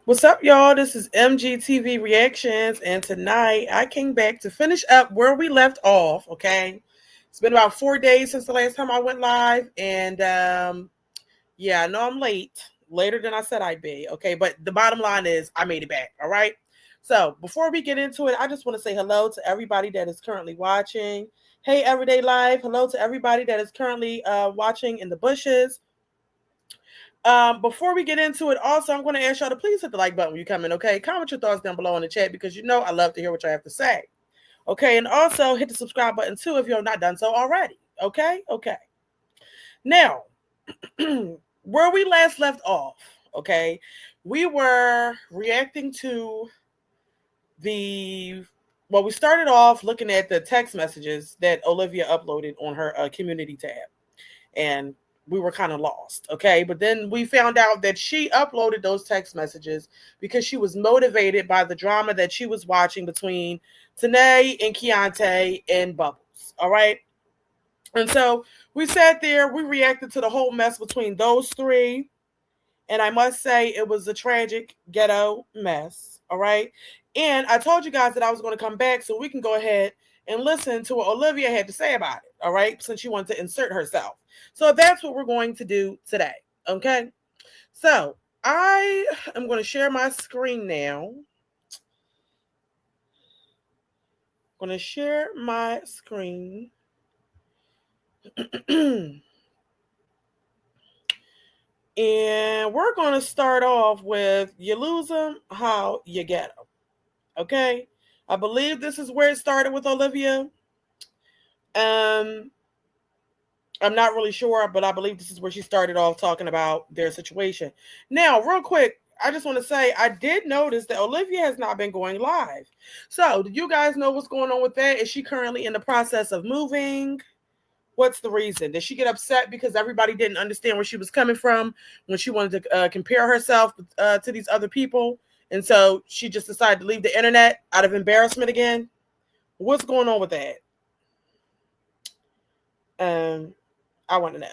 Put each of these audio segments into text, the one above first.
What's up, y'all? This is MGTV Reactions, and tonight I came back to finish up where we left off. Okay, it's been about 4 days since the last time I went live, and yeah, I know I'm later than I said I'd be. Okay, but the bottom line is I made it back. All right. So before we get into it, I just want to say hello to everybody that is currently watching. Hey, Everyday Life. Hello to everybody that is currently watching in the bushes. Before we get into it, also, I'm going to ask y'all to please hit the like button when you come in, okay? Comment your thoughts down below in the chat because you know I love to hear what you have to say. Okay, and also hit the subscribe button too if you're not done so already. Okay? Okay. Now, where we last left off, okay, we were reacting to the we started off looking at the text messages that Olivia uploaded on her community tab. And we were kind of lost, okay? But then we found out that she uploaded those text messages because she was motivated by the drama that she was watching between Tannae and Keante and Bubbles, all right? And so we sat there, we reacted to the whole mess between those three, and I must say it was a tragic ghetto mess, all right? And I told you guys that I was going to come back so we can go ahead and listen to what Olivia had to say about it, all right? Since she wanted to insert herself. So that's what we're going to do today, okay? So I am going to share my screen now. I'm going to share my screen. And we're going to start off with you lose them, how you get them. Okay? I believe this is where it started with Olivia. I'm not really sure, but I believe this is where she started off talking about their situation. Now, real quick, I just want to say I did notice that Olivia has not been going live. So, do you guys know what's going on with that? Is she currently in the process of moving? What's the reason? Did she get upset because everybody didn't understand where she was coming from when she wanted to compare herself to these other people? And so she just decided to leave the internet out of embarrassment again? What's going on with that? I want to know.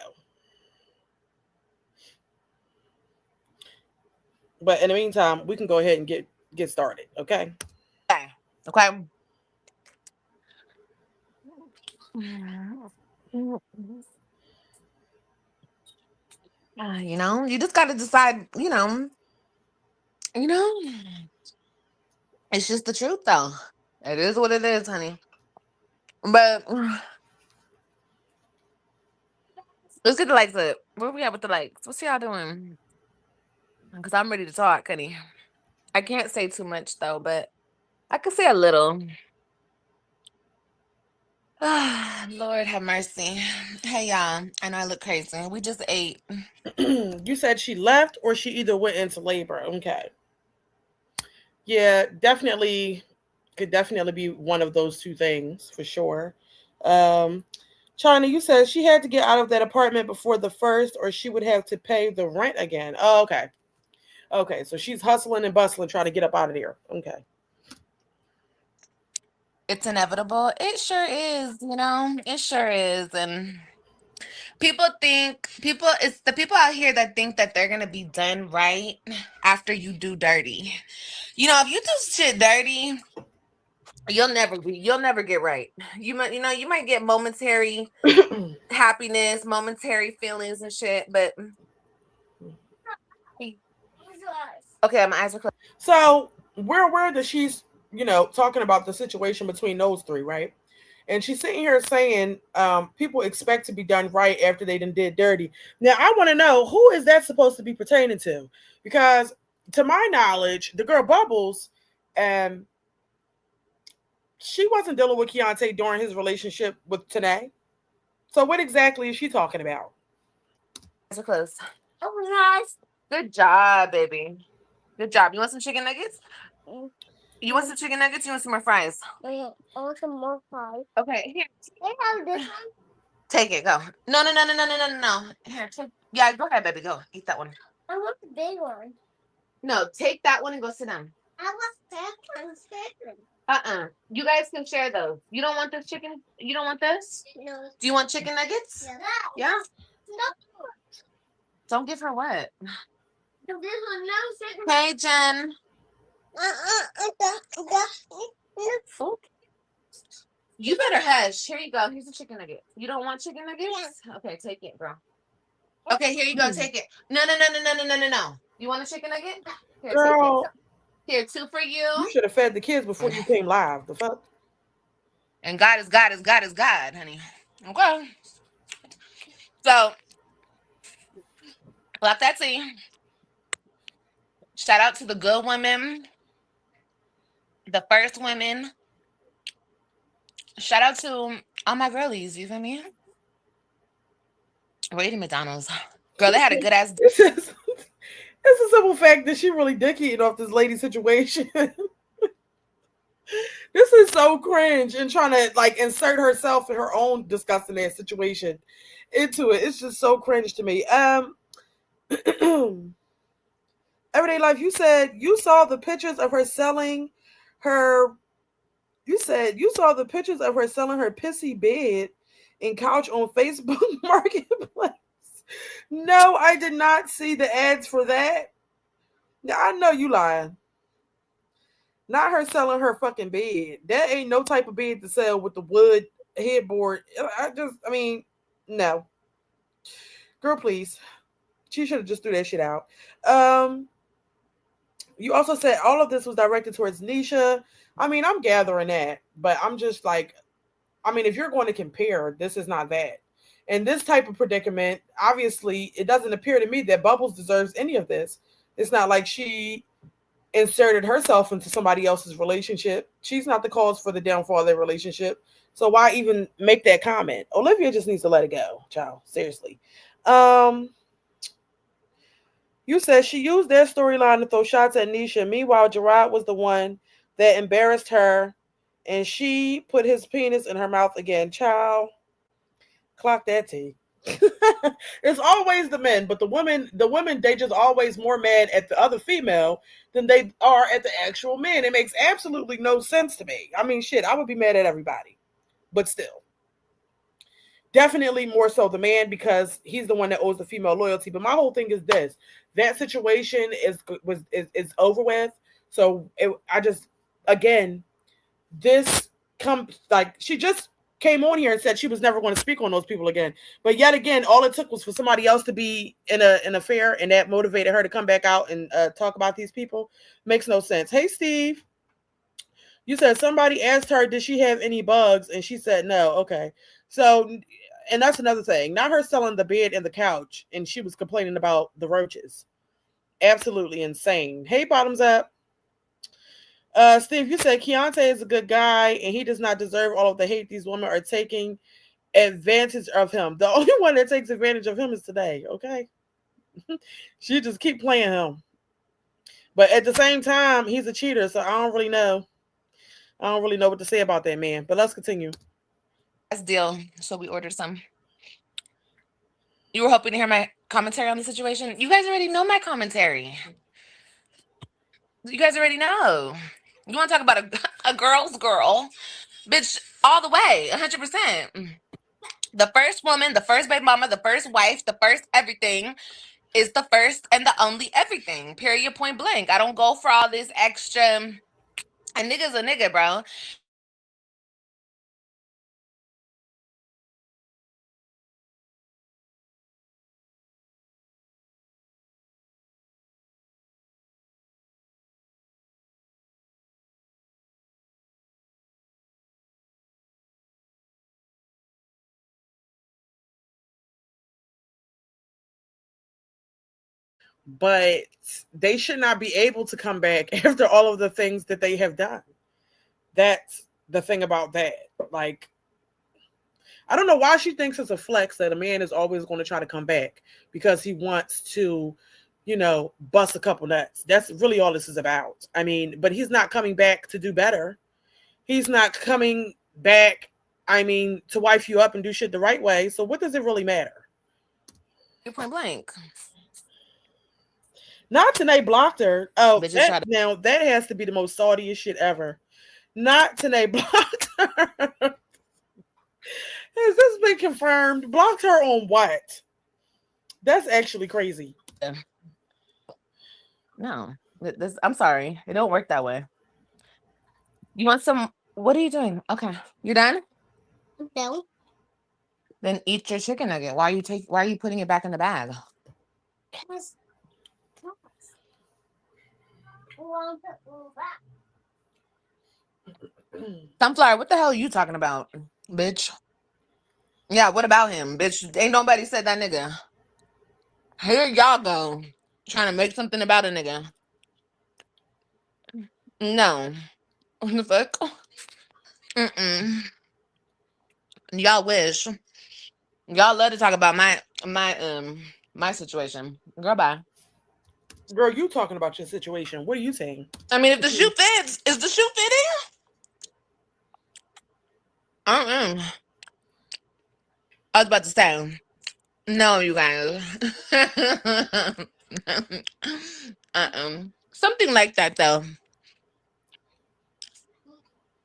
But in the meantime, we can go ahead and get started, okay? Okay. Okay. You just got to decide, you know, it's just the truth, though. It is what it is, honey. But let's get the likes up. Where we at with the likes? What's y'all doing? Because I'm ready to talk, honey. I can't say too much, though, but I could say a little. Lord have mercy. Hey, y'all. I know I look crazy. We just ate. You said she left or she either went into labor. Okay. Yeah, definitely could definitely be one of those two things for sure. Um China, you said she had to get out of that apartment before the first or she would have to pay the rent again. Oh, okay. Okay, so she's hustling and bustling trying to get up out of there. Okay. It's inevitable. It sure is, it sure is. And it's the people out here that think that they're gonna be done right after you do dirty. If you do shit dirty, you'll never get right. You might get momentary happiness, momentary feelings and shit, but okay, my eyes are closed. So we're aware that she's, talking about the situation between those three, right? And she's sitting here saying people expect to be done right after they done did dirty. Now, I want to know who is that supposed to be pertaining to? Because to my knowledge, the girl Bubbles, um, she wasn't dealing with Keante during his relationship with Tannae. So what exactly is she talking about? Eyes are closed. Oh, nice. Good job, baby. Good job. You want some chicken nuggets? You want some chicken nuggets? You want some more fries? I want some more fries. Okay, here. Can I have this one? Take it. Go. No, no, no, no, no, no, no, no. Here, take. Yeah, go ahead, baby. Go. Eat that one. I want the big one. No, take that one and go sit down. I want that one. You guys can share those. You don't want this chicken? You don't want this? No. Do you want chicken nuggets? Yeah. Yeah? No. Don't give her what? Hey, Jen. You better hush. Here you go. Here's a chicken nugget. You don't want chicken nuggets? Okay, take it, bro. Okay, here you go. Take it. No. You want a chicken nugget? Here, Girl, take it. Here, 2 for you. You should have fed the kids before you came live. The fuck? And God is God, honey. Okay. So, like that tea. Shout out to the good women, the first women. Shout out to all my girlies. You feel me? We're eating McDonald's. Girl, they had a good ass. It's a simple fact that she really dick eating off this lady situation. This is so cringe and trying to like insert herself in her own disgusting ass situation into it. It's just so cringe to me. Everyday life, you said you saw the pictures of her selling her. You said you saw the pictures of her selling her pissy bed and couch on Facebook Marketplace. No, I did not see the ads for that. Yeah, I know you lying. Not her selling her fucking bed. That ain't no type of bed to sell with the wood headboard. I mean, no. Girl, please. She should have just threw that shit out. You also said all of this was directed towards Nisha. I mean, I'm gathering that, but I'm just like, I mean, if you're going to compare, this is not that. And this type of predicament, obviously, it doesn't appear to me that Bubbles deserves any of this. It's not like she inserted herself into somebody else's relationship. She's not the cause for the downfall of their relationship. So why even make that comment? Olivia just needs to let it go, child. Seriously. You said she used their storyline to throw shots at Nisha. Meanwhile, Gerard was the one that embarrassed her, and she put his penis in her mouth again. Child, clock that tea. It's always the men, but the women, they just always more mad at the other female than they are at the actual men. It makes absolutely no sense to me. I mean, shit, I would be mad at everybody, but still. Definitely more so the man because he's the one that owes the female loyalty. But my whole thing is this: that situation is over with. So this comes like she just came on here and said she was never going to speak on those people again. But yet again, all it took was for somebody else to be in an affair, and that motivated her to come back out and talk about these people. Makes no sense. Hey, Steve. You said somebody asked her, did she have any bugs? And she said no. Okay. So, and that's another thing. Not her selling the bed and the couch, and she was complaining about the roaches. Absolutely insane. Hey, bottoms up. Steve, you said Keante is a good guy, and he does not deserve all of the hate these women are taking advantage of him. The only one that takes advantage of him is today, okay? She just keep playing him. But at the same time, he's a cheater, so I don't really know. I don't really know what to say about that man. But let's continue. That's deal. So we ordered some. You were hoping to hear my commentary on the situation? You guys already know my commentary. You guys already know. You want to talk about a girl's girl? Bitch, all the way, 100%. The first woman, the first baby mama, the first wife, the first everything is the first and the only everything. Period, point blank. I don't go for all this extra. A nigga's a nigga, bro. But they should not be able to come back after all of the things that they have done. That's the thing about that. Like, I don't know why she thinks it's a flex that a man is always going to try to come back because he wants to, bust a couple nuts. That's really all this is about. I mean, but he's not coming back to do better. He's not coming back, to wife you up and do shit the right way. So what does it really matter? Point blank. Not Tannae blocked her. Oh, now that has to be the most saltiest shit ever. Not Tannae blocked her. Has this been confirmed? Blocked her on what? That's actually crazy. No. I'm sorry. It don't work that way. You want some? What are you doing? Okay. You done? No. Then eat your chicken nugget. Why are you putting it back in the bag? Sunflower, what the hell are you talking about, bitch? Yeah, what about him, bitch? Ain't nobody said that nigga. Here y'all go, trying to make something about a nigga. No, what the fuck? Y'all wish. Y'all love to talk about my situation. Girl, bye. Girl, you talking about your situation. What are you saying? I mean, if the shoe fits, is the shoe fitting? I was about to say, no, you guys. Something like that, though.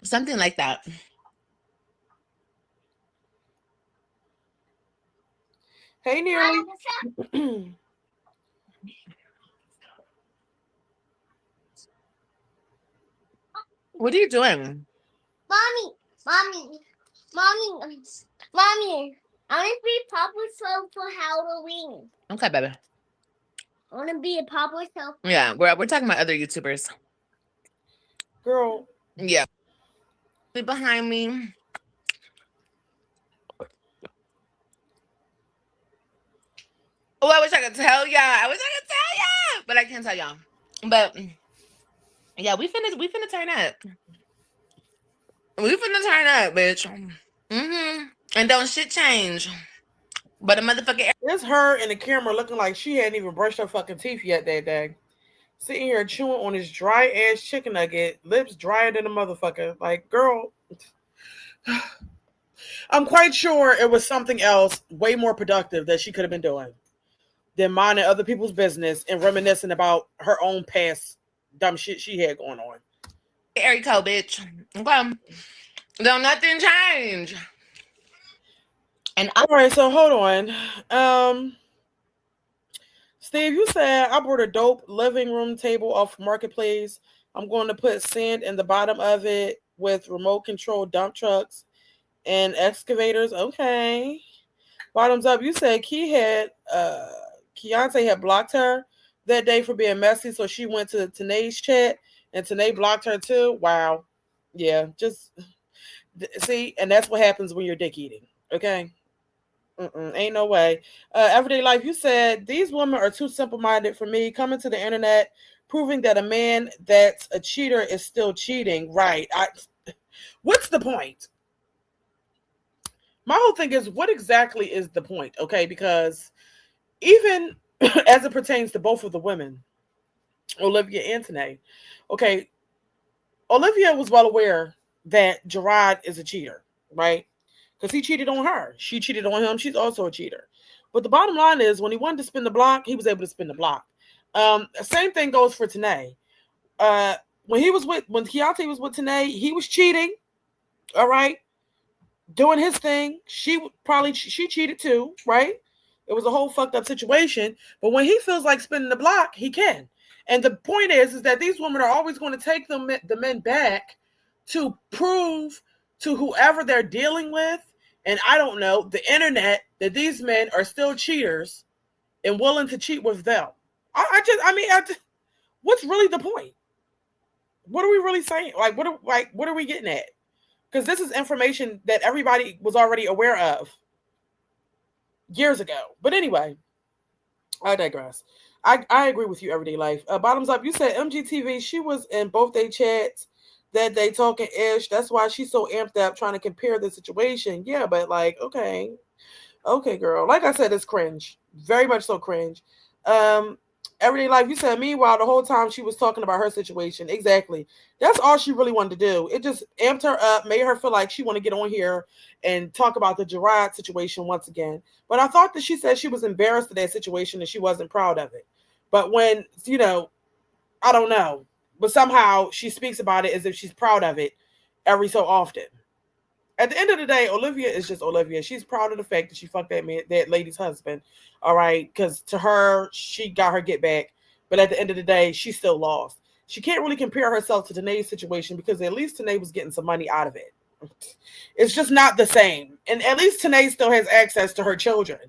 Something like that. Hey, Nearly. What are you doing? Mommy. I want to be Papa Soap for Halloween. Okay, baby. I want to be a Papa Soap. Yeah, we're talking about other YouTubers. Girl. Yeah. Be behind me. Oh, I wish I could tell y'all. But I can't tell y'all. But yeah, we finna turn up. We finna turn up, bitch. And don't shit change. But a motherfucking It's her in the camera looking like she hadn't even brushed her fucking teeth yet that day. Sitting here chewing on this dry ass chicken nugget, lips drier than a motherfucker. Like, girl, I'm quite sure it was something else way more productive that she could have been doing than minding other people's business and reminiscing about her own past dumb shit she had going on. Erico, bitch. Okay. Don't nothing change. And all right, so hold on. Steve, you said I bought a dope living room table off Marketplace. I'm going to put sand in the bottom of it with remote control dump trucks and excavators. Okay. Bottoms up, you said Keante had blocked her that day for being messy, so she went to Tannae's chat and Tannae blocked her too. Wow. Yeah, just see, and that's what happens when you're dick eating. Okay. Ain't no way. Everyday life, you said these women are too simple-minded for me. Coming to the internet, proving that a man that's a cheater is still cheating. Right. What's the point? My whole thing is, what exactly is the point? Okay, because even as it pertains to both of the women, Olivia and Tannae, okay, Olivia was well aware that Gerard is a cheater, right? Because he cheated on her. She cheated on him. She's also a cheater. But the bottom line is, when he wanted to spin the block, he was able to spin the block. Same thing goes for Tannae. When Keante was with Tannae, he was cheating. All right, doing his thing. She cheated too, right? It was a whole fucked up situation. But when he feels like spinning the block, he can. And the point is that these women are always going to take the men back to prove to whoever they're dealing with, and I don't know, the internet, that these men are still cheaters and willing to cheat with them. What's really the point? What are we really saying? What are we getting at? Because this is information that everybody was already aware of years ago. But anyway, I digress. I agree with you, everyday life. Bottoms up, you said MGTV, she was in both their chats that they talking ish. That's why she's so amped up trying to compare the situation. Yeah, but like, okay, girl. Like I said, it's cringe. Very much so cringe. Everyday life, you said, meanwhile, the whole time she was talking about her situation. Exactly. That's all she really wanted to do. It just amped her up, made her feel like she wanted to get on here and talk about the Gerard situation once again. But I thought that she said she was embarrassed of that situation and she wasn't proud of it. But when, I don't know. But somehow she speaks about it as if she's proud of it every so often. At the end of the day, Olivia is just Olivia. She's proud of the fact that she fucked that lady's husband. All right. Because to her, she got her get back. But at the end of the day, she still lost. She can't really compare herself to Tannae's situation because at least Tannae was getting some money out of it. It's just not the same. And at least Tannae still has access to her children.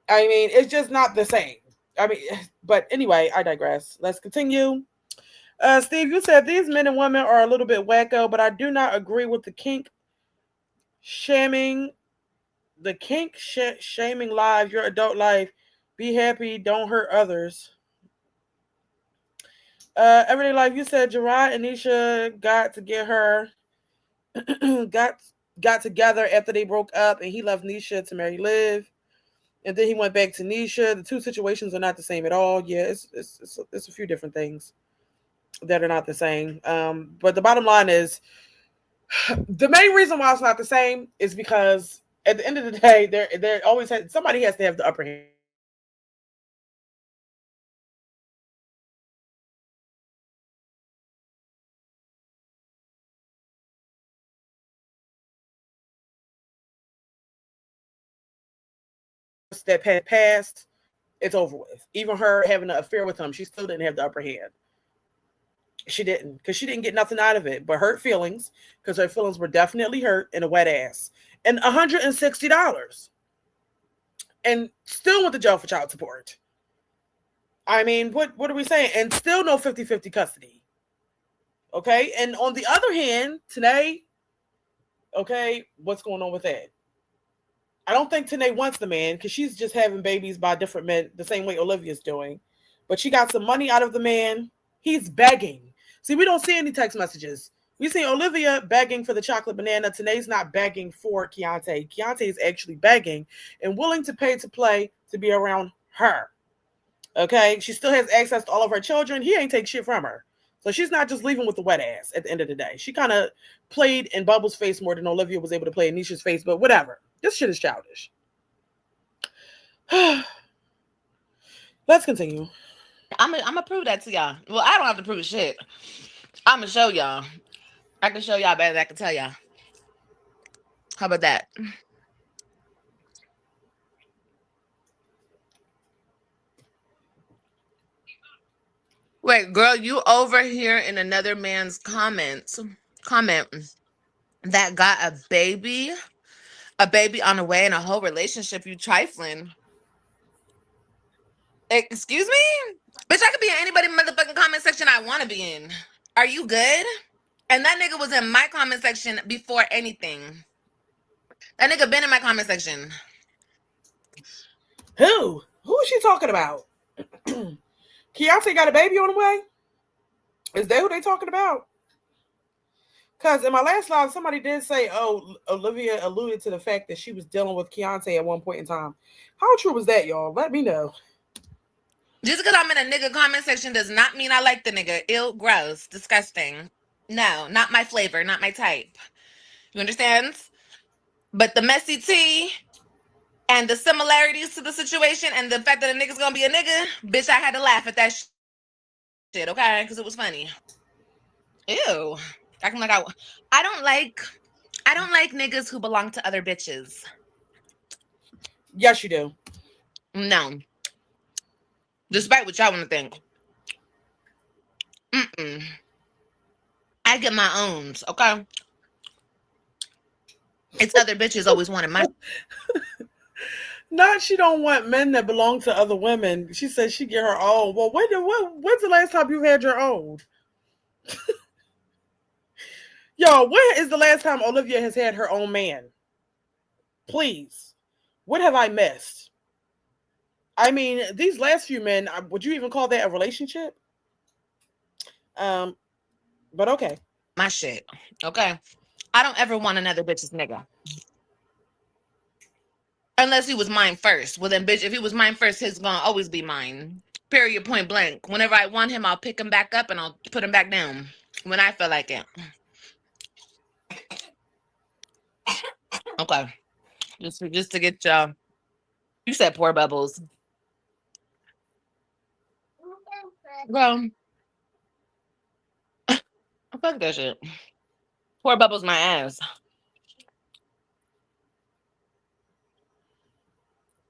I mean, it's just not the same. I mean, but anyway, I digress. Let's continue. Steve, you said these men and women are a little bit wacko, but I do not agree with the kink shaming. The kink shaming lives, your adult life. Be happy, don't hurt others. Everyday life, you said Gerard and Nisha got to get her got got together after they broke up, and he left Nisha to marry Liv, and then he went back to Nisha. The two situations are not the same at all. Yeah, it's a few different things that are not the same. But the bottom line is, the main reason why it's not the same is because at the end of the day, there always somebody has to have the upper hand. That passed, it's over with. Even her having an affair with him, she still didn't have the upper hand. She didn't, because she didn't get nothing out of it but hurt feelings, because her feelings were definitely hurt, and a wet ass. And $160. And still went to jail for child support. I mean, what are we saying? And still no 50-50 custody. Okay? And on the other hand, today, okay, what's going on with that? I don't think Tannae wants the man because she's just having babies by different men the same way Olivia's doing. But she got some money out of the man. He's begging. See, we don't see any text messages. We see Olivia begging for the chocolate banana. Tannae's not begging for Keante. Keante is actually begging and willing to pay to play to be around her. Okay? She still has access to all of her children. He ain't take shit from her. So she's not just leaving with the wet ass at the end of the day. She kind of played in Bubbles' face more than Olivia was able to play in Nisha's face, but whatever. This shit is childish. Let's continue. I'm gonna prove that to y'all. Well, I don't have to prove shit. I'm gonna show y'all. I can show y'all better than I can tell y'all. How about that? Wait, girl, you over here in another man's comment that got a baby on the way and a whole relationship. You trifling. Excuse me? Bitch, I could be in anybody motherfucking comment section I want to be in. Are you good? And that nigga was in my comment section before anything. That nigga been in my comment section. Who? Who is she talking about? Keante got a baby on the way? Is that who they talking about? Because in my last live, somebody did say, oh, Olivia alluded to the fact that she was dealing with Keante at one point in time. How true was that, y'all? Let me know. Just because I'm in a nigga comment section does not mean I like the nigga. Ill, gross, disgusting. No, not my flavor, not my type. You understand? But the messy tea and the similarities to the situation and the fact that a nigga's gonna be a nigga, bitch, I had to laugh at that shit, okay? Because it was funny. Ew. Acting like I don't like niggas who belong to other bitches. Yes, you do. No. Despite what y'all want to think. Mm-mm. I get my owns, okay? It's other bitches always wanted my... Not she don't want men that belong to other women. She says she get her own. Well, when's the last time you had your own? Yo, when is the last time Olivia has had her own man? Please. What have I missed? I mean, these last few men, would you even call that a relationship? But okay. My shit, okay? I don't ever want another bitch's nigga. Unless he was mine first. Well, then, bitch, if he was mine first, he's gonna always be mine. Period, point blank. Whenever I want him, I'll pick him back up and I'll put him back down when I feel like it. Okay. Just to get y'all. You said poor Bubbles. Well, fuck that shit. Poor Bubbles my ass.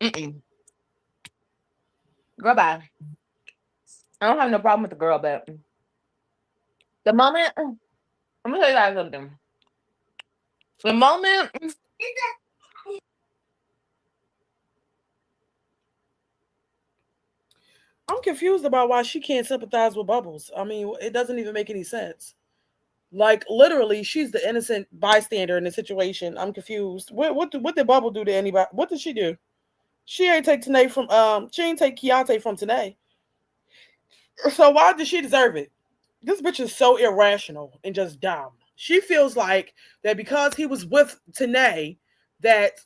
Mm-mm. Girl, bye. I don't have no problem with the girl, but the moment, I'm gonna tell you guys something. The moment I'm confused about why she can't sympathize with Bubbles. I mean, it doesn't even make any sense. Like literally, she's the innocent bystander in the situation. I'm confused. What did Bubble do to anybody? What did she do? She ain't take Tannae from she ain't take Keante from Tannae. So why did she deserve it? This bitch is so irrational and just dumb. She feels like that because he was with Tannae, that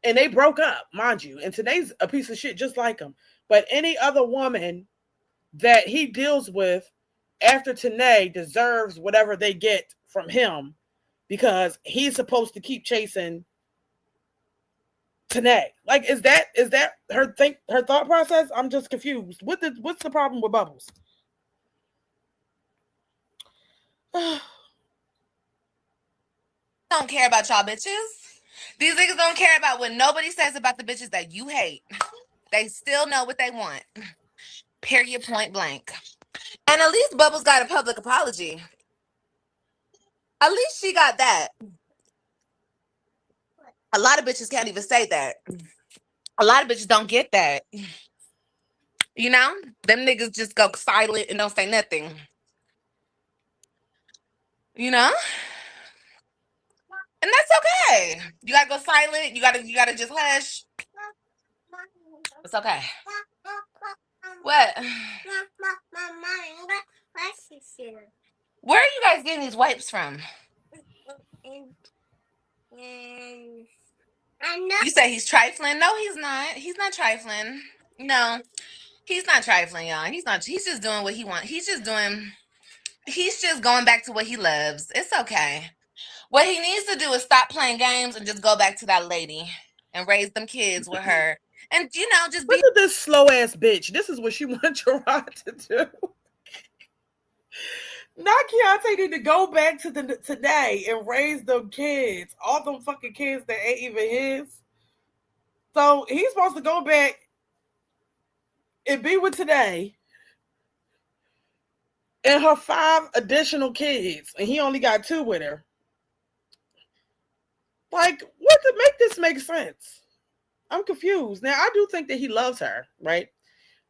and they broke up, mind you, and Tannae's a piece of shit just like him. But any other woman that he deals with after Tannae deserves whatever they get from him because he's supposed to keep chasing Tannae. Like, is that her thought process? I'm just confused. What's the problem with Bubbles? don't care about y'all bitches. These niggas don't care about what nobody says about the bitches that you hate. They still know what they want. Period, point blank. And at least Bubbles got a public apology. At least she got that. A lot of bitches can't even say that. A lot of bitches don't get that. You know? Them niggas just go silent and don't say nothing. You know? And that's okay. You gotta go silent. You gotta just hush. It's okay. What? Where are you guys getting these wipes from? You say he's trifling? No, he's not. He's not trifling. No, he's not trifling, y'all. He's not. He's just doing what he wants. He's just going back to what he loves. It's okay. What he needs to do is stop playing games and just go back to that lady and raise them kids with her. And, just be. Look at this slow ass bitch. This is what she wants Gerard to do. Not Keante need to go back to today and raise them kids. All them fucking kids that ain't even his. So he's supposed to go back and be with today and her 5 additional kids. And he only got 2 with her. Like, what to make this make sense? I'm confused. Now, I do think that he loves her, right?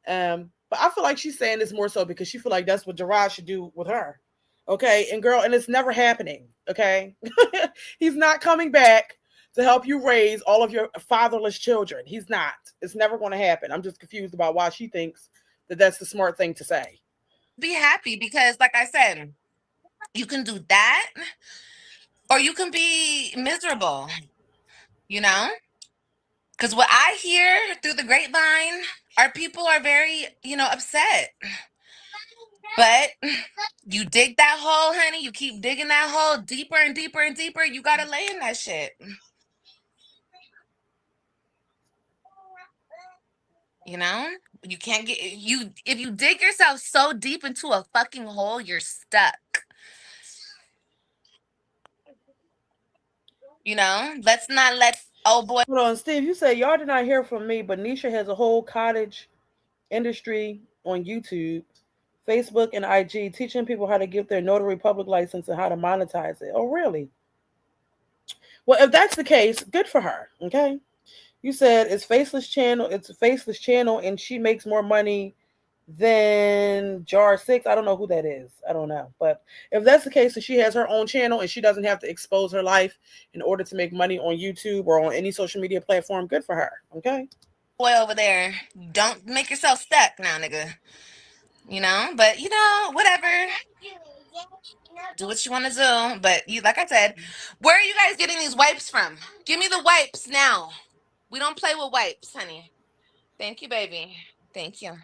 But I feel like she's saying this more so because she feel like that's what Gerard should do with her. Okay, and girl, and it's never happening. Okay, he's not coming back to help you raise all of your fatherless children. He's not. It's never going to happen. I'm just confused about why she thinks that that's the smart thing to say. Be happy because, like I said, you can do that or you can be miserable, Because what I hear through the grapevine are people are very, upset. But you dig that hole, honey. You keep digging that hole deeper and deeper and deeper. You got to lay in that shit. You can't get you. If you dig yourself so deep into a fucking hole, you're stuck. Let's not let boy. Hold on, Steve. You say y'all did not hear from me, but Nisha has a whole cottage industry on YouTube, Facebook, and IG teaching people how to get their notary public license and how to monetize it. Oh, really? Well, if that's the case, good for her. Okay. You said it's faceless channel. It's a faceless channel, and she makes more money than Jar 6. I don't know who that is. I don't know. But if that's the case, and she has her own channel and she doesn't have to expose her life in order to make money on YouTube or on any social media platform, good for her. Okay. Boy over there, don't make yourself stuck now, nigga. But whatever. Do what you want to do. But like I said, where are you guys getting these wipes from? Give me the wipes now. We don't play with wipes, honey. Thank you, baby. Thank you.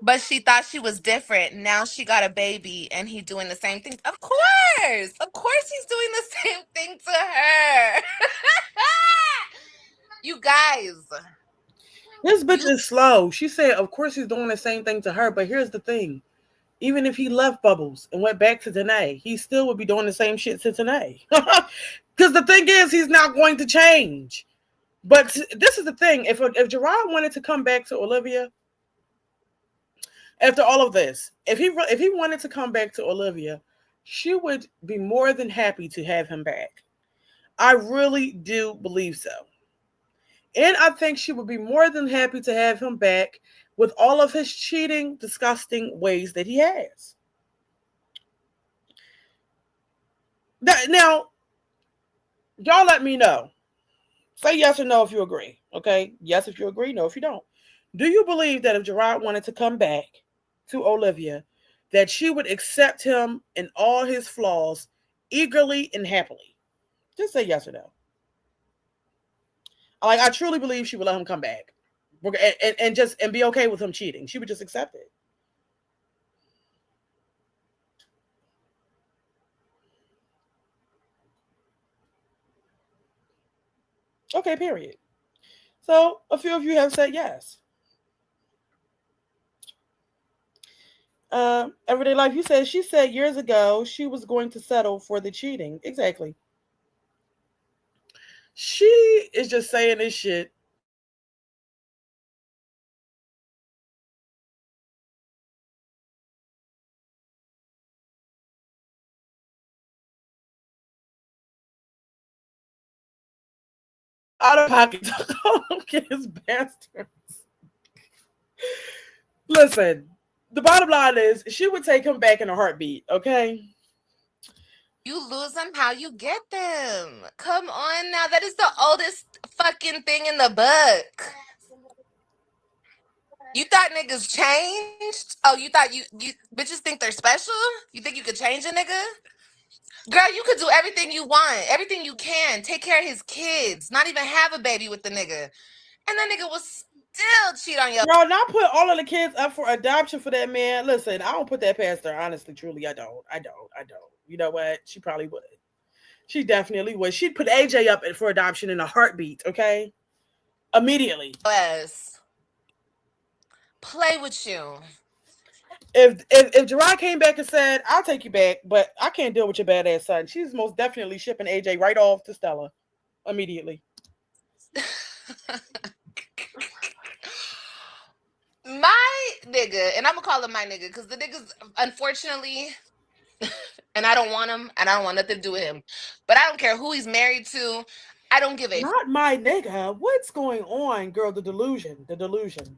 But she thought she was different. Now she got a baby and he's doing the same thing. Of course he's doing the same thing to her. You guys. This bitch is slow. She said, of course he's doing the same thing to her. But here's the thing. Even if he left Bubbles and went back to Tannae, he still would be doing the same shit to Tannae. Because the thing is, he's not going to change. But this is the thing. If Gerard wanted to come back to Olivia, After all of this, if he wanted to come back to Olivia, she would be more than happy to have him back. I really do believe so. And I think she would be more than happy to have him back with all of his cheating, disgusting ways that he has. Now, y'all let me know. Say yes or no if you agree. Okay? Yes if you agree, no if you don't. Do you believe that if Gerard wanted to come back to Olivia, that she would accept him and all his flaws eagerly and happily? Just say yes or no. Like, I truly believe she would let him come back. And be okay with him cheating. She would just accept it. Okay, period. So a few of you have said yes. Everyday life, you said she said years ago she was going to settle for the cheating. Exactly. She is just saying this shit. Out of pocket. Kids bastards. Listen, the bottom line is she would take him back in a heartbeat, okay? You lose them how you get them. Come on now. That is the oldest fucking thing in the book. You thought niggas changed? Oh, you thought you bitches think they're special? You think you could change a nigga? Girl, you could do everything you want, everything you can. Take care of his kids, not even have a baby with the nigga. And that nigga will still cheat on your. Y'all not put all of the kids up for adoption for that man. Listen, I don't put that past her. Honestly, truly, I don't. You know what? She probably would. She definitely would. She'd put AJ up for adoption in a heartbeat, okay? Immediately. Yes. Play with you. If Gerard came back and said, I'll take you back, but I can't deal with your badass son, she's most definitely shipping AJ right off to Stella immediately. My nigga, and I'm gonna call him my nigga because the niggas, unfortunately, and I don't want him, and I don't want nothing to do with him. But I don't care who he's married to. I don't give a Not my nigga. What's going on, girl? The delusion.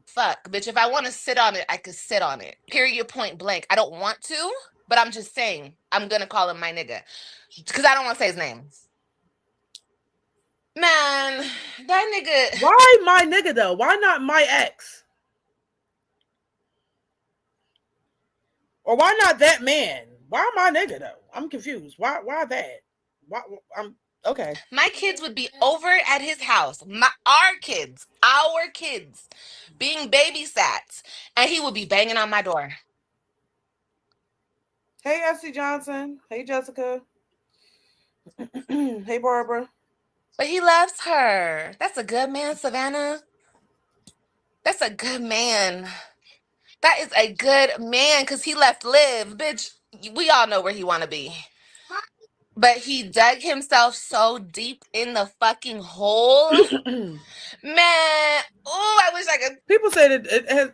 Fuck, bitch. If I want to sit on it, I could sit on it. Period. Point blank. I don't want to, but I'm just saying I'm gonna call him my nigga because I don't want to say his name. Man, that nigga. Why my nigga though? Why not my ex? Or why not that man? Why my nigga though? I'm confused. Why that? Why I'm okay. My kids would be over at his house. Our kids, being babysat, and he would be banging on my door. Hey, Essie Johnson. Hey, Jessica. Hey, Barbara. But he loves her. That's a good man, Savannah. That's a good man. That is a good man because he left Liv. Bitch, we all know where he want to be. But he dug himself so deep in the fucking hole. Man, I wish I could. People say that it has...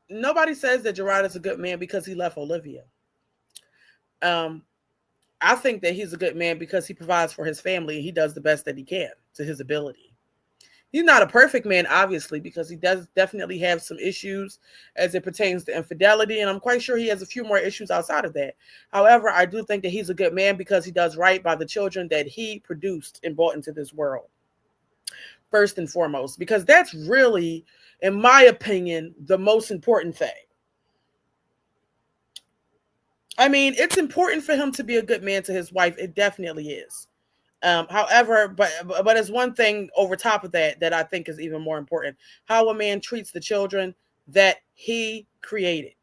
Nobody says that Gerard is a good man because he left Olivia. I think that he's a good man because he provides for his family and he does the best that he can to his ability. He's not a perfect man, obviously, because he does definitely have some issues as it pertains to infidelity. And I'm quite sure he has a few more issues outside of that. However, I do think that he's a good man because he does right by the children that he produced and brought into this world. First and foremost, because that's really, in my opinion, the most important thing. I mean, it's important for him to be a good man to his wife. It definitely is. However, but there's one thing over top of that I think is even more important: how a man treats the children that he created.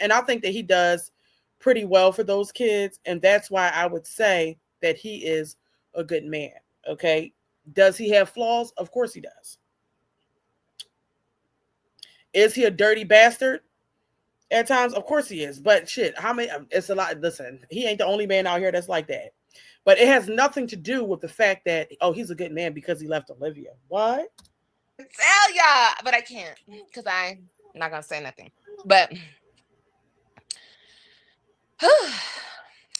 And I think that he does pretty well for those kids, and that's why I would say that he is a good man. Okay, does he have flaws? Of course he does. Is he a dirty bastard? At times, of course he is. But shit, how many? It's a lot. Listen, he ain't the only man out here that's like that. But it has nothing to do with the fact that, oh, he's a good man because he left Olivia. What? Tell y'all, but I can't because I'm not gonna say nothing. But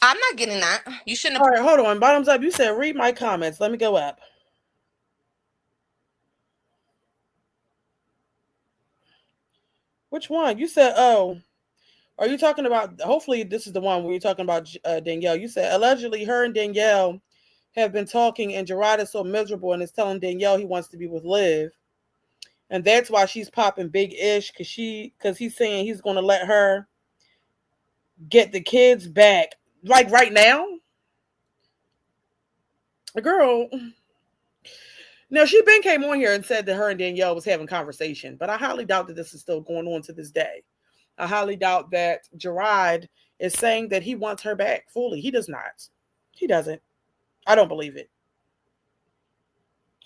I'm not getting that. You shouldn't All have. right, hold on. Bottoms up. You said read my comments. Let me go up. Which one? You said, oh, are you talking about? Hopefully, this is the one where you're talking about Danielle. You said allegedly her and Danielle have been talking, and Gerard is so miserable and is telling Danielle he wants to be with Liv, and that's why she's popping big ish because he's saying he's going to let her get the kids back like right now. Girl, now she been came on here and said that her and Danielle was having conversation, but I highly doubt that this is still going on to this day. I highly doubt that Gerard is saying that he wants her back fully. He does not. He doesn't. I don't believe it.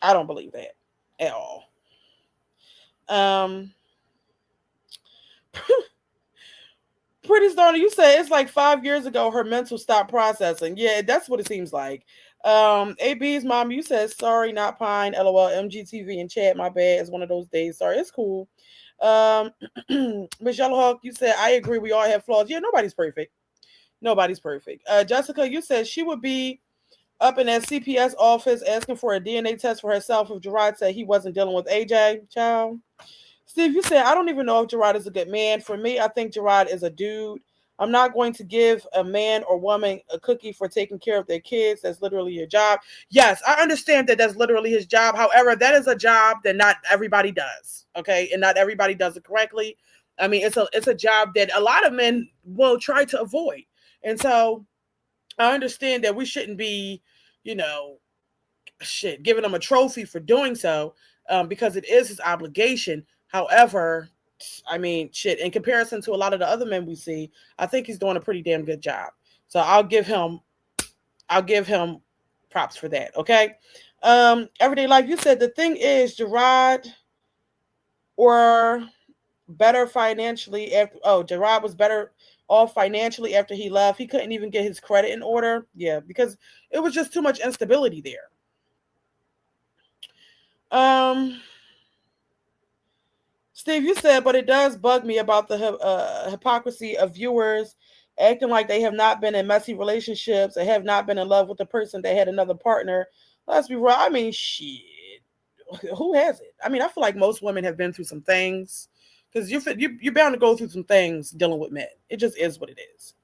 I don't believe that at all. Um, Pretty Stoney, you said it's like 5 years ago her mental stopped processing. Yeah, that's what it seems like. AB's mom, you said sorry, not pine. LOL, MGTV and chat. My bad. It's one of those days. Sorry, it's cool. Miss Yellowhawk, you said I agree. We all have flaws. Yeah, nobody's perfect. Nobody's perfect. Jessica, you said she would be up in that CPS office asking for a DNA test for herself if Gerard said he wasn't dealing with AJ. Child. Steve, you said, I don't even know if Gerard is a good man. For me, I think Gerard is a dude. I'm not going to give a man or woman a cookie for taking care of their kids. That's literally your job. Yes, I understand that that's literally his job. However, that is a job that not everybody does. Okay. And not everybody does it correctly. I mean, it's a job that a lot of men will try to avoid. And so I understand that we shouldn't be, you know, giving him a trophy for doing so, because it is his obligation. However, I mean, in comparison to a lot of the other men we see, I think he's doing a pretty damn good job. So I'll give him props for that. Okay. Everyday life. You said the thing is Gerard or better financially after. Oh, Gerard was better off financially after he left. He couldn't even get his credit in order. Yeah, because it was just too much instability there. Um, Steve, you said, but it does bug me about the hypocrisy of viewers acting like they have not been in messy relationships and have not been in love with the person that had another partner. Let's be real. I mean, shit. Who has it? I mean, I feel like most women have been through some things because you're bound to go through some things dealing with men. It just is what it is.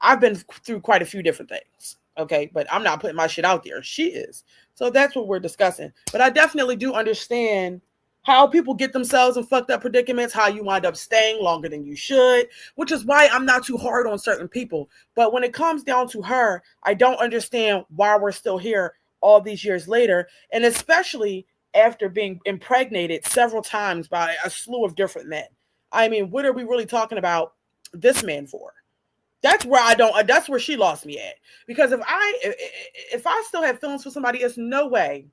I've been through quite a few different things. Okay, but I'm not putting my shit out there. She is. So that's what we're discussing. But I definitely do understand how people get themselves in fucked up predicaments, how you wind up staying longer than you should, which is why I'm not too hard on certain people. But when it comes down to her, I don't understand why we're still here all these years later. And especially after being impregnated several times by a slew of different men. I mean, what are we really talking about this man for? That's where I don't. That's where she lost me at. Because if I still have feelings for somebody, it's no way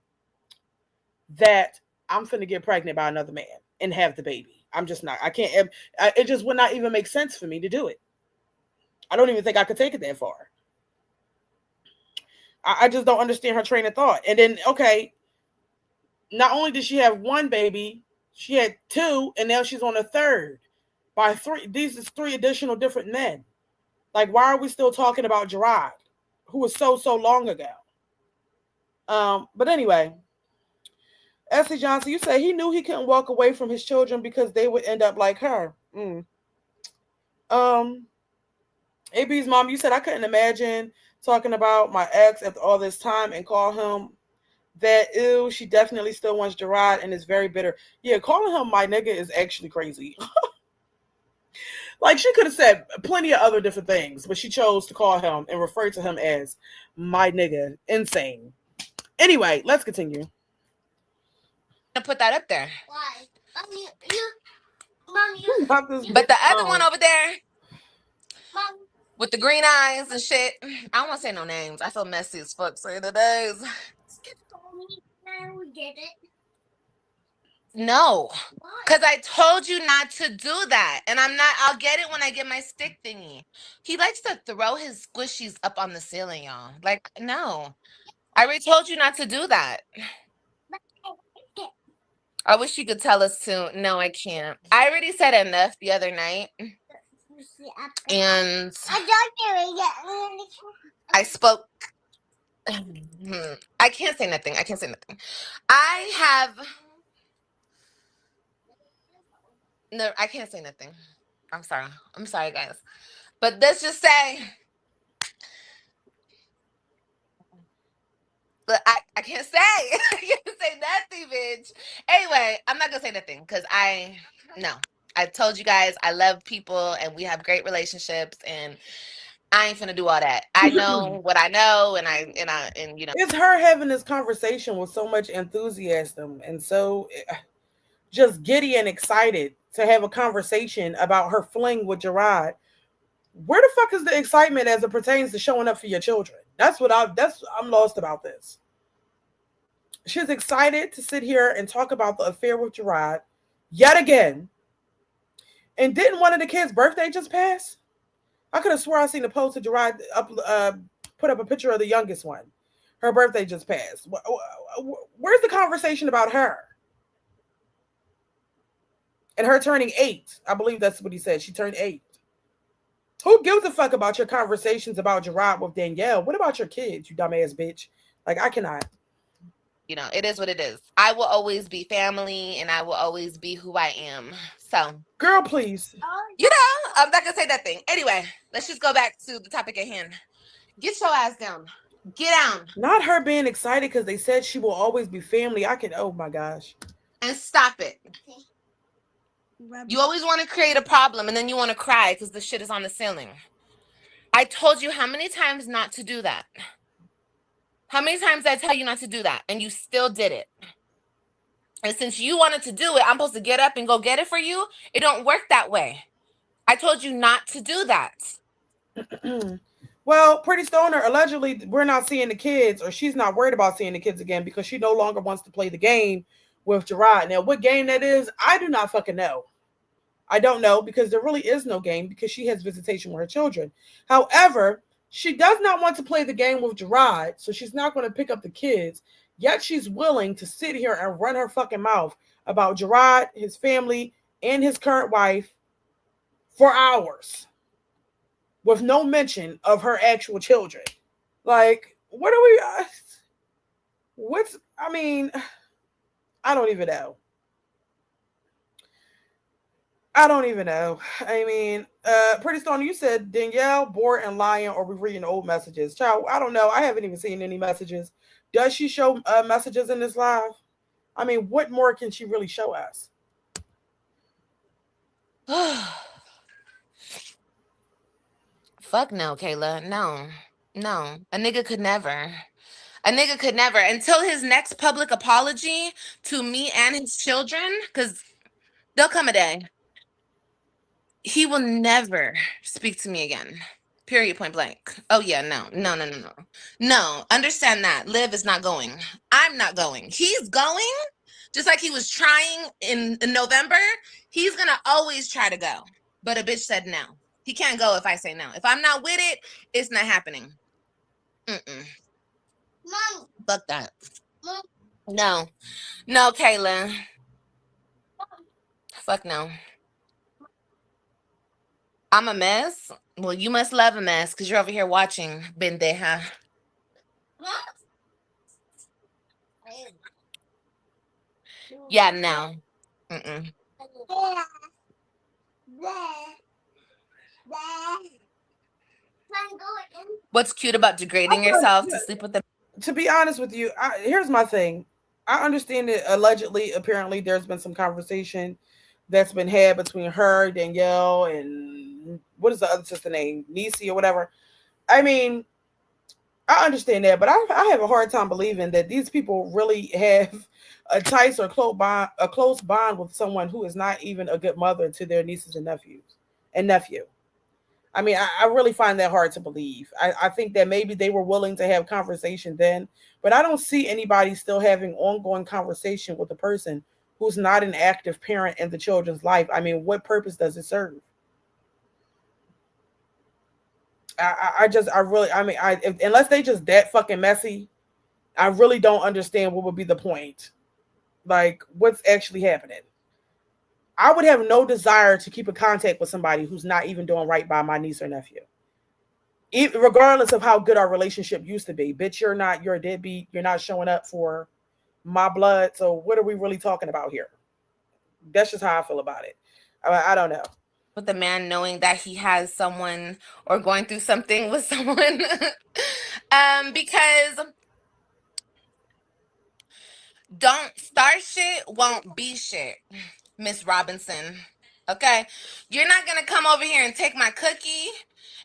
that I'm finna get pregnant by another man and have the baby. I'm just not. I can't. It just would not even make sense for me to do it. I don't even think I could take it that far. I just don't understand her train of thought. And then, okay, not only did she have one baby, she had two, and now she's on a third by three. These is three additional different men. Like, why are we still talking about Gerard, who was so long ago? But anyway, Essie Johnson, you say he knew he couldn't walk away from his children because they would end up like her. Um, AB's mom, you said I couldn't imagine talking about my ex after all this time and call him that. Ew, she definitely still wants Gerard and is very bitter. Yeah, calling him my nigga is actually crazy. Like, she could have said plenty of other different things, but she chose to call him and refer to him as my nigga. Insane. Anyway, let's continue. To put that up there. Why? Mom, But the other one over there Mom. with the green eyes and shit, I don't want to say no names. I feel messy as fuck saying the names. We did it. No, because I told you not to do that. And I'll get it when I get my stick thingy. He likes to throw his squishies up on the ceiling, y'all. Like, no. I already told you not to do that. I wish you could tell us to. No, I can't. I already said enough the other night. And I spoke. I can't say nothing. I have. No, I can't say nothing. I'm sorry, guys. But let's just say. But I can't say. I can't say nothing, bitch. Anyway, I'm not gonna say nothing because I told you guys I love people and we have great relationships and I ain't finna do all that. I know what I know and you know. It's her having this conversation with so much enthusiasm and so just giddy and excited to have a conversation about her fling with Gerard. Where the fuck is the excitement as it pertains to showing up for your children? I'm lost about this. She's excited to sit here and talk about the affair with Gerard yet again. And didn't one of the kids' birthday just pass? I could have swore I seen a post of Gerard put up a picture of the youngest one. Her birthday just passed. Where's the conversation about her? And her turning 8. I believe that's what he said. She turned 8. Who gives a fuck about your conversations about Gerard with Danielle? What about your kids, you dumbass bitch? Like, I cannot. You know, it is what it is. I will always be family and I will always be who I am. So, girl, please. You know, I'm not going to say that thing. Anyway, let's just go back to the topic at hand. Get your ass down. Get down. Not her being excited because they said she will always be family. Oh my gosh. And stop it. You always want to create a problem and then you want to cry because the shit is on the ceiling. I told you how many times not to do that. How many times did I tell you not to do that? And you still did it. And since you wanted to do it, I'm supposed to get up and go get it for you? It don't work that way. I told you not to do that. Well, Pretty Stoner, allegedly, we're not seeing the kids, or she's not worried about seeing the kids again because she no longer wants to play the game with Gerard. Now, what game that is, I do not fucking know. I don't know because there really is no game because she has visitation with her children. However, she does not want to play the game with Gerard, so she's not going to pick up the kids. Yet she's willing to sit here and run her fucking mouth about Gerard, his family, and his current wife for hours with no mention of her actual children. Like, what are we... I don't even know. I mean, Pretty Stone, you said Danielle, bored and lying, or we reading old messages. Child, I don't know. I haven't even seen any messages. Does she show messages in this live? I mean, what more can she really show us? Fuck no, Kayla. No. A nigga could never. Until his next public apology to me and his children, because there'll come a day. He will never speak to me again. Period, point blank. Oh, yeah, no. No, understand that. Liv is not going. I'm not going. He's going, just like he was trying in November. He's going to always try to go. But a bitch said no. He can't go if I say no. If I'm not with it, it's not happening. Mom. Fuck that. Mom. No, Kayla. Fuck no. I'm a mess? Well, you must love a mess because you're over here watching Bendeja. Yeah, no. What's cute about degrading yourself to sleep with them? To be honest with you, here's my thing. I understand that apparently, there's been some conversation that's been had between her, Danielle, and what is the other sister name? Nisi or whatever. I mean, I understand that, but I have a hard time believing that these people really have a tight or close bond with someone who is not even a good mother to their nieces and nephew. I mean, I really find that hard to believe. I think that maybe they were willing to have conversation then, but I don't see anybody still having ongoing conversation with a person who's not an active parent in the children's life. I mean, what purpose does it serve? Unless they just that fucking messy, I really don't understand what would be the point. like what's actually happening. I would have no desire to keep in contact with somebody who's not even doing right by my niece or nephew. Even, regardless of how good our relationship used to be. Bitch, you're a deadbeat. You're not showing up for my blood. So what are we really talking about here? That's just how I feel about it. I don't know. With the man knowing that he has someone or going through something with someone. Because don't start shit, won't be shit, Miss Robinson. Okay? You're not going to come over here and take my cookie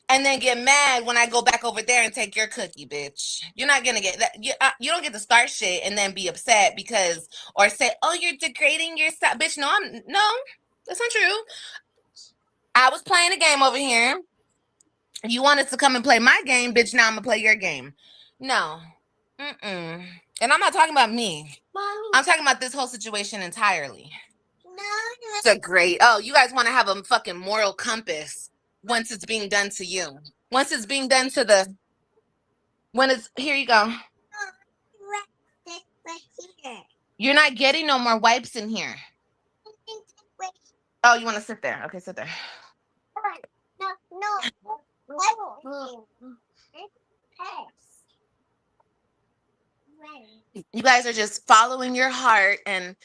and then get mad when I go back over there and take your cookie, bitch. You're not going to get that. You don't get to start shit and then be upset because, or say, oh, you're degrading yourself. Bitch, no, that's not true. I was playing a game over here. You wanted to come and play my game, bitch. Now I'm going to play your game. No. And I'm not talking about me. Mommy. I'm talking about this whole situation entirely. No. It's a great. Oh, you guys want to have a fucking moral compass once it's being done to you. Once it's being done to the. When it's. Here you go. You're not getting no more wipes in here. Oh, you want to sit there? Okay, sit there. No. You guys are just following your heart and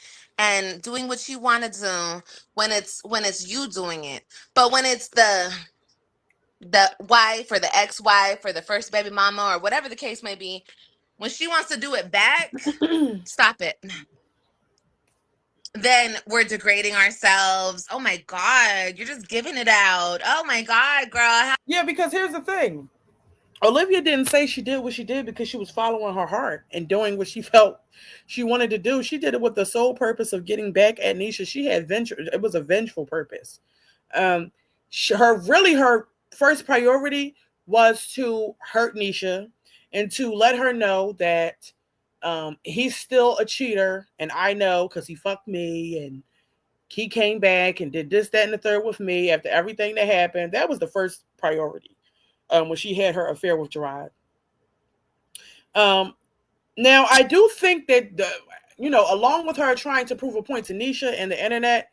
doing what you want to do when it's you doing it. But when it's the wife or the ex-wife or the first baby mama or whatever the case may be, when she wants to do it back, stop it. Then we're degrading ourselves. Oh my God, you're just giving it out. Oh my God, girl. Yeah, because here's the thing. Olivia didn't say she did what she did because she was following her heart and doing what she felt she wanted to do. She did it with the sole purpose of getting back at Nisha. She had it was a vengeful purpose. Her first priority was to hurt Nisha and to let her know that he's still a cheater, and I know because he fucked me and he came back and did this, that, and the third with me after everything that happened. That was the first priority. When she had her affair with Gerard. Now, I do think that, along with her trying to prove a point to Nisha and the internet,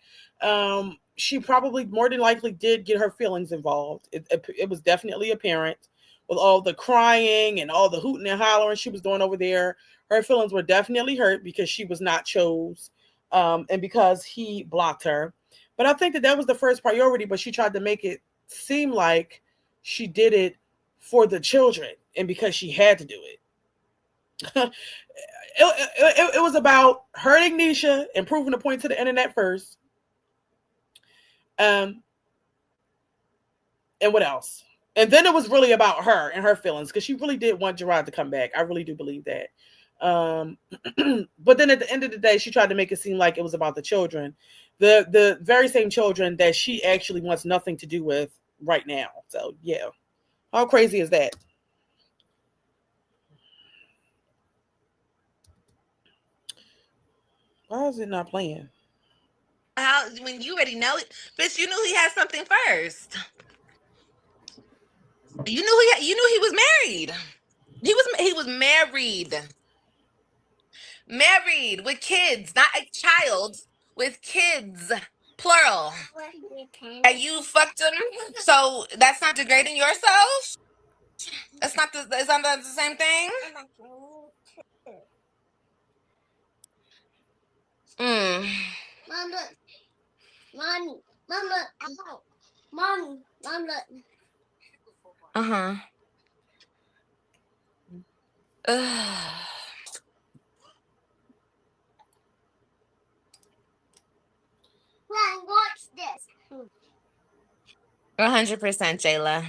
she probably more than likely did get her feelings involved. It was definitely apparent with all the crying and all the hooting and hollering she was doing over there. Her feelings were definitely hurt because she was not chose and because he blocked her. But I think that was the first priority, but she tried to make it seem like she did it for the children and because she had to do it. It was about hurting Nisha and proving a point to the internet first. And what else? And then it was really about her and her feelings because she really did want Gerard to come back. I really do believe that. But then at the end of the day, she tried to make it seem like it was about the children. The very same children that she actually wants nothing to do with right now. So, yeah. How crazy is that? Why is it not playing? How when you already know it, bitch? You knew he had something first. You knew he was married. He was married with kids, not a child, with kids, plural. And you fucked him. So that's not degrading yourself. It's not the same thing. Mom, look. Mommy. Mom, look. Mommy. Mom, look. Mom, watch this. 100%, Jayla.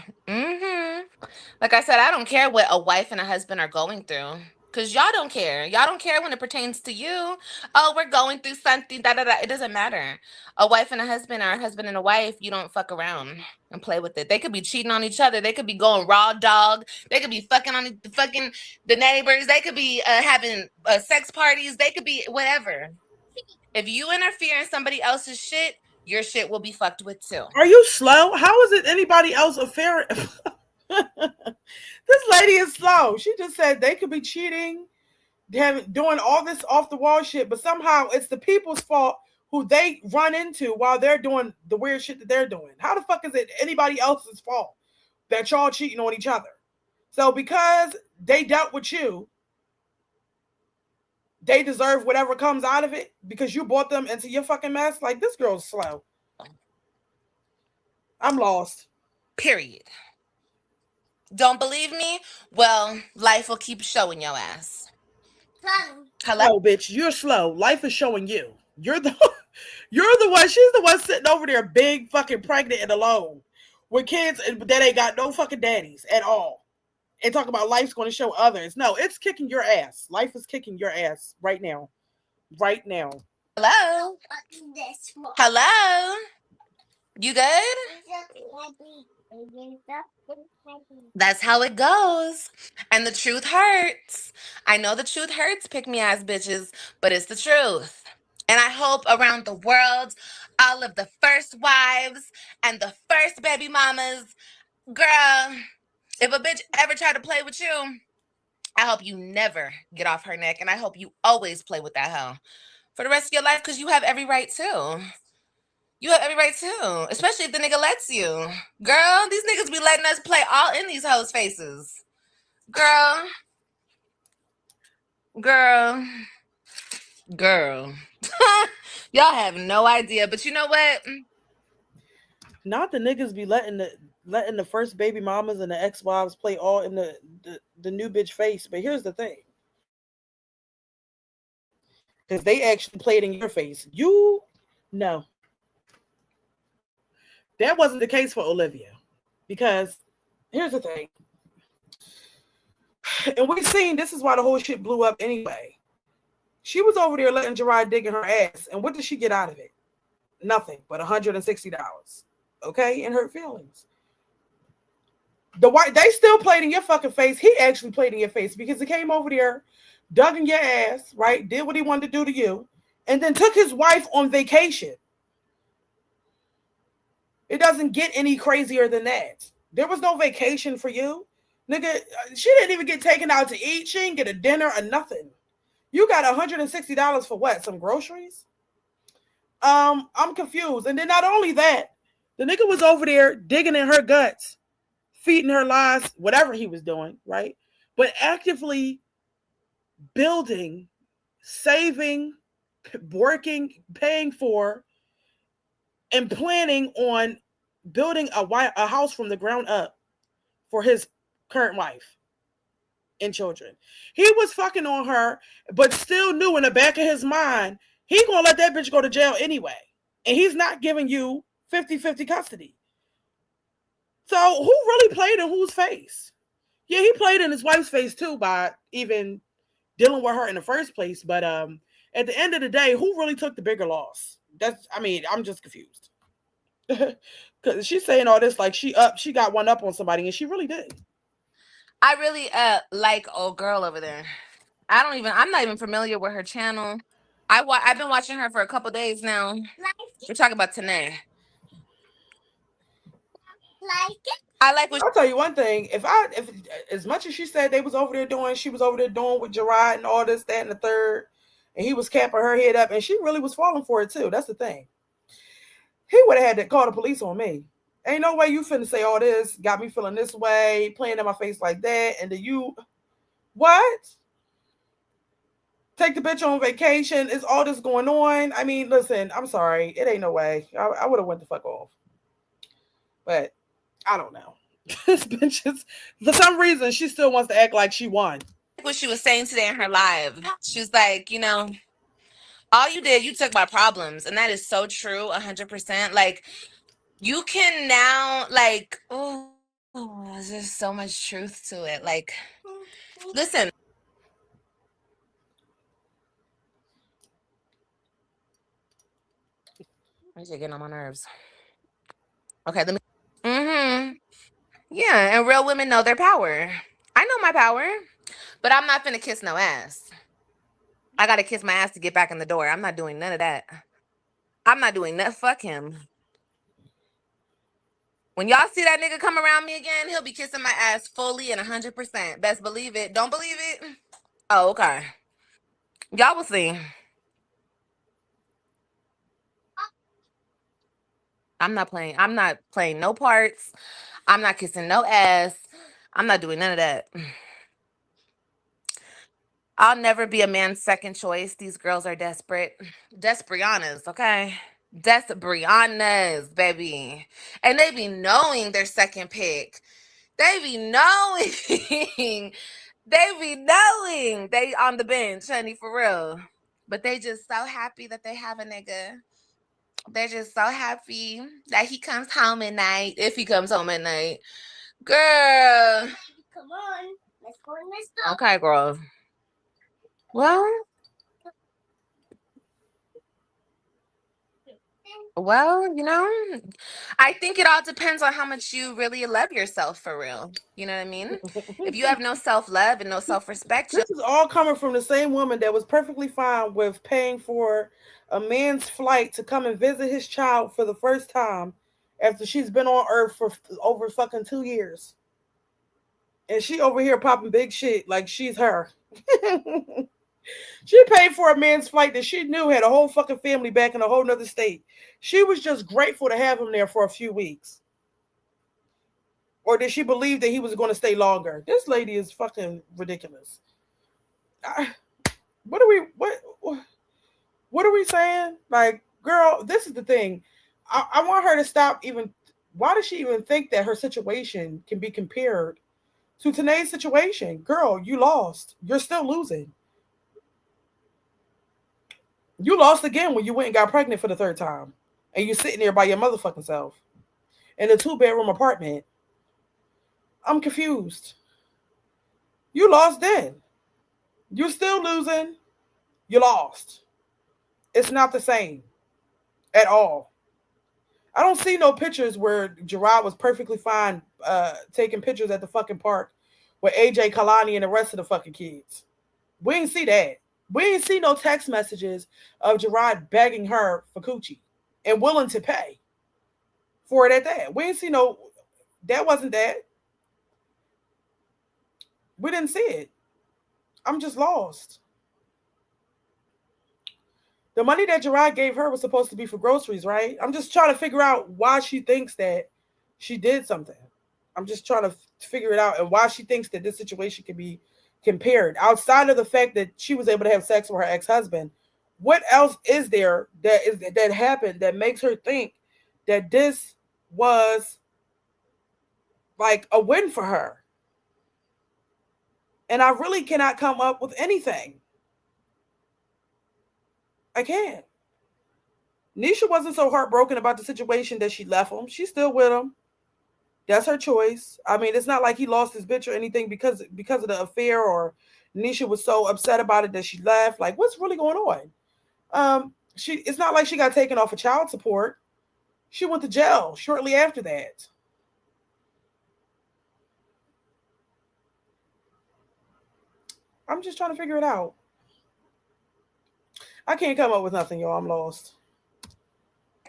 Like I said, I don't care what a wife and a husband are going through. Because y'all don't care. Y'all don't care when it pertains to you. Oh, we're going through something. It doesn't matter. A wife and a husband or a husband and a wife, you don't fuck around and play with it. They could be cheating on each other. They could be going raw dog. They could be fucking the neighbors. They could be having sex parties. They could be whatever. If you interfere in somebody else's shit, your shit will be fucked with too. Are you slow? How is it anybody else affair? This lady is slow. She just said they could be cheating. doing all this off the wall shit, but somehow it's the people's fault who they run into while they're doing the weird shit that they're doing. How the fuck is it anybody else's fault that y'all cheating on each other? So because they dealt with you, they deserve whatever comes out of it because you brought them into your fucking mess? Like, this girl's slow. I'm lost. Period. Don't believe me? Well, life will keep showing your ass. Hello? Oh, bitch, you're slow. Life is showing you. You're the one. She's the one sitting over there big, fucking pregnant and alone with kids that ain't got no fucking daddies at all. And talk about life's going to show others. No, it's kicking your ass. Life is kicking your ass right now. Right now. Hello? Hello? You good? That's how it goes. And the truth hurts. I know the truth hurts, pick me ass bitches, but it's the truth. And I hope around the world, all of the first wives and the first baby mamas, girl, if a bitch ever tried to play with you, I hope you never get off her neck. And I hope you always play with that hoe for the rest of your life, because you have every right to. You have every right to, especially if the nigga lets you. Girl, these niggas be letting us play all in these hoes' faces. Girl. Y'all have no idea, but you know what? Not the niggas be letting the first baby mamas and the ex-wives play all in the new bitch face. But here's the thing. Because they actually played in your face. No. That wasn't the case for Olivia. Because here's the thing. And we've seen this is why the whole shit blew up anyway. She was over there letting Gerard dig in her ass. And what did she get out of it? Nothing but $160. Okay? And hurt feelings. They still played in your fucking face. He actually played in your face because he came over there, dug in your ass, right? Did what he wanted to do to you. And then took his wife on vacation. It doesn't get any crazier than that. There was no vacation for you. Nigga, she didn't even get taken out to eat. She didn't get a dinner or nothing. You got $160 for what? Some groceries? I'm confused. And then not only that, the nigga was over there digging in her guts, feeding her lies, whatever he was doing, right? But actively building, saving, working, paying for, and planning on building a house from the ground up for his current wife and children. He was fucking on her, but still knew in the back of his mind, he gonna let that bitch go to jail anyway. And he's not giving you 50-50 custody. So who really played in whose face? Yeah, he played in his wife's face too by even dealing with her in the first place. But at the end of the day, who really took the bigger loss? I'm just confused. Because she's saying all this like she got one up on somebody, and she really did. I really like old girl over there. I'm not even familiar with her channel. I've been watching her for a couple days now. We're talking about Tannae. I like what I'll tell you one thing. If as much as she said she was over there doing with Gerard and all this, that, and the third, and he was capping her head up, and she really was falling for it too. That's the thing. He would have had to call the police on me. Ain't no way you finna say all this, got me feeling this way, playing in my face like that, and then you, what? Take the bitch on vacation. Is all this going on? I mean, listen, I'm sorry. It ain't no way. I would have went the fuck off. But I don't know. This bitch is, for some reason, she still wants to act like she won. What she was saying today in her live. She was like, all you did, you took my problems. And that is so true, 100%. Like, you can now, like, there's just so much truth to it. Like, listen. Why is it getting on my nerves? Okay, let me. Yeah, and real women know their power. I know my power, but I'm not finna kiss no ass. I gotta kiss my ass to get back in the door. I'm not doing none of that. I'm not doing that. Fuck him. When y'all see that nigga come around me again, he'll be kissing my ass fully and 100%. Best believe it. Don't believe it? Oh, okay. Y'all will see. I'm not playing no parts. I'm not kissing no ass. I'm not doing none of that. I'll never be a man's second choice. These girls are desperate. Desbrianas, okay? Desbrianas, baby. And they be knowing their second pick. They be knowing. They be knowing they on the bench, honey, for real. But they just so happy that they have a nigga. They're just so happy that he comes home at night, if he comes home at night. Girl. Come on. Let's go in this stuff. Okay, girl. Well, you know, I think it all depends on how much you really love yourself for real. You know what I mean? If you have no self-love and no self-respect, This is all coming from the same woman that was perfectly fine with paying for a man's flight to come and visit his child for the first time after she's been on Earth for over fucking 2 years. And she over here popping big shit like she's her. She paid for a man's flight that she knew had a whole fucking family back in a whole nother state. She was just grateful to have him there for a few weeks. Or did she believe that he was going to stay longer? This lady is fucking ridiculous. What are what are we saying? Like, girl, this is the thing. I want her to stop even. Why does she even think that her situation can be compared to Tannae's situation? Girl, you lost. You're still losing. You lost again when you went and got pregnant for the third time. And you're sitting there by your motherfucking self in a 2-bedroom apartment. I'm confused. You lost then. You're still losing. You lost. It's not the same at all. I don't see no pictures where Gerard was perfectly fine taking pictures at the fucking park with AJ Kalani and the rest of the fucking kids. We ain't see that. We ain't see no text messages of Gerard begging her for coochie and willing to pay for it at that. We ain't see no, that wasn't that. We didn't see it. I'm just lost. The money that Gerard gave her was supposed to be for groceries, right? I'm just trying to figure out why she thinks that she did something. I'm just trying to figure it out and why she thinks that this situation can be compared. Outside of the fact that she was able to have sex with her ex-husband, what else is there that happened that makes her think that this was like a win for her? And I really cannot come up with anything. I can't. Nisha wasn't so heartbroken about the situation that she left him. She's still with him. That's her choice. I mean, it's not like he lost his bitch or anything because of the affair, or Nisha was so upset about it that she left. Like, what's really going on? It's not like she got taken off of child support. She went to jail shortly after that. I'm just trying to figure it out. I can't come up with nothing, y'all. I'm lost.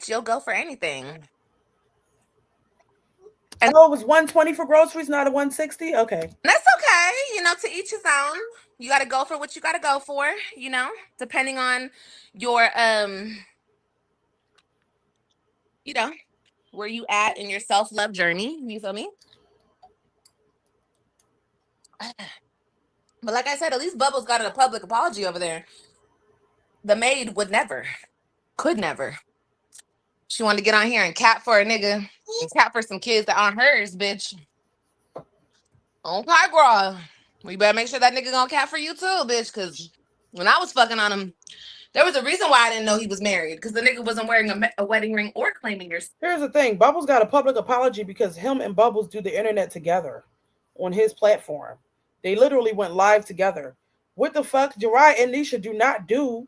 you'll go for anything. And it was 120 for groceries, not a 160. Okay, that's okay. You know, to each his own. You got to go for what you got to go for. You know, depending on your you know, where you at in your self-love journey. You feel me? But like I said, at least Bubbles got a public apology over there. The maid could never. She wanted to get on here and cap for a nigga, and cap for some kids that aren't hers, bitch. Okay, girl. We better make sure that nigga gonna cap for you too, bitch. Cause when I was fucking on him, there was a reason why I didn't know he was married. Cause the nigga wasn't wearing a wedding ring or claiming your. Here's the thing. Bubbles got a public apology because him and Bubbles do the internet together on his platform. They literally went live together. What the fuck? Gerard and Nisha do not do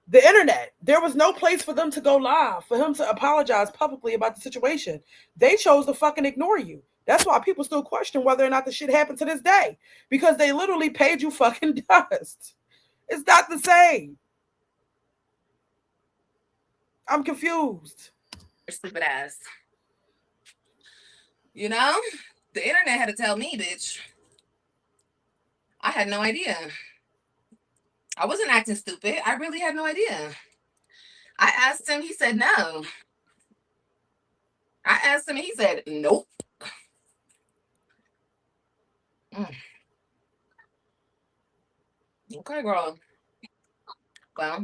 the internet. There was no place for them to go live, for him to apologize publicly about the situation. They chose to fucking ignore you. That's why people still question whether or not the shit happened to this day. Because they literally paid you fucking dust. It's not the same. I'm confused. Stupid ass. You know? The internet had to tell me, bitch. I had no idea. I wasn't acting stupid. I really had no idea. I asked him, he said no. I asked him, and he said nope. Okay, girl. Well,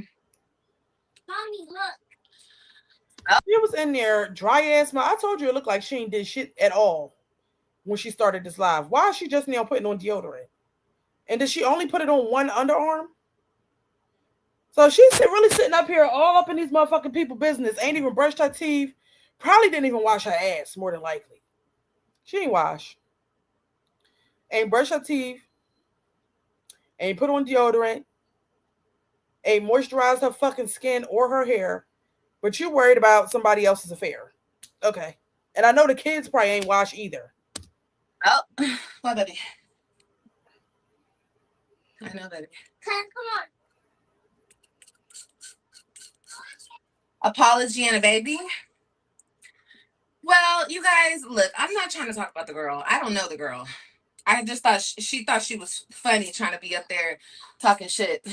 Mommy, look. She was in there, dry ass mouth. I told you it looked like she ain't did shit at all when she started this live. Why is she just now putting on deodorant? And did she only put it on one underarm? So she's really sitting up here all up in these motherfucking people business. Ain't even brushed her teeth. Probably didn't even wash her ass, more than likely. She ain't wash. Ain't brush her teeth. Ain't put on deodorant. Ain't moisturized her fucking skin or her hair. But you worried about somebody else's affair. Okay. And I know the kids probably ain't washed either. Oh, my baby. I know, baby. Come on. Apology and a baby. Well, you guys, look, I'm not trying to talk about the girl. I don't know the girl. I just thought she thought she was funny trying to be up there talking shit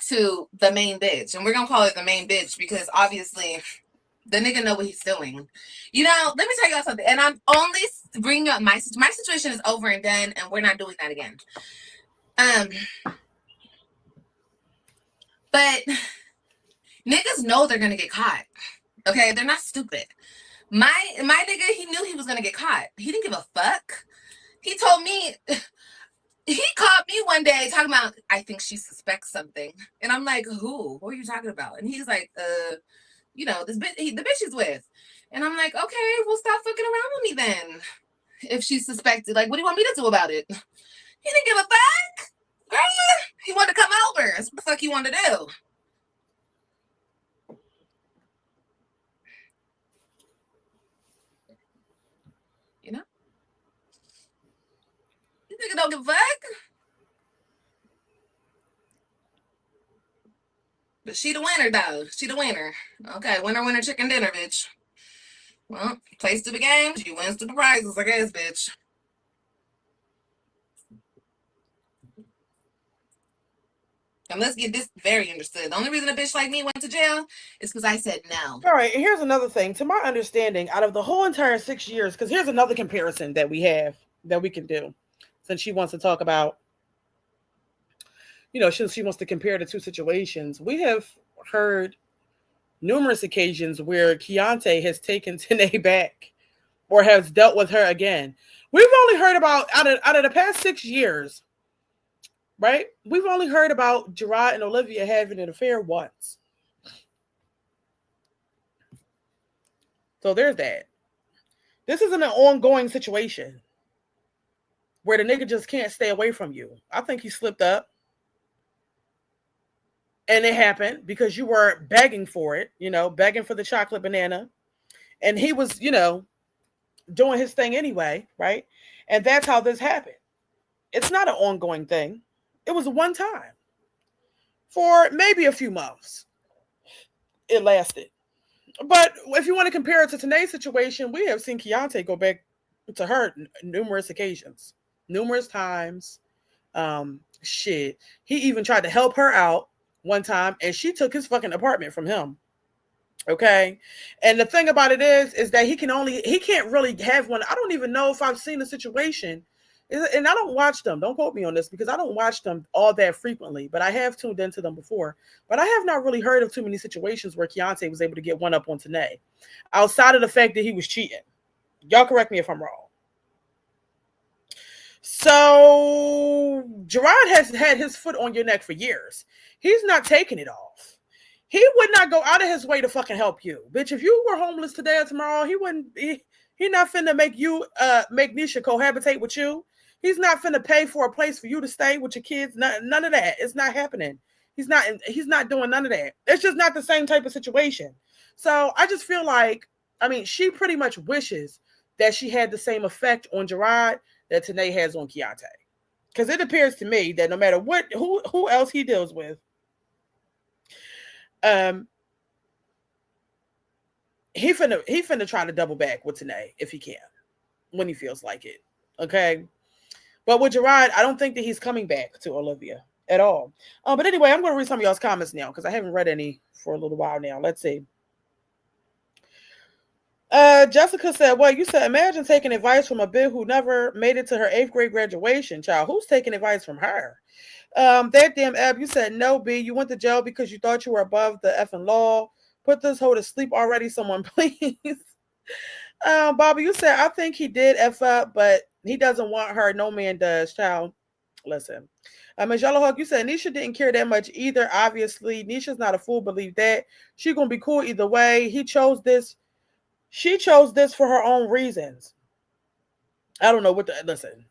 to the main bitch. And we're going to call it the main bitch because obviously the nigga know what he's doing. You know, let me tell y'all something. And I'm only bringing up my situation is over and done, and we're not doing that again. But niggas know they're going to get caught. Okay? They're not stupid. My nigga, he knew he was going to get caught. He didn't give a fuck. He told me, he called me one day talking about, I think she suspects something. And I'm like, who? What are you talking about? And he's like, you know, this bitch, the bitch he's with. And I'm like, okay, well, stop fucking around with me then. If she's suspected, like, what do you want me to do about it? He didn't give a fuck. Girl, he wanted to come over. That's what the fuck he wanted to do. You know? This nigga don't give a fuck. But she the winner, though. She the winner. Okay, winner, winner, chicken dinner, bitch. Well, plays to the game. She wins to the prizes, I guess, bitch. And let's get this very understood. The only reason a bitch like me went to jail is because I said no. All right, and here's another thing. To my understanding, out of the whole entire 6 years, because here's another comparison that we have that we can do, since she wants to talk about, you know, she wants to compare the two situations. We have heard numerous occasions where Keante has taken Tannae back or has dealt with her again. We've only heard about, out of the past 6 years, right? We've only heard about Gerard and Olivia having an affair once. So there's that. This isn't an ongoing situation where the nigga just can't stay away from you. I think he slipped up. And it happened because you were begging for it, you know, begging for the chocolate banana. And he was, you know, doing his thing anyway, right? And that's how this happened. It's not an ongoing thing. It was a one time. For maybe a few months. It lasted. But if you want to compare it to Tannae's situation, we have seen Keante go back to her numerous occasions. Numerous times. Shit. He even tried to help her out one time, and she took his fucking apartment from him. Okay. And the thing about it is that he can't really have one. I don't even know if I've seen a situation, and I don't watch them. Don't quote me on this because I don't watch them all that frequently, but I have tuned into them before. But I have not really heard of too many situations where Keante was able to get one up on Tannae, outside of the fact that he was cheating. Y'all correct me if I'm wrong. So Gerard has had his foot on your neck for years. He's not taking it off. He would not go out of his way to fucking help you. Bitch, if you were homeless today or tomorrow, he not finna make you make Nisha cohabitate with you. He's not finna pay for a place for you to stay with your kids. None of that. It's not happening. He's not doing none of that. It's just not the same type of situation. So I just feel like, I mean, she pretty much wishes that she had the same effect on Gerard that Tannae has on Keante. Because it appears to me that no matter who else he deals with, he finna try to double back with Tannae if he can, when he feels like it. Okay. But with Gerard, I don't think that he's coming back to Olivia. at all. But anyway, I'm going to read some of y'all's comments now because I haven't read any for a little while now. Let's see. Jessica said, well, you said, imagine taking advice from a bitch who never made it to her 8th grade graduation. Child, who's taking advice from her? That damn Ab, you said, no, B, you went to jail because you thought you were above the effing law. Put this hoe to sleep already, someone, please. Bobby, you said, I think he did F up, but he doesn't want her. No man does, child. Listen. Ms. Yellowhawk, you said Nisha didn't care that much either. Obviously, Nisha's not a fool, believe that. She gonna be cool either way. He chose this. She chose this for her own reasons. I don't know what the listen.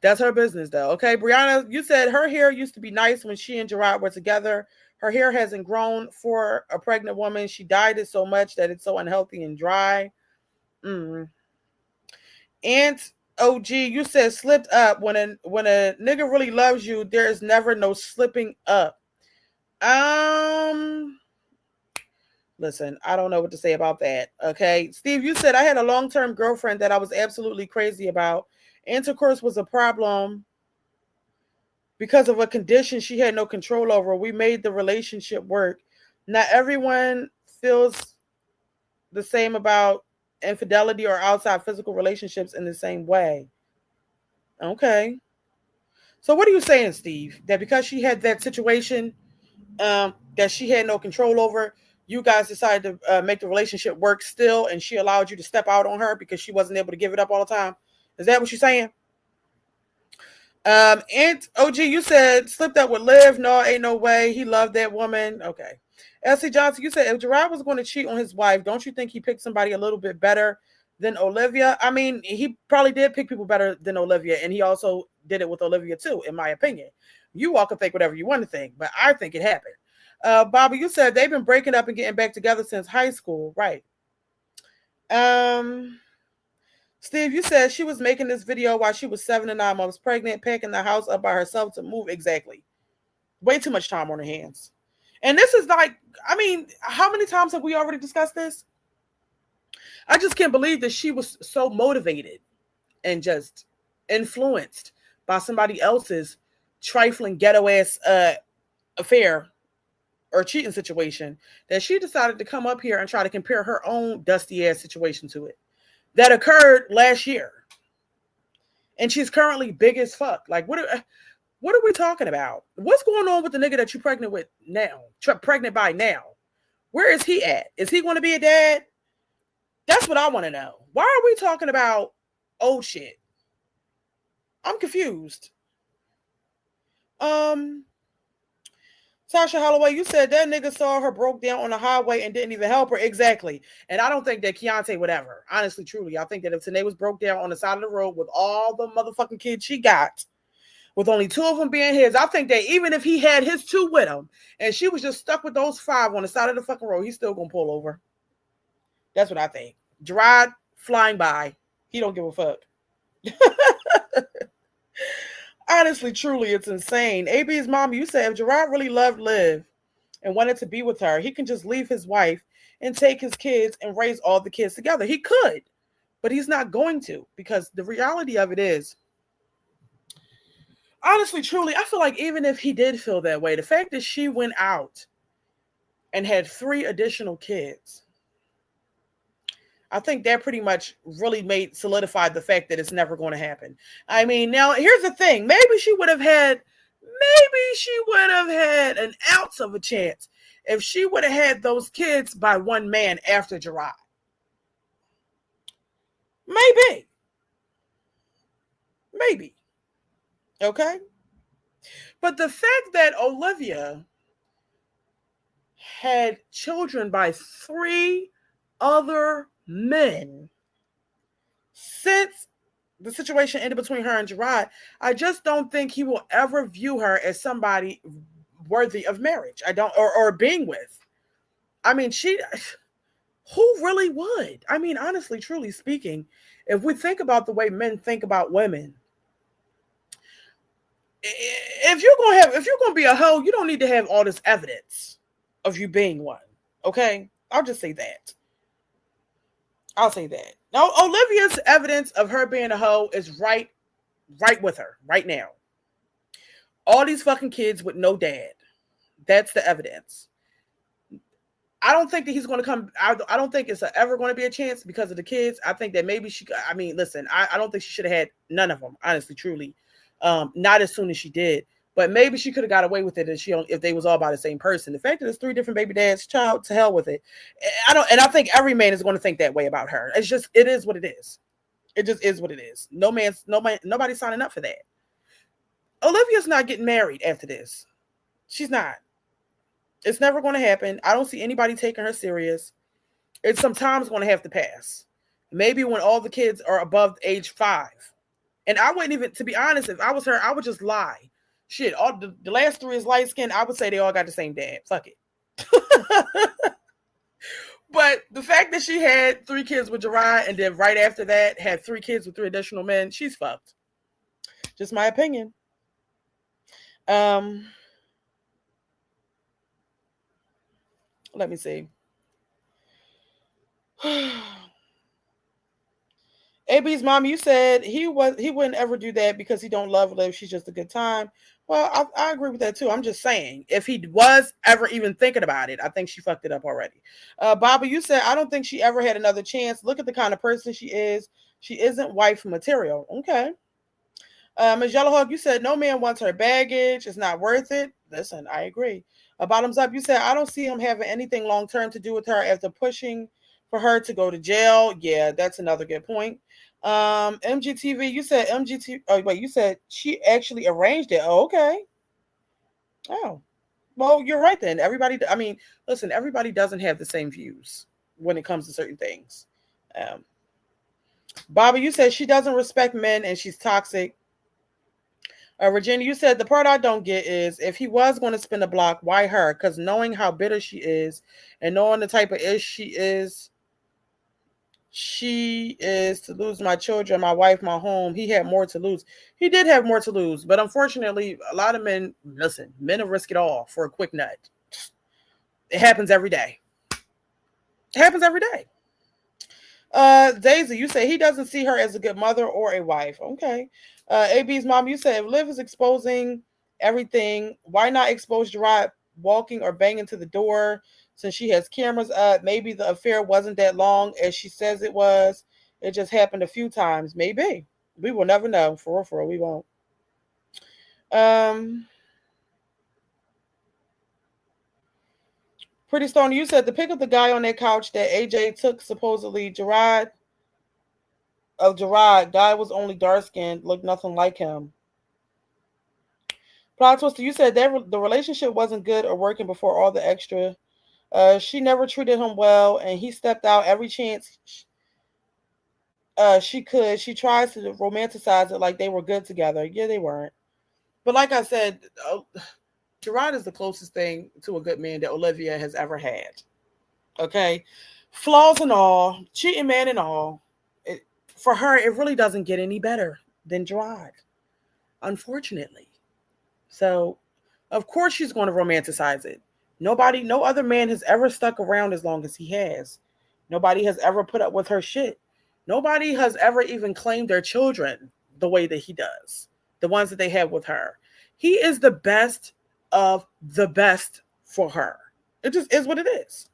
That's her business though. Okay, Brianna, you said her hair used to be nice when she and Gerard were together. Her hair hasn't grown for a pregnant woman. She dyed it so much that it's so unhealthy and dry. Aunt OG, you said slipped up. When a nigga really loves you, there is never no slipping up. Listen, I don't know what to say about that. Okay. Steve, you said I had a long-term girlfriend that I was absolutely crazy about. Intercourse was a problem because of a condition she had no control over. We made the relationship work. Not everyone feels the same about infidelity or outside physical relationships in the same way. Okay. So what are you saying, Steve? That because she had that situation that she had no control over, you guys decided to make the relationship work still, and she allowed you to step out on her because she wasn't able to give it up all the time? Is that what you're saying? Aunt OG, you said slipped up with Liv. No, ain't no way. He loved that woman. Okay. Elsie Johnson, you said if Gerard was going to cheat on his wife, don't you think he picked somebody a little bit better than Olivia? I mean, he probably did pick people better than Olivia, and he also did it with Olivia too, in my opinion. You all can think whatever you want to think, but I think it happened. Bobby, you said they've been breaking up and getting back together since high school, right? Steve, you said she was making this video while she was 7 and 9 months pregnant, packing the house up by herself to move. Exactly. Way too much time on her hands. And this is like, I mean, how many times have we already discussed this? I just can't believe that she was so motivated and just influenced by somebody else's trifling ghetto ass affair or cheating situation that she decided to come up here and try to compare her own dusty ass situation to it that occurred last year. And she's currently big as fuck. Like, what are we talking about? What's going on with the nigga that you're pregnant with now? Pregnant by now? Where is he at? Is he going to be a dad? That's what I want to know. Why are we talking about old shit? I'm confused. Tasha Holloway, you said that nigga saw her broke down on the highway and didn't even help her. Exactly. And I don't think that Keante would ever. Honestly, truly. I think that if Tannae was broke down on the side of the road with all the motherfucking kids she got, with only 2 of them being his, I think that even if he had his 2 with him and she was just stuck with those 5 on the side of the fucking road, he's still gonna pull over. That's what I think. Gerard flying by. He don't give a fuck. Honestly, truly, it's insane. AB's mom, you said if Gerard really loved Liv and wanted to be with her, he can just leave his wife and take his kids and raise all the kids together. He could, but he's not going to, because the reality of it is, honestly, truly, I feel like even if he did feel that way, the fact that she went out and had 3 additional kids, I think that pretty much really solidified the fact that it's never going to happen. I mean, now here's the thing. Maybe she would have had an ounce of a chance if she would have had those kids by one man after Gerard. Maybe. Okay. But the fact that Olivia had children by 3 other men since the situation ended between her and Gerard, I just don't think he will ever view her as somebody worthy of marriage. I don't, or being with. I mean, who really would? I mean, honestly, truly speaking, if we think about the way men think about women, if you're gonna be a hoe, you don't need to have all this evidence of you being one. Okay, I'll just say that. I'll say that. Now, Olivia's evidence of her being a hoe is right with her right now. All these fucking kids with no dad. That's the evidence. I don't think that he's going to come. I don't think it's ever going to be a chance because of the kids. I think that maybe she. I mean, listen, I don't think she should have had none of them. Honestly, truly, not as soon as she did. But maybe she could have got away with it if they was all by the same person. The fact that there's 3 different baby dads, child, to hell with it. I think every man is going to think that way about her. It is what it is. It just is what it is. Nobody's signing up for that. Olivia's not getting married after this. She's not. It's never going to happen. I don't see anybody taking her serious. It's sometimes going to have to pass. Maybe when all the kids are above age 5. And I wouldn't even, to be honest, if I was her, I would just lie. Shit, all the last 3 is light skinned. I would say they all got the same dad. Fuck it. But the fact that she had 3 kids with Gerard and then right after that had 3 kids with 3 additional men, she's fucked. Just my opinion. Let me see. AB's mom, you said he wouldn't ever do that because he don't love Liv. She's just a good time. Well, I agree with that too. I'm just saying, if he was ever even thinking about it, I think she fucked it up already. Bobby, you said, I don't think she ever had another chance. Look at the kind of person she is. She isn't wife material. Okay. Ms. Yellowhawk, you said, no man wants her baggage. It's not worth it. Listen, I agree. Bottoms up, you said, I don't see him having anything long-term to do with her after pushing for her to go to jail. Yeah, that's another good point. MGTV, you said you said she actually arranged it. Oh, okay. Oh, well, you're right then. Listen, everybody doesn't have the same views when it comes to certain things. Bobby, you said she doesn't respect men and she's toxic. Regina, you said the part I don't get is if he was going to spin the block, why her? Because knowing how bitter she is and knowing the type of ish she is to lose my children, my wife, my home. He had more to lose. He did have more to lose, but unfortunately, a lot of men will risk it all for a quick nut. It happens every day. It happens every day. Daisy, you say he doesn't see her as a good mother or a wife. Okay. AB's mom, you said if Liv is exposing everything, why not expose Gerard walking or banging to the door since she has cameras up? Maybe the affair wasn't that long as she says it was. It just happened a few times. Maybe. We will never know. For real, we won't. Pretty Stone, you said the pic of the guy on that couch that AJ took, supposedly Gerard. Guy was only dark skinned, looked nothing like him. Plot Twister, you said that the relationship wasn't good or working before all the extra. She never treated him well, and he stepped out every chance she could. She tries to romanticize it like they were good together. Yeah, they weren't. But like I said, Gerard is the closest thing to a good man that Olivia has ever had. Okay? Flaws and all, cheating man and all. For her, it really doesn't get any better than Gerard, unfortunately. So, of course she's going to romanticize it. No other man has ever stuck around as long as he has. Nobody has ever put up with her shit. Nobody has ever even claimed their children the way that he does. The ones that they have with her. He is the best of the best for her. It just is what it is.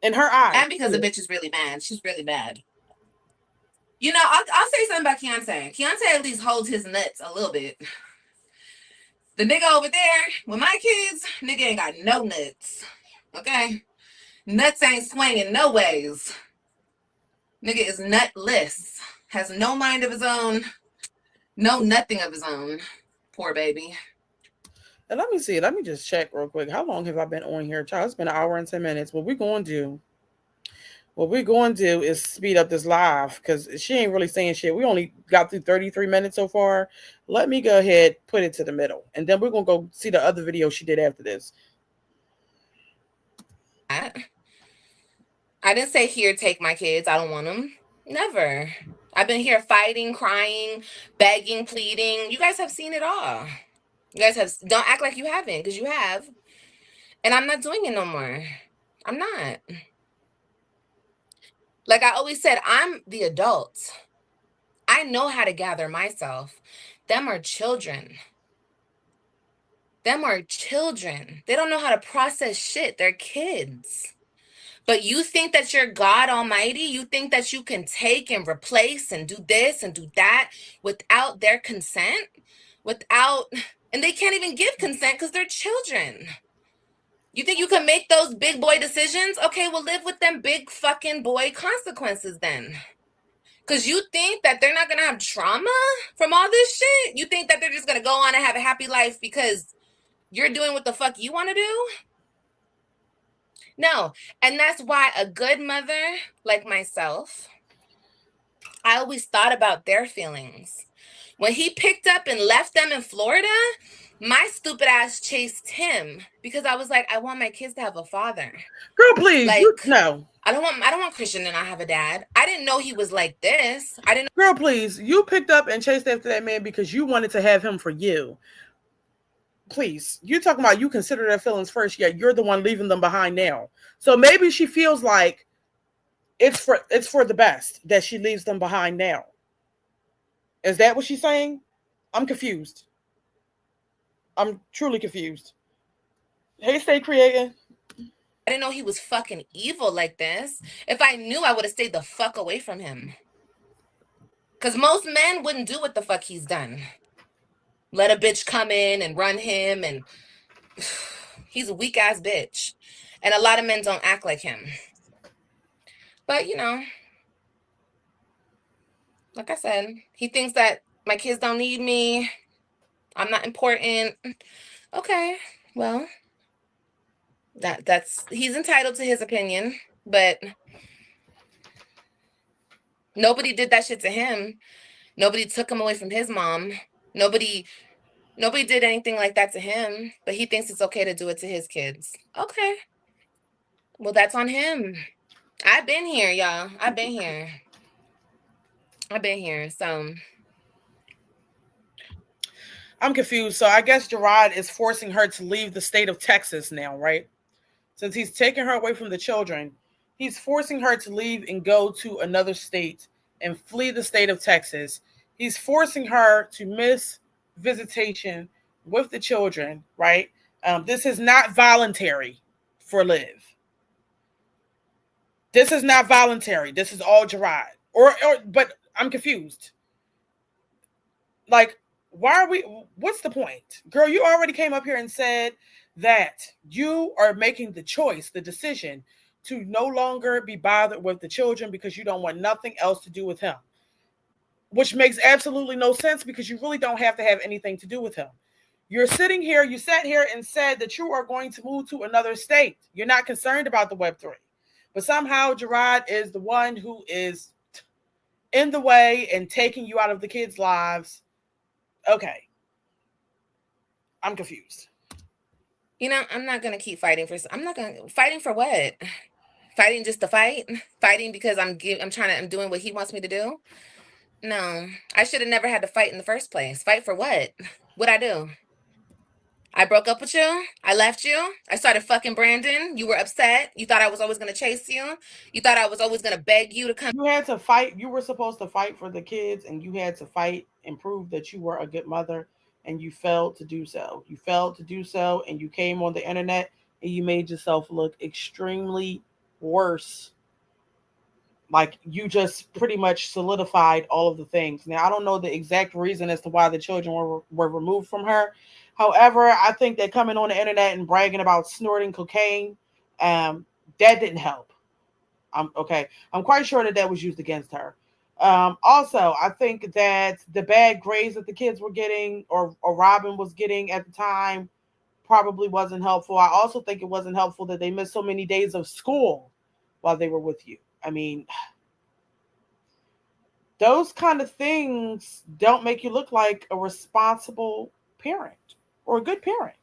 In her eyes. And because the bitch is really mad. She's really mad. You know, I'll say something about Keante. Keante at least holds his nuts a little bit. The nigga over there with my kids, nigga ain't got no nuts. Okay? Nuts ain't swinging no ways. Nigga is nutless. Has no mind of his own. No nothing of his own. Poor baby. And let me see. Let me just check real quick. How long have I been on here, child? It's been 1 hour and 10 minutes. What we're going to do is speed up this live because she ain't really saying shit. We only got through 33 minutes so far. Let me go ahead, put it to the middle. And then we're going to go see the other video she did after this. I didn't say, here, take my kids. I don't want them. Never. I've been here fighting, crying, begging, pleading. You guys have seen it all. You guys don't act like you haven't, because you have. And I'm not doing it no more. I'm not. Like I always said, I'm the adult. I know how to gather myself. Them are children. Them are children. They don't know how to process shit. They're kids. But you think that you're God Almighty? You think that you can take and replace and do this and do that without their consent? And they can't even give consent because they're children. You think you can make those big boy decisions? Okay, well, live with them big fucking boy consequences then. Because you think that they're not going to have trauma from all this shit? You think that they're just going to go on and have a happy life because you're doing what the fuck you want to do? No. And that's why a good mother like myself, I always thought about their feelings. When he picked up and left them in Florida, my stupid ass chased him because I was like, I want my kids to have a father. Girl, please. Like, no. I don't want Christian to not have a dad. I didn't know he was like this. I didn't know. Girl, please. You picked up and chased after that man because you wanted to have him for you. Please. You're talking about you consider their feelings first, yet you're the one leaving them behind now. So maybe she feels like it's for the best that she leaves them behind now. Is that what she's saying? I'm confused. I'm truly confused. Hey, stay creating. I didn't know he was fucking evil like this. If I knew, I would have stayed the fuck away from him. Because most men wouldn't do what the fuck he's done. Let a bitch come in and run him, and he's a weak ass bitch. And a lot of men don't act like him. But, you know, like I said, he thinks that my kids don't need me. I'm not important. Okay, well, that's he's entitled to his opinion, but nobody did that shit to him. Nobody took him away from his mom. Nobody did anything like that to him, but he thinks it's okay to do it to his kids. Okay. Well, that's on him. I've been here, y'all. I've been here. So I'm confused. So I guess Gerard is forcing her to leave the state of Texas now, right? Since he's taking her away from the children, he's forcing her to leave and go to another state and flee the state of Texas. He's forcing her to miss visitation with the children, right? This is not voluntary for Liv. This is not voluntary. This is all Gerard. But I'm confused. Like, what's the point? Girl, you already came up here and said that you are making the choice, the decision to no longer be bothered with the children because you don't want nothing else to do with him. Which makes absolutely no sense because you really don't have to have anything to do with him. You sat here and said that you are going to move to another state. You're not concerned about the Web3. But somehow Gerard is the one who is in the way and taking you out of the kids' lives. Okay. I'm confused. You know, I'm not going to keep fighting fighting for what? Fighting just to fight? Fighting because I'm doing what he wants me to do? No, I should have never had to fight in the first place. Fight for what? What'd I do? I broke up with you. I left you. I started fucking Brandon. You were upset. You thought I was always going to chase you. You thought I was always going to beg you to come. You had to fight. You were supposed to fight for the kids, and you had to fight and prove that you were a good mother, and you failed to do so. You failed to do so, and you came on the internet, and you made yourself look extremely worse. Like, you just pretty much solidified all of the things. Now, I don't know the exact reason as to why the children were removed from her. However, I think that coming on the internet and bragging about snorting cocaine, that didn't help. I'm quite sure that was used against her. Also, I think that the bad grades that the kids were getting or Robin was getting at the time probably wasn't helpful. I also think it wasn't helpful that they missed so many days of school while they were with you. I mean, those kind of things don't make you look like a responsible parent or a good parent.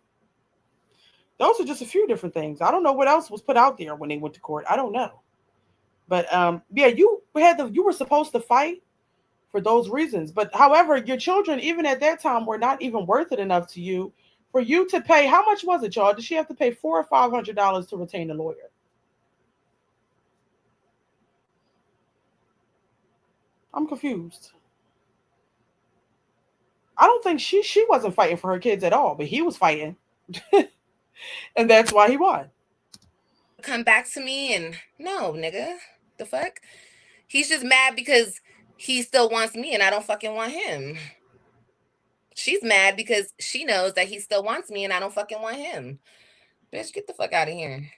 Those are just a few different things. I don't know what else was put out there when they went to court. I don't know. But yeah, you were supposed to fight for those reasons. But however, your children, even at that time, were not even worth it enough to you for you to pay. How much was it, y'all? Did she have to pay $400 or $500 to retain a lawyer? I'm confused. I don't think she wasn't fighting for her kids at all, but he was fighting. And that's why he won. Come back to me and no, nigga. The fuck? He's just mad because he still wants me and I don't fucking want him. She's mad because she knows that he still wants me and I don't fucking want him. Bitch, get the fuck out of here.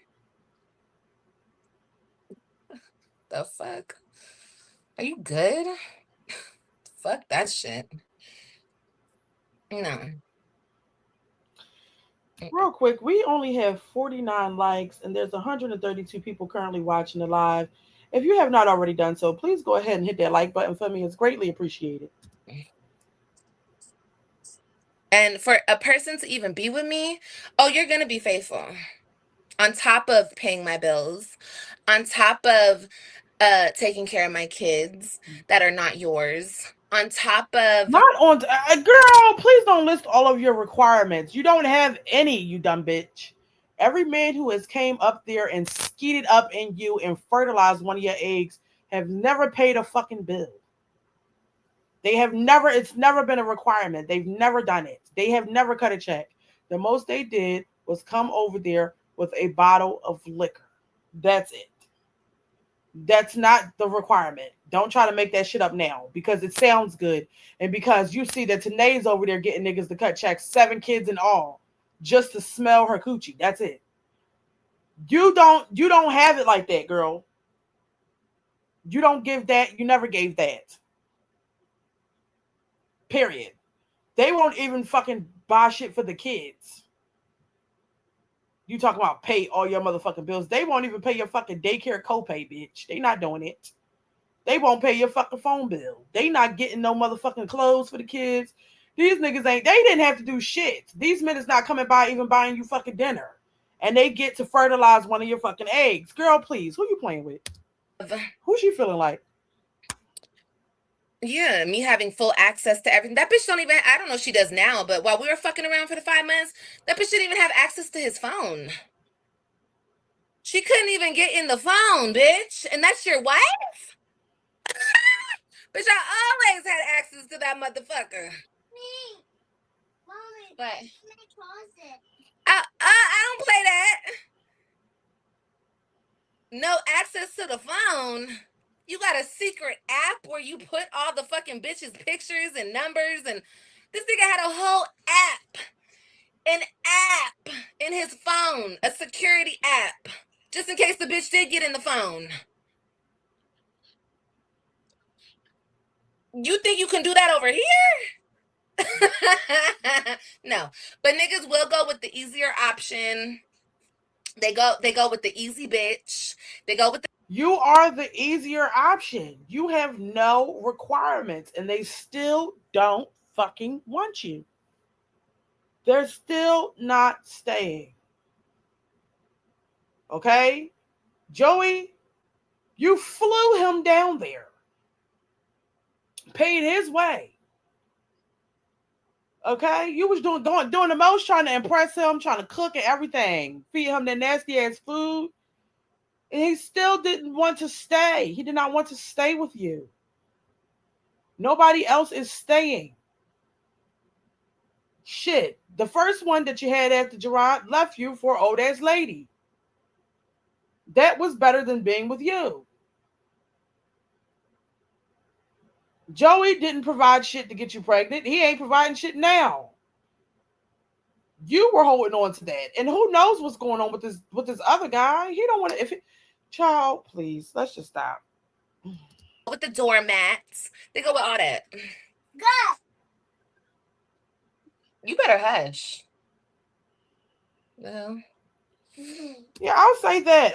The fuck? Are you good? Fuck that shit. No. Real quick, we only have 49 likes and there's 132 people currently watching the live. If you have not already done so, please go ahead and hit that like button for me. It's greatly appreciated. And for a person to even be with me, oh, you're going to be faithful. On top of paying my bills, on top of taking care of my kids that are not yours, on top of not on girl, please don't list all of your requirements. You don't have any, you dumb bitch. Every man who has came up there and skeeted up in you and fertilized one of your eggs have never paid a fucking bill. They have never, it's never been a requirement. They've never done it. They have never cut a check. The most they did was come over there with a bottle of liquor. That's it. That's not the requirement. Don't try to make that shit up now because it sounds good. And because you see that Tannae's over there getting niggas to cut checks, 7 kids in all, just to smell her coochie. That's it. You don't have it like that, girl. You don't give that. You never gave that. Period. They won't even fucking buy shit for the kids. You talk about pay all your motherfucking bills. They won't even pay your fucking daycare copay, bitch. They not doing it. They won't pay your fucking phone bill. They not getting no motherfucking clothes for the kids. These niggas ain't, they didn't have to do shit. These men is not coming by even buying you fucking dinner. And they get to fertilize one of your fucking eggs. Girl, please, who you playing with? Who's she feeling like? Yeah, me having full access to everything. That bitch don't even, I don't know if she does now, but while we were fucking around for the 5 months, that bitch didn't even have access to his phone. She couldn't even get in the phone, bitch. And that's your wife? Bitch, I always had access to that motherfucker. Me. Mommy. But I don't play that. No access to the phone. You got a secret app where you put all the fucking bitches' pictures and numbers, and this nigga had a whole app. An app in his phone. A security app. Just in case the bitch did get in the phone. You think you can do that over here? No. But niggas will go with the easier option. They go with the easy bitch. They go with the You are the easier option. You have no requirements and they still don't fucking want you. They're still not staying. Okay? Joey, you flew him down there. Paid his way. Okay? You was doing the most, trying to impress him, trying to cook and everything. Feed him that nasty ass food. And he still didn't want to stay. He did not want to stay with you. Nobody else is staying. Shit. The first one that you had after Gerard left you for old ass lady. That was better than being with you. Joey didn't provide shit to get you pregnant. He ain't providing shit now. You were holding on to that. And who knows what's going on with this other guy. He don't want to, if it, child, please, let's just stop. with the doormats. They go with all that. Go. You better hush. Well. Yeah, I'll say that.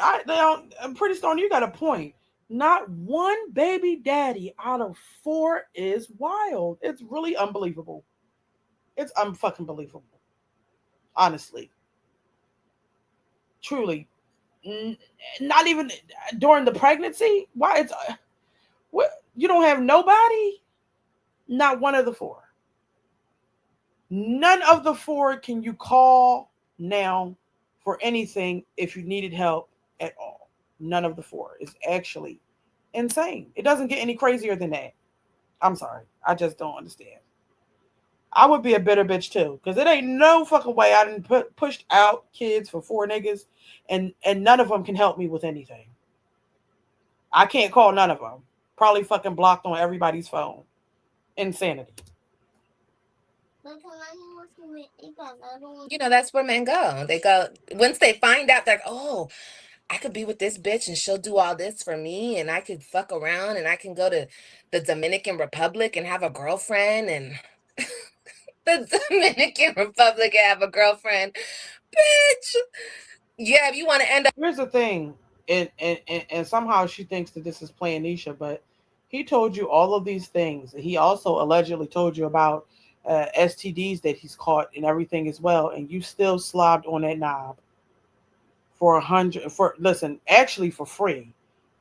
I'm pretty certain you got a point. Not one baby daddy out of 4 is wild. It's really unbelievable. It's unfucking believable. Honestly. Truly. Not even during the pregnancy? Why? It's what? You don't have nobody? Not one of the 4. None of the 4 can you call now for anything if you needed help at all. None of the 4 is actually insane. It doesn't get any crazier than that. I'm sorry. I just don't understand. I would be a bitter bitch too, because it ain't no fucking way I didn't pushed out kids for 4 niggas, and none of them can help me with anything. I can't call none of them. Probably fucking blocked on everybody's phone. Insanity. You know, that's where men go. They go once they find out that, oh, I could be with this bitch and she'll do all this for me, and I could fuck around and I can go to the Dominican Republic and have a girlfriend, and the Dominican Republic and have a girlfriend. Bitch. Yeah, if you want to end up. Here's the thing, and somehow she thinks that this is playing Nisha, but he told you all of these things. He also allegedly told you about STDs that he's caught and everything as well, and you still slobbed on that knob for 100. For listen, actually for free,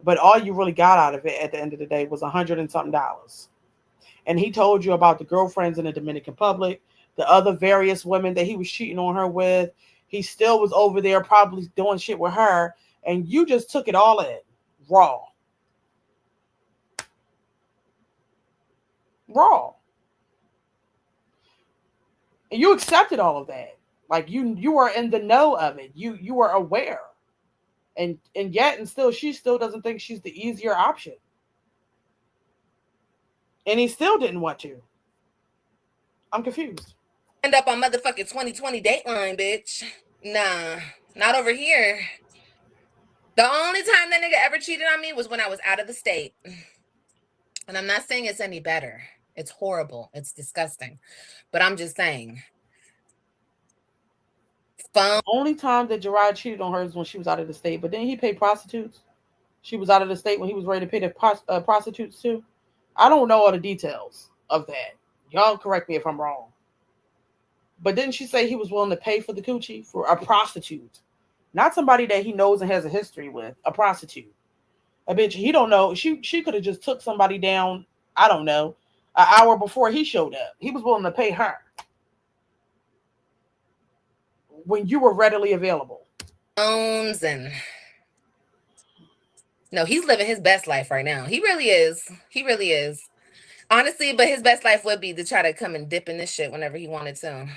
but all you really got out of it at the end of the day was $100 and something. And he told you about the girlfriends in the Dominican Republic, the other various women that he was cheating on her with. He still was over there probably doing shit with her, and you just took it all in raw. Raw. And you accepted all of that. Like you were in the know of it. You were aware. And yet and still she still doesn't think she's the easier option. And he still didn't want to. I'm confused. End up on motherfucking 2020 Dateline, bitch. Nah, not over here. The only time that nigga ever cheated on me was when I was out of the state. And I'm not saying it's any better. It's horrible. It's disgusting. But I'm just saying. The only time that Gerard cheated on her is when she was out of the state. But then he paid prostitutes. She was out of the state when he was ready to pay the prostitutes too. I don't know all the details of that. Y'all correct me if I'm wrong. But didn't she say he was willing to pay for the coochie for a prostitute? Not somebody that he knows and has a history with. A prostitute. A bitch he don't know. She could have just took somebody down, I don't know, an hour before he showed up. He was willing to pay her when you were readily available. And no, he's living his best life right now. He really is. He really is. Honestly, but his best life would be to try to come and dip in this shit whenever he wanted to.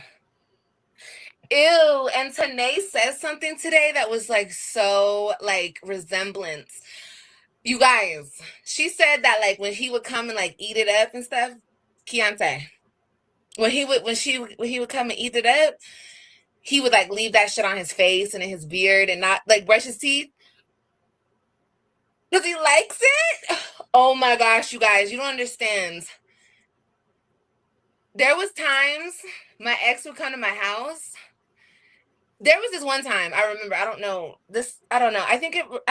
Ew. And Tannae says something today that was like so like resemblance. You guys, she said that like when he would come and like eat it up and stuff, Keante. When he would come and eat it up, he would like leave that shit on his face and in his beard and not like brush his teeth. Because he likes it? Oh my gosh, you guys, you don't understand. There was times my ex would come to my house. There was this one time I remember. I don't know. I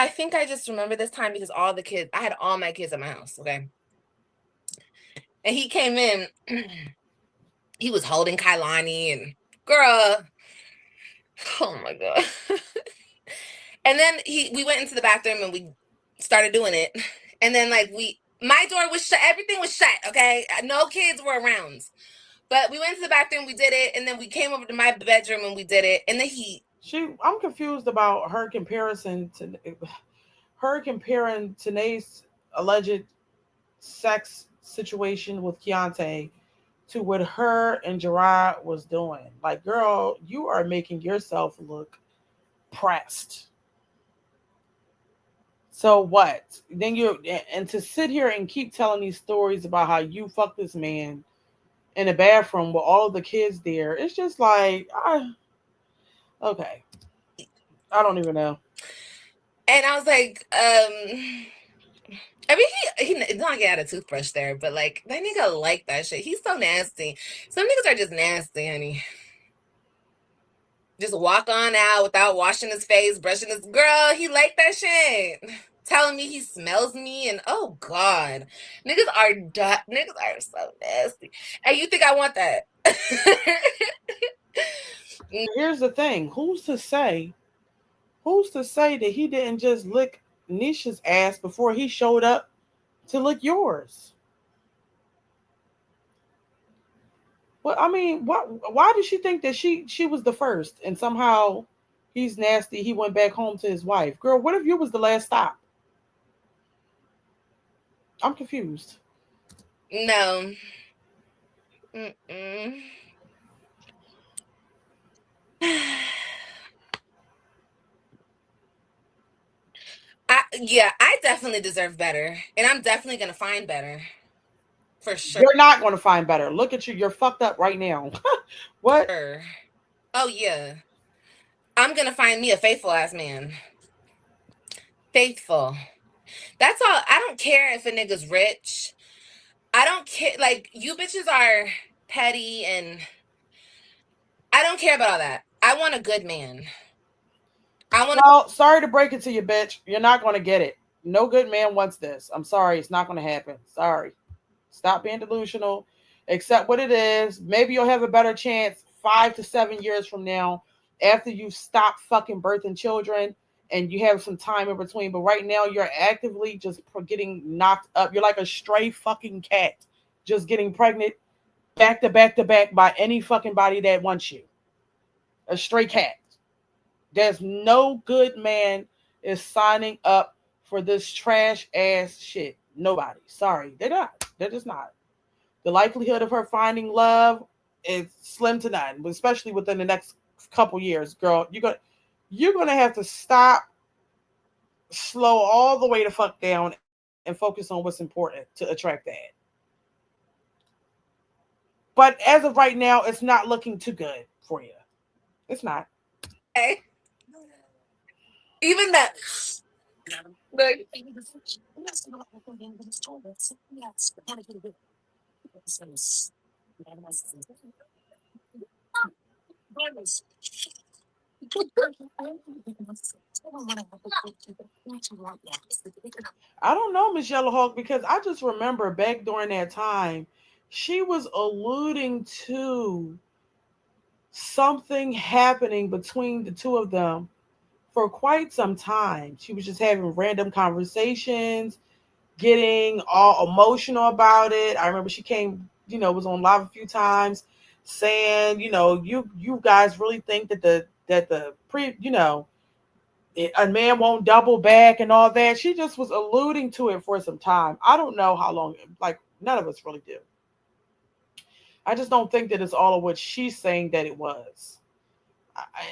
think I just remember this time because I had all my kids at my house. Okay. And he came in. He was holding Kailani and girl. Oh my God. And then we went into the bathroom and we started doing it. And then like my door was shut. Everything was shut. Okay. No kids were around. But we went to the bathroom, we did it, and then we came over to my bedroom and we did it. And then I'm confused about her comparing Tannae's alleged sex situation with Keante to what her and Gerard was doing. Like, girl, you are making yourself look pressed. So what? Then and to sit here and keep telling these stories about how you fucked this man in a bathroom with all of the kids there, it's just like, okay. I don't even know. And I was like, I mean, he not get out a toothbrush there, but like that nigga like that shit. He's so nasty. Some niggas are just nasty, honey. Just walk on out without washing his face, brushing his girl. He like that shit. Telling me he smells me and oh God, niggas are so nasty. And you think I want that? Here's the thing: who's to say that he didn't just lick Nisha's ass before he showed up to lick yours? Well, I mean, why did she think that she was the first and somehow he's nasty? He went back home to his wife. Girl, what if you was the last stop? I'm confused. No. Mm-mm. I definitely deserve better, and I'm definitely gonna find better, for sure. You're not going to find better. Look at you. You're fucked up right now. What? Oh yeah, I'm gonna find me a faithful ass man. Faithful. That's all. I don't care if a nigga's rich. I don't care. Like, you bitches are petty, and I don't care about all that. I want a good man. Well, sorry to break it to you, bitch. You're not going to get it. No good man wants this. I'm sorry. It's not going to happen. Sorry. Stop being delusional. Accept what it is. Maybe you'll have a better chance 5 to 7 years from now after you stop fucking birthing children and you have some time in between. But right now, you're actively just getting knocked up. You're like a stray fucking cat just getting pregnant back to back to back by any fucking body that wants you. A stray cat. There's no good man is signing up for this trash ass shit. Nobody. Sorry. They're not. They're just not. The likelihood of her finding love is slim to none, especially within the next couple years, girl. You're gonna have to stop, slow all the way the fuck down, and focus on what's important to attract that. But as of right now, it's not looking too good for you. It's not. Okay. Even that. Like, I don't know, Miss Yellowhawk, because I just remember back during that time, she was alluding to something happening between the two of them for quite some time. She was just having random conversations, getting all emotional about it. I remember she came, was on live a few times saying, you guys really think that a man won't double back and all that. She just was alluding to it for some time. I don't know how long, like none of us really do. I just don't think that it's all of what she's saying that it was.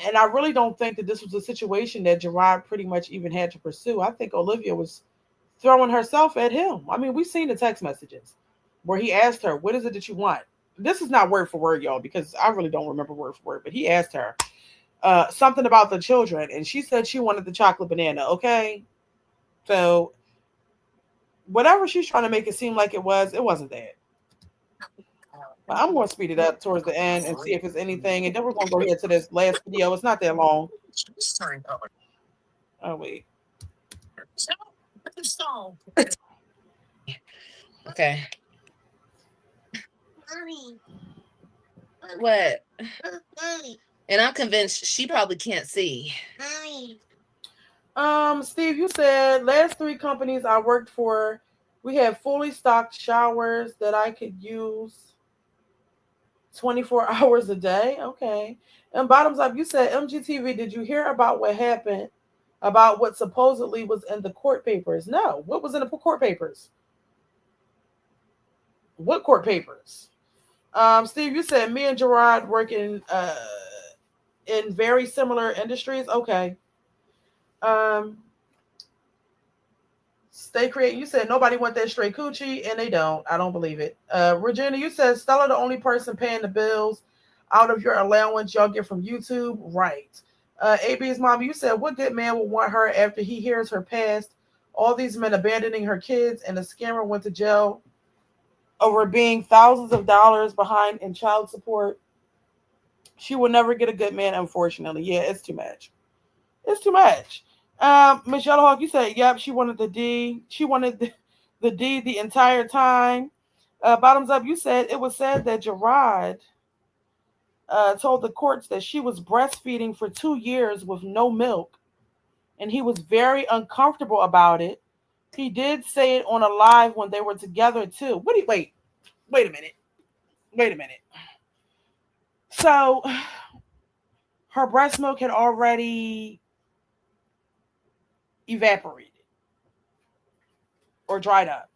And I really don't think that this was a situation that Gerard pretty much even had to pursue. I think Olivia was throwing herself at him. I mean, we've seen the text messages where he asked her, "What is it that you want?" This is not word for word, y'all, because I really don't remember word for word, but he asked her something about the children, and she said she wanted the chocolate banana. Okay. So whatever she's trying to make it seem like it wasn't that. But I'm going to speed it up towards the end and see if it's anything. And then we're going to go here to this last video. It's not that long. Oh, wait. okay. Mommy. What? Mommy. And I'm convinced she probably can't see. Mommy. Steve, you said last 3 companies I worked for, we had fully stocked showers that I could use 24 hours a day. Okay. And bottoms up, you said MGTV, did you hear about what happened about what supposedly was in the court papers? No. What was in the court papers? What court papers? Steve, you said me and Gerard work in very similar industries. Okay. Um, Stay creating. You said nobody want that straight coochie, and they don't. I don't believe it. Regina, you said Stella the only person paying the bills out of your allowance y'all get from YouTube. Right. AB's mom, you said what good man will want her after he hears her past? All these men abandoning her kids, and the scammer went to jail over being thousands of dollars behind in child support. She will never get a good man, unfortunately. Yeah, it's too much. It's too much. Miss Yellowhawk, you said, yep, she wanted the D. She wanted the D the entire time. Bottoms up, you said it was said that Gerard told the courts that she was breastfeeding for 2 years with no milk, and he was very uncomfortable about it. He did say it on a live when they were together too. Wait a minute. Wait a minute. So her breast milk had already evaporated or dried up.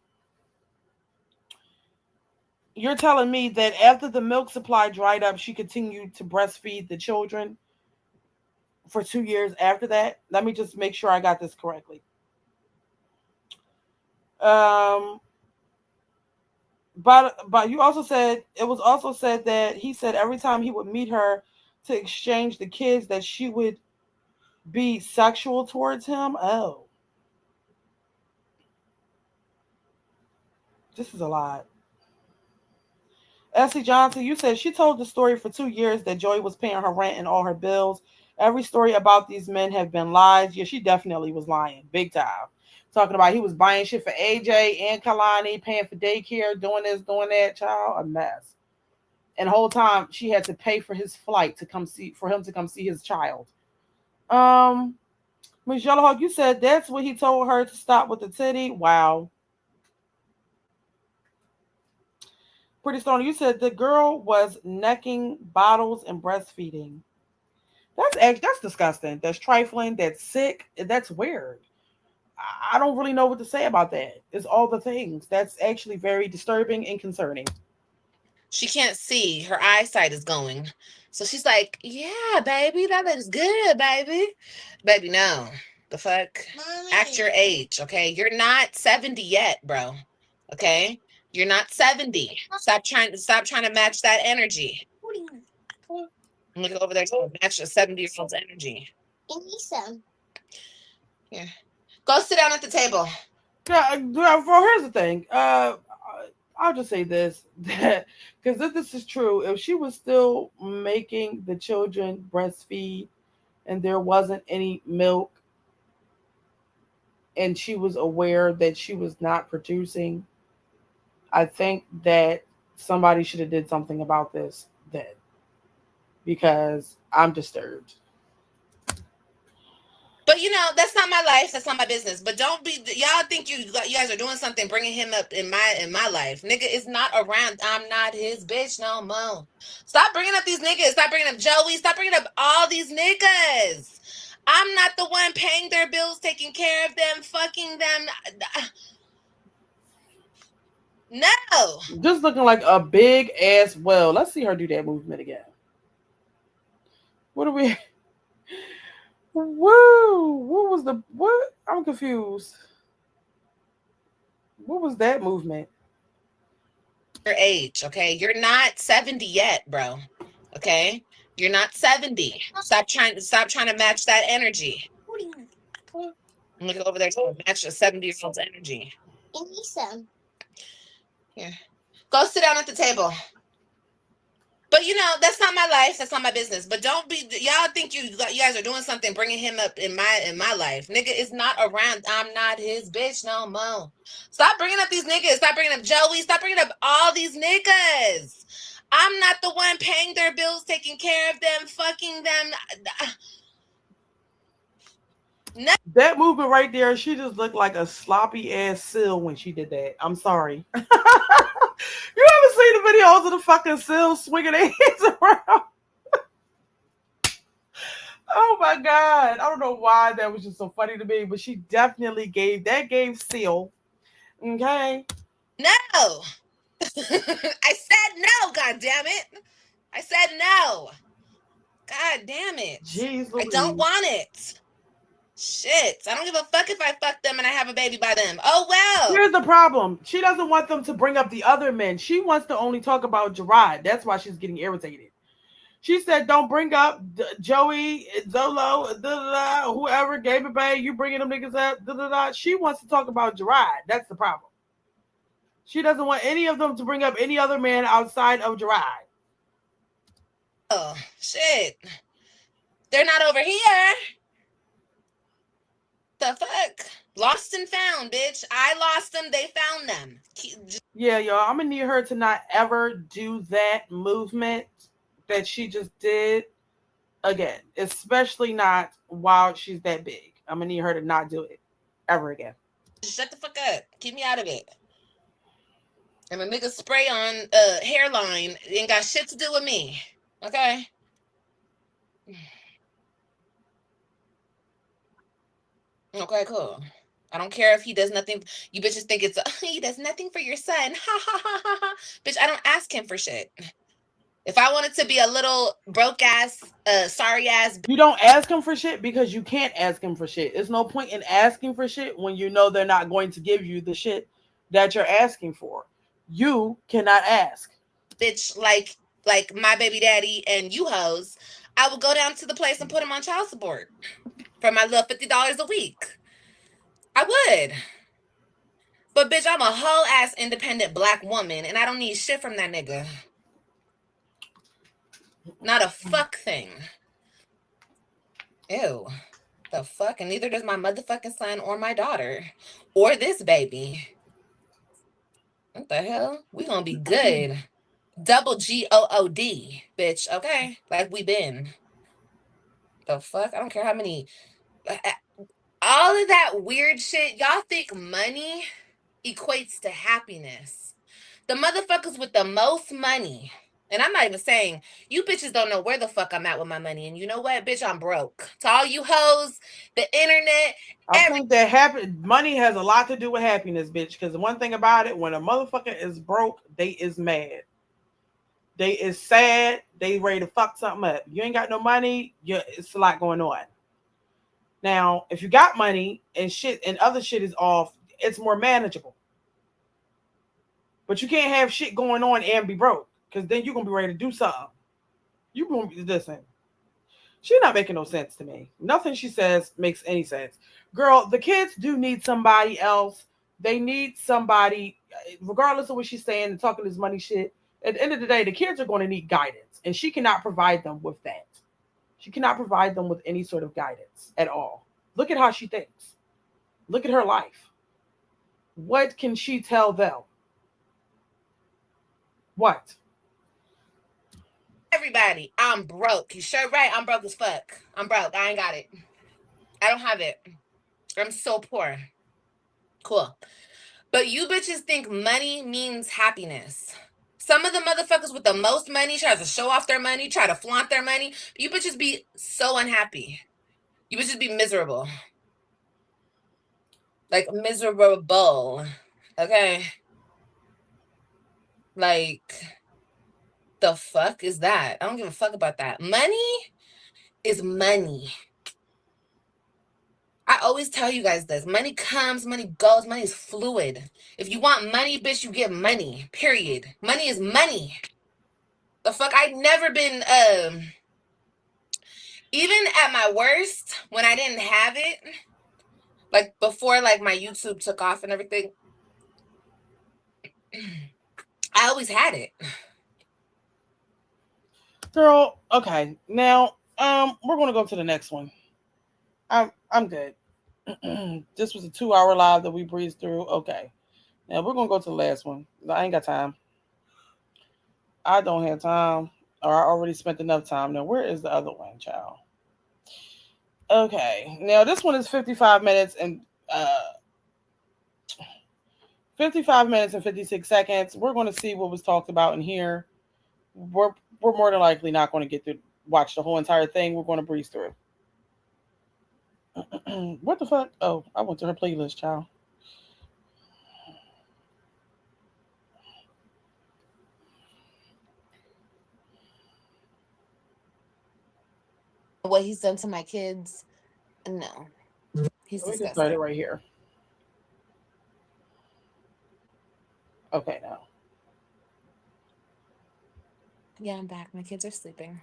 You're telling me that after the milk supply dried up, she continued to breastfeed the children for 2 years after that? Let me just make sure I got this correctly. Um, but you also said it was also said that he said every time he would meet her to exchange the kids that she would be sexual towards him. Oh, this is a lot. Essie Johnson, you said she told the story for 2 years that Joey was paying her rent and all her bills. Every story about these men have been lies. Yeah, she definitely was lying. Big time. Talking about he was buying shit for AJ and Kalani, paying for daycare, doing this, doing that. Child, a mess. And the whole time she had to pay for his flight to come see for him to come see his child. Um, Miss Yellowhawk, you said that's what he told her to stop with the titty. Wow. Pretty Stone, you said the girl was necking bottles and breastfeeding. That's disgusting. That's trifling. That's sick. That's weird. I don't really know what to say about that. It's all the things. That's actually very disturbing and concerning. She can't see. Her eyesight is going. So she's like, yeah, baby, that looks good, baby. Baby, no. The fuck? Mommy. Act your age, okay? You're not 70 yet, bro. Okay? You're not 70. Stop trying to match that energy. Look over there to match a 70-year-old's energy. Here. Go sit down at the table. Yeah, here's the thing. I'll just say this that because if this is true, if she was still making the children breastfeed and there wasn't any milk, and she was aware that she was not producing, I think that somebody should have did something about this then, because I'm disturbed. But that's not my life. That's not my business. But don't be y'all think you guys are doing something, bringing him up in my life. Nigga is not around. I'm not his bitch no more. Stop bringing up these niggas. Stop bringing up Joey. Stop bringing up all these niggas. I'm not the one paying their bills, taking care of them, fucking them. No. Just looking like a big ass well. Let's see her do that movement again. What are we? Woo! What was the what? I'm confused. What was that movement? Your age, okay? You're not 70 yet, bro. Okay? You're not 70. Stop trying to match that energy. Look over there to match a 70-year-old's energy. Here. Go sit down at the table. But that's not my life. That's not my business. But don't be y'all think you guys are doing something, bringing him up in my life. Nigga is not around. I'm not his bitch no more. Stop bringing up these niggas. Stop bringing up Joey. Stop bringing up all these niggas. I'm not the one paying their bills, taking care of them, fucking them. No. That movement right there, she just looked like a sloppy ass seal when she did that. I'm sorry. You ever seen the videos of the fucking seals swinging their hands around? Oh my god. I don't know why that was just so funny to me, but she definitely gave seal. Okay. No. I said no, god damn it. I said no. God damn it. Jeez, I don't want it. Shit. I don't give a fuck if I fuck them and I have a baby by them. Oh, well. Here's the problem. She doesn't want them to bring up the other men. She wants to only talk about Gerard. That's why she's getting irritated. She said, don't bring up Joey, Zolo, whoever, Gabe Bay, you bringing them niggas up. She wants to talk about Gerard. That's the problem. She doesn't want any of them to bring up any other man outside of Gerard. Oh, shit. They're not over here. The fuck? Lost and found, bitch. I lost them. They found them. Yeah, y'all. I'm going to need her to not ever do that movement that she just did again. Especially not while she's that big. I'm going to need her to not do it ever again. Shut the fuck up. Keep me out of it. And a nigga spray on hairline ain't got shit to do with me. Okay? Okay, cool. I don't care if he does nothing. You bitches think it's he does nothing for your son. Ha ha ha ha ha. Bitch, I don't ask him for shit. If I wanted to be a little broke ass, sorry ass. You don't ask him for shit because you can't ask him for shit. There's no point in asking for shit when you know they're not going to give you the shit that you're asking for. You cannot ask. Bitch, like my baby daddy and you hoes, I would go down to the place and put him on child support for my little $50 a week. I would. But bitch, I'm a whole ass independent black woman and I don't need shit from that nigga. Not a fuck thing. Ew. The fuck? And neither does my motherfucking son or my daughter. Or this baby. What the hell? We gonna be good. Double GOOD, bitch. Okay? Like we been. The fuck? I don't care how many. All of that weird shit. Y'all think money equates to happiness. The motherfuckers with the most money. And I'm not even saying you bitches don't know where the fuck I'm at with my money. And you know what, bitch, I'm broke. To all you hoes, the internet, I think that money has a lot to do with happiness, bitch. Because the one thing about it, when a motherfucker is broke, they is mad. They is sad. They ready to fuck something up. You ain't got no money. It's a lot going on. Now, if you got money and shit and other shit is off, it's more manageable. But you can't have shit going on and be broke, because then you're gonna be ready to do something. You gonna be listen. She's not making no sense to me. Nothing she says makes any sense. Girl, the kids do need somebody else. They need somebody, regardless of what she's saying and talking this money shit. At the end of the day, the kids are going to need guidance, and she cannot provide them with that. She cannot provide them with any sort of guidance at all. Look at how she thinks. Look at her life. What can she tell them? What? everybody, I'm broke. You sure right? I'm broke as fuck. I'm broke. I ain't got it. I don't have it. I'm so poor. Cool. But you bitches think money means happiness. Some of the motherfuckers with the most money try to show off their money, try to flaunt their money. You bitches be so unhappy. You bitches be miserable. Like miserable. Okay. Like, the fuck is that? I don't give a fuck about that. Money is money. I always tell you guys this. Money comes, money goes, money is fluid. If you want money, bitch, you get money. Period. Money is money. The fuck? I've never been even at my worst, when I didn't have it, like before like my YouTube took off and everything, I always had it. Girl, okay. Now, we're gonna go to the next one. I'm good. This was a 2-hour live that we breezed through. Okay. Now we're gonna go to the last one. I ain't got time. I don't have time. Or I already spent enough time. Now where is the other one, child? Okay. Now this one is 55 minutes and 55 minutes and 56 seconds. We're gonna see what was talked about in here. We're more than likely not going to get to watch the whole entire thing. We're going to breeze through. What the fuck? Oh, I went to her playlist, child. What he's done to my kids, no. He's Let me disgusting. get started right here. Okay, now. Yeah, I'm back. My kids are sleeping.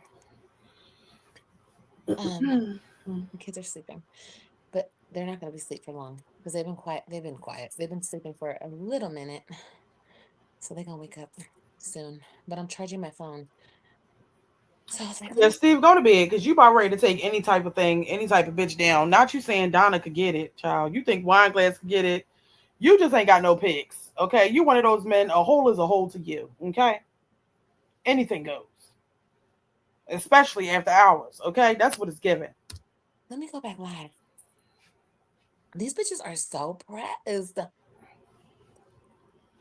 My kids are sleeping. But they're not going to be asleep for long because they've been quiet. They've been sleeping for a little minute. So they're going to wake up soon. But I'm charging my phone. So I was like, yeah, Steve, go to bed because you about ready to take any type of thing, any type of bitch down. Not you saying Donna could get it, child. You think Wine Glass could get it. You just ain't got no picks, okay? You one of those men, a hole is a hole to you, okay? Anything goes. Especially after hours, okay? That's what it's given. let me go back live. These bitches are so pressed.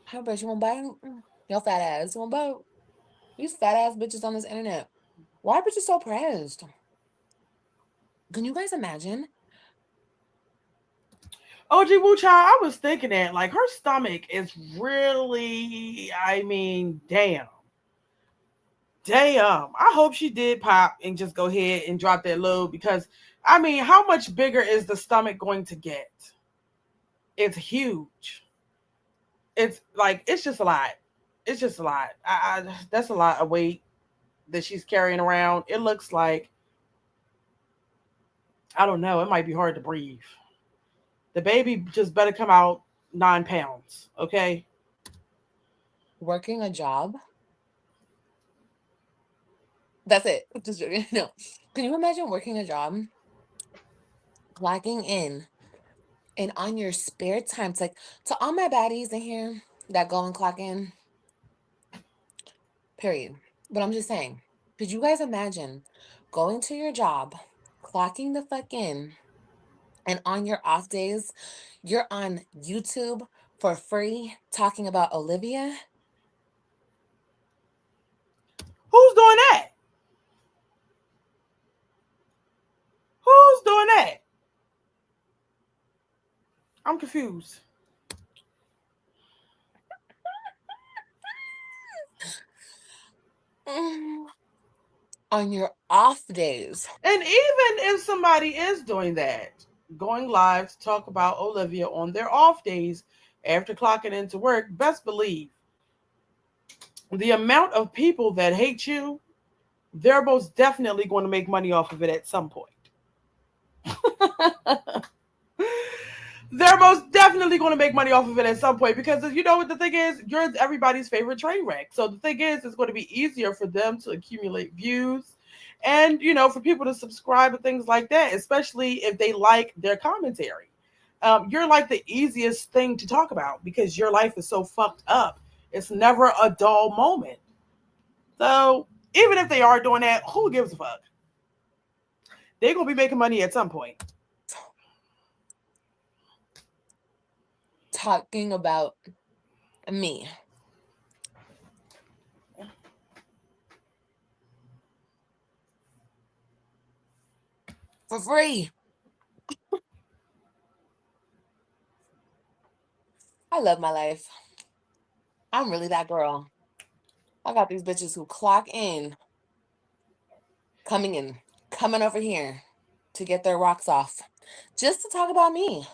How about you want to buy them? Yo, fat ass. You want to buy these fat ass bitches on this internet? Why are bitches so pressed? Can you guys imagine? OG Wu Child, I was thinking that, like, her stomach is really, I mean, damn. Damn. I hope she did pop and just go ahead and drop that load because, I mean, how much bigger is the stomach going to get? It's huge. It's like, it's just a lot. It's just a lot. That's a lot of weight that she's carrying around. It looks like, I don't know, it might be hard to breathe. The baby just better come out 9 pounds, okay? Working a job? That's it. Just joking. No. Can you imagine working a job, clocking in, and on your spare time? It's like, to all my baddies in here that go and clock in, period. But I'm just saying, could you guys imagine going to your job, clocking the fuck in, and on your off days, you're on YouTube for free talking about Olivia? Who's doing that? Who's doing that? I'm confused. On your off days. And even if somebody is doing that, going live to talk about Olivia on their off days after clocking into work, best believe the amount of people that hate you, they're most definitely going to make money off of it at some point. They're most definitely going to make money off of it at some point because you know what the thing is, you're everybody's favorite train wreck. So the thing is, it's going to be easier for them to accumulate views and, you know, for people to subscribe and things like that, especially if they like their commentary. You're like the easiest thing to talk about because your life is so fucked up. It's never a dull moment. So even if they are doing that, who gives a fuck? They're going to be making money at some point. Talking about me. For free. I love my life. I'm really that girl. I got these bitches who clock in, coming over here to get their rocks off, just to talk about me.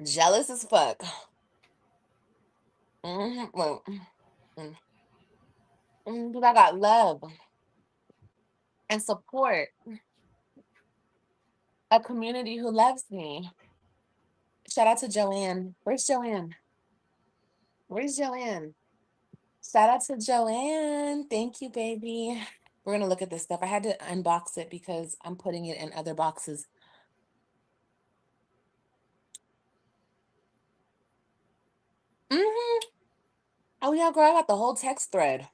Jealous as fuck. Well, but I got love and support. A community who loves me. Shout out to Joanne. Where's Joanne? Where's Joanne? Shout out to Joanne. Thank you, baby. We're going to look at this stuff. I had to unbox it because I'm putting it in other boxes. Oh, yeah, girl, I got the whole text thread.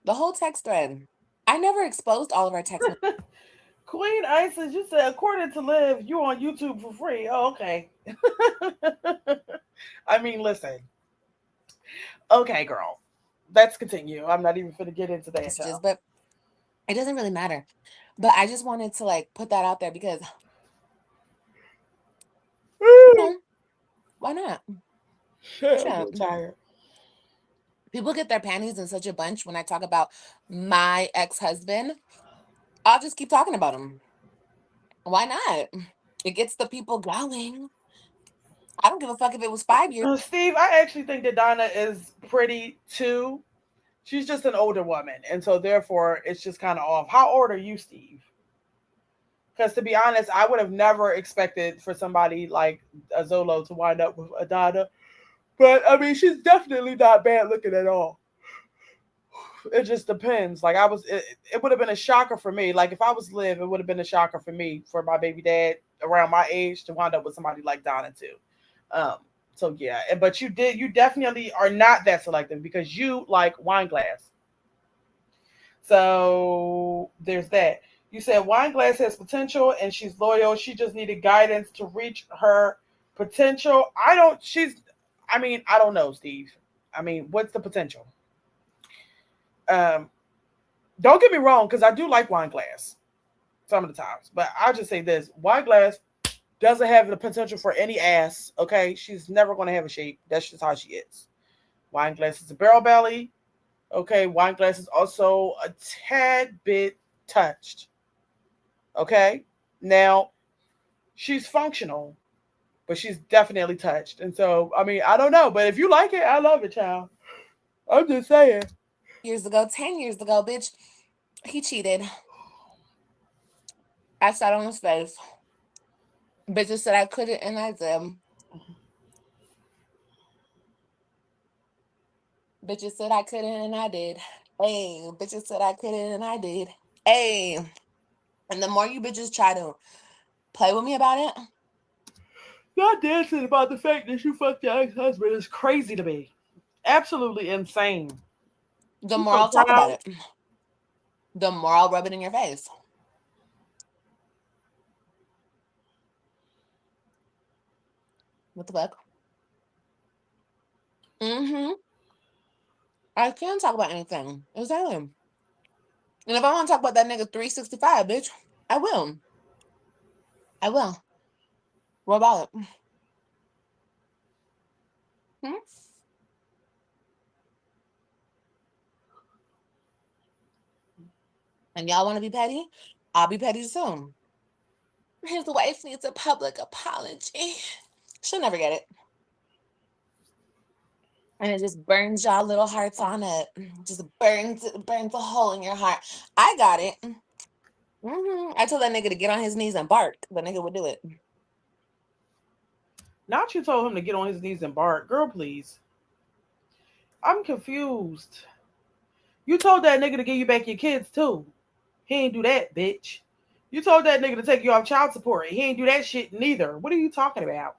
The whole text thread. I never exposed all of our text. Queen Isis, you said, according to Liv, you on YouTube for free. Oh, okay. I mean, listen. Okay, girl. Let's continue. I'm not even going to get into that. But it doesn't really matter. But I just wanted to, like, put that out there because, you know, why not? I'm tired. People get their panties in such a bunch when I talk about my ex-husband. I'll just keep talking about him. Why not? It gets the people going. I don't give a fuck if it was 5 years. Steve, I actually think that Donna is pretty too. She's just an older woman. And so therefore it's just kind of off. How old are you, Steve? Because to be honest, I would have never expected for somebody like a Zolo to wind up with a Donna. But I mean, she's definitely not bad looking at all. It just depends. Like it would have been a shocker for me. Like if I was Liv, it would have been a shocker for me for my baby dad around my age to wind up with somebody like Donna too. So yeah, but you definitely are not that selective because you like wine glass. So there's that. You said wine glass has potential and she's loyal. She just needed guidance to reach her potential. I don't know, Steve. I mean, what's the potential? Don't get me wrong, because I do like wine glass some of the times, but I'll just say this: wine glass doesn't have the potential for any ass. Okay, she's never going to have a shape. That's just how she is. Wine glass is a barrel belly. Okay, wine glass is also a tad bit touched. Okay, now she's functional, but she's definitely touched. And so, I mean, I don't know, but if you like it, I love it, child. I'm just saying. Years ago, 10 years ago, bitch, he cheated. I sat on his face. Bitches said I couldn't, and I did. Bitches said I couldn't, and I did. Hey, bitches said I couldn't, and I did. Hey, and the more you bitches try to play with me about it, Not dancing about the fact that you fucked your ex-husband is crazy to me. Absolutely insane. the I'm more so I'll talk about proud. it. The more I'll rub it in your face. What the fuck? Mm-hmm. I can talk about anything. Exactly. And if I want to talk about that nigga 365, bitch, I will. I will. What about it? Hmm? And y'all want to be petty? I'll be petty soon. His wife needs a public apology. She'll never get it. And it just burns y'all little hearts on it. Just burns a hole in your heart. I got it. I told that nigga to get on his knees and bark. The nigga would do it. Not you told him to get on his knees and bark. Girl, please. I'm confused. You told that nigga to give you back your kids too. He ain't do that, bitch. You told that nigga to take you off child support. He ain't do that shit neither. What are you talking about?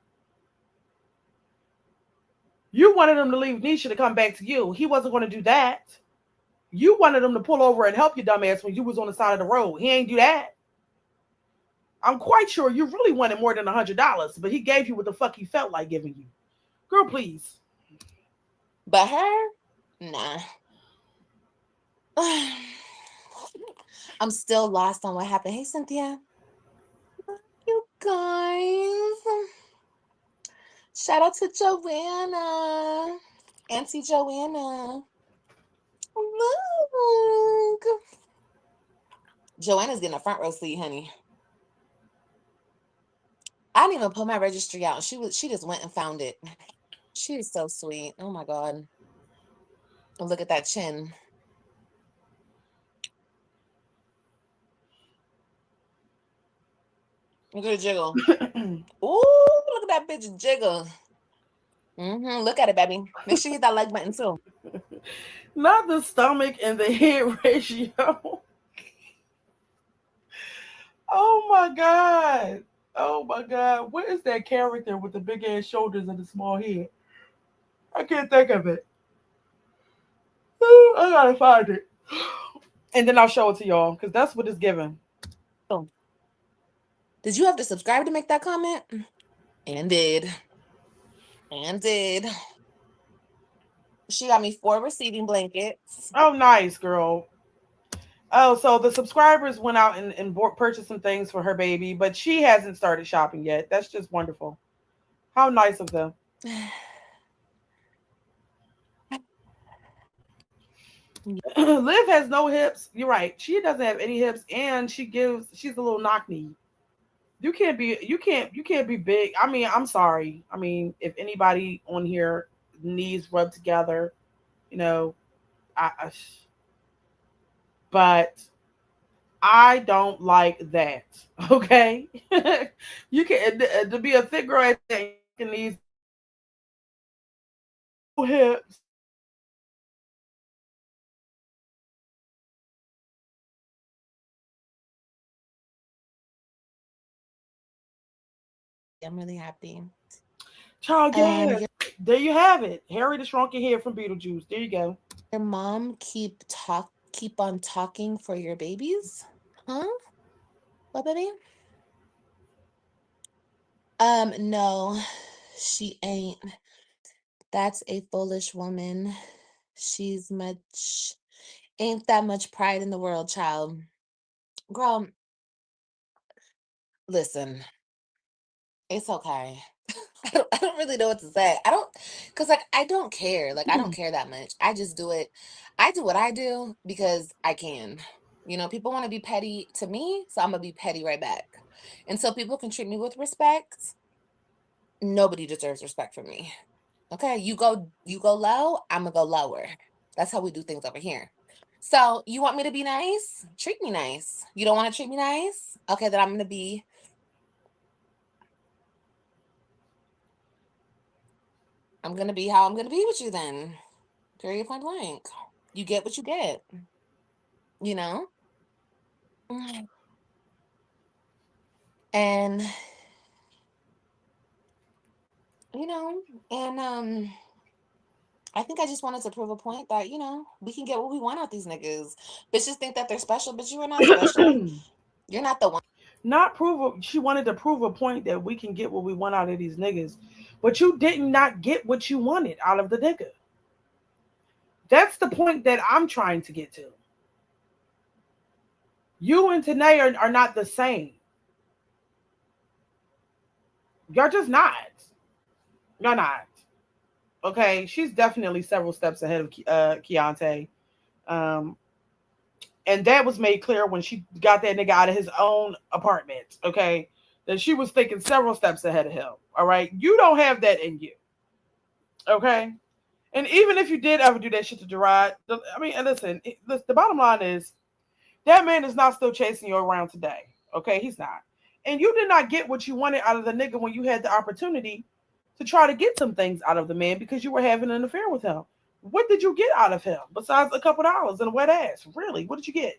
You wanted him to leave Nisha to come back to you. He wasn't going to do that. You wanted him to pull over and help your dumbass when you was on the side of the road. He ain't do that. I'm quite sure you really wanted more than $100, but he gave you what the fuck he felt like giving you. Girl, please. But her, nah. I'm still lost on what happened. Hey, Cynthia. You guys. Shout out to Joanna. Auntie Joanna. Look. Joanna's getting a front row seat, honey. I didn't even put my registry out. She just went and found it. She is so sweet. Oh my God. Look at that chin. Look at the jiggle. Ooh, look at that bitch jiggle. Look at it, baby. Make sure you hit that like button too. Not the stomach and the head ratio. Oh my God. Oh my God. What is that character with the big ass shoulders and the small head? I can't think of it. Ooh, I gotta find it. And then I'll show it to y'all because that's what it's given. Oh. Did you have to subscribe to make that comment? And did. And did. She got me 4 receiving blankets. Oh, nice, girl. Oh, so the subscribers went out and purchased some things for her baby, but she hasn't started shopping yet. That's just wonderful. How nice of them. Liv has no hips. You're right. She doesn't have any hips, and she's a little knock knee. You can't be big. I mean, I'm sorry. I mean, if anybody on here knees rubbed together, you know, I but I don't like that. Okay, you can to be a thick girl at that knees, no hips. I'm really happy. Child, yes. There you have it. Harry the Shrunken Head from Beetlejuice. There you go. Your mom keep on talking for your babies? Huh? What, baby? No, she ain't. That's a foolish woman. She's much Ain't that much pride in the world, child. Girl, listen, it's okay. I don't really know what to say. Cause like I don't care. Like I don't care that much. I just do it. I do what I do because I can. People want to be petty to me, so I'm gonna be petty right back. Until people can treat me with respect, nobody deserves respect from me. Okay, you go low, I'm gonna go lower. That's how we do things over here. So you want me to be nice? Treat me nice. You don't want to treat me nice? Okay, then I'm gonna be how I'm gonna be with you then. Period, point blank. You get what you get. You know? And you know, and I think I just wanted to prove a point that, we can get what we want out these niggas. Bitches think that they're special, but you are not special. You're not the one. She wanted to prove a point that we can get what we want out of these niggas, but you did not get what you wanted out of the nigga. That's the point that I'm trying to get to. You and Tannae are not the same. You're just not. You're not. Okay, she's definitely several steps ahead of Keante. Um, and that was made clear when she got that nigga out of his own apartment. Okay, that she was thinking several steps ahead of him. All right, you don't have that in you. Okay, and even if you did ever do that shit to Gerard, and listen, the bottom line is that man is not still chasing you around today. Okay, he's not. And you did not get what you wanted out of the nigga when you had the opportunity to try to get some things out of the man because you were having an affair with him. What did you get out of him besides a couple dollars and a wet ass? Really, what did you get?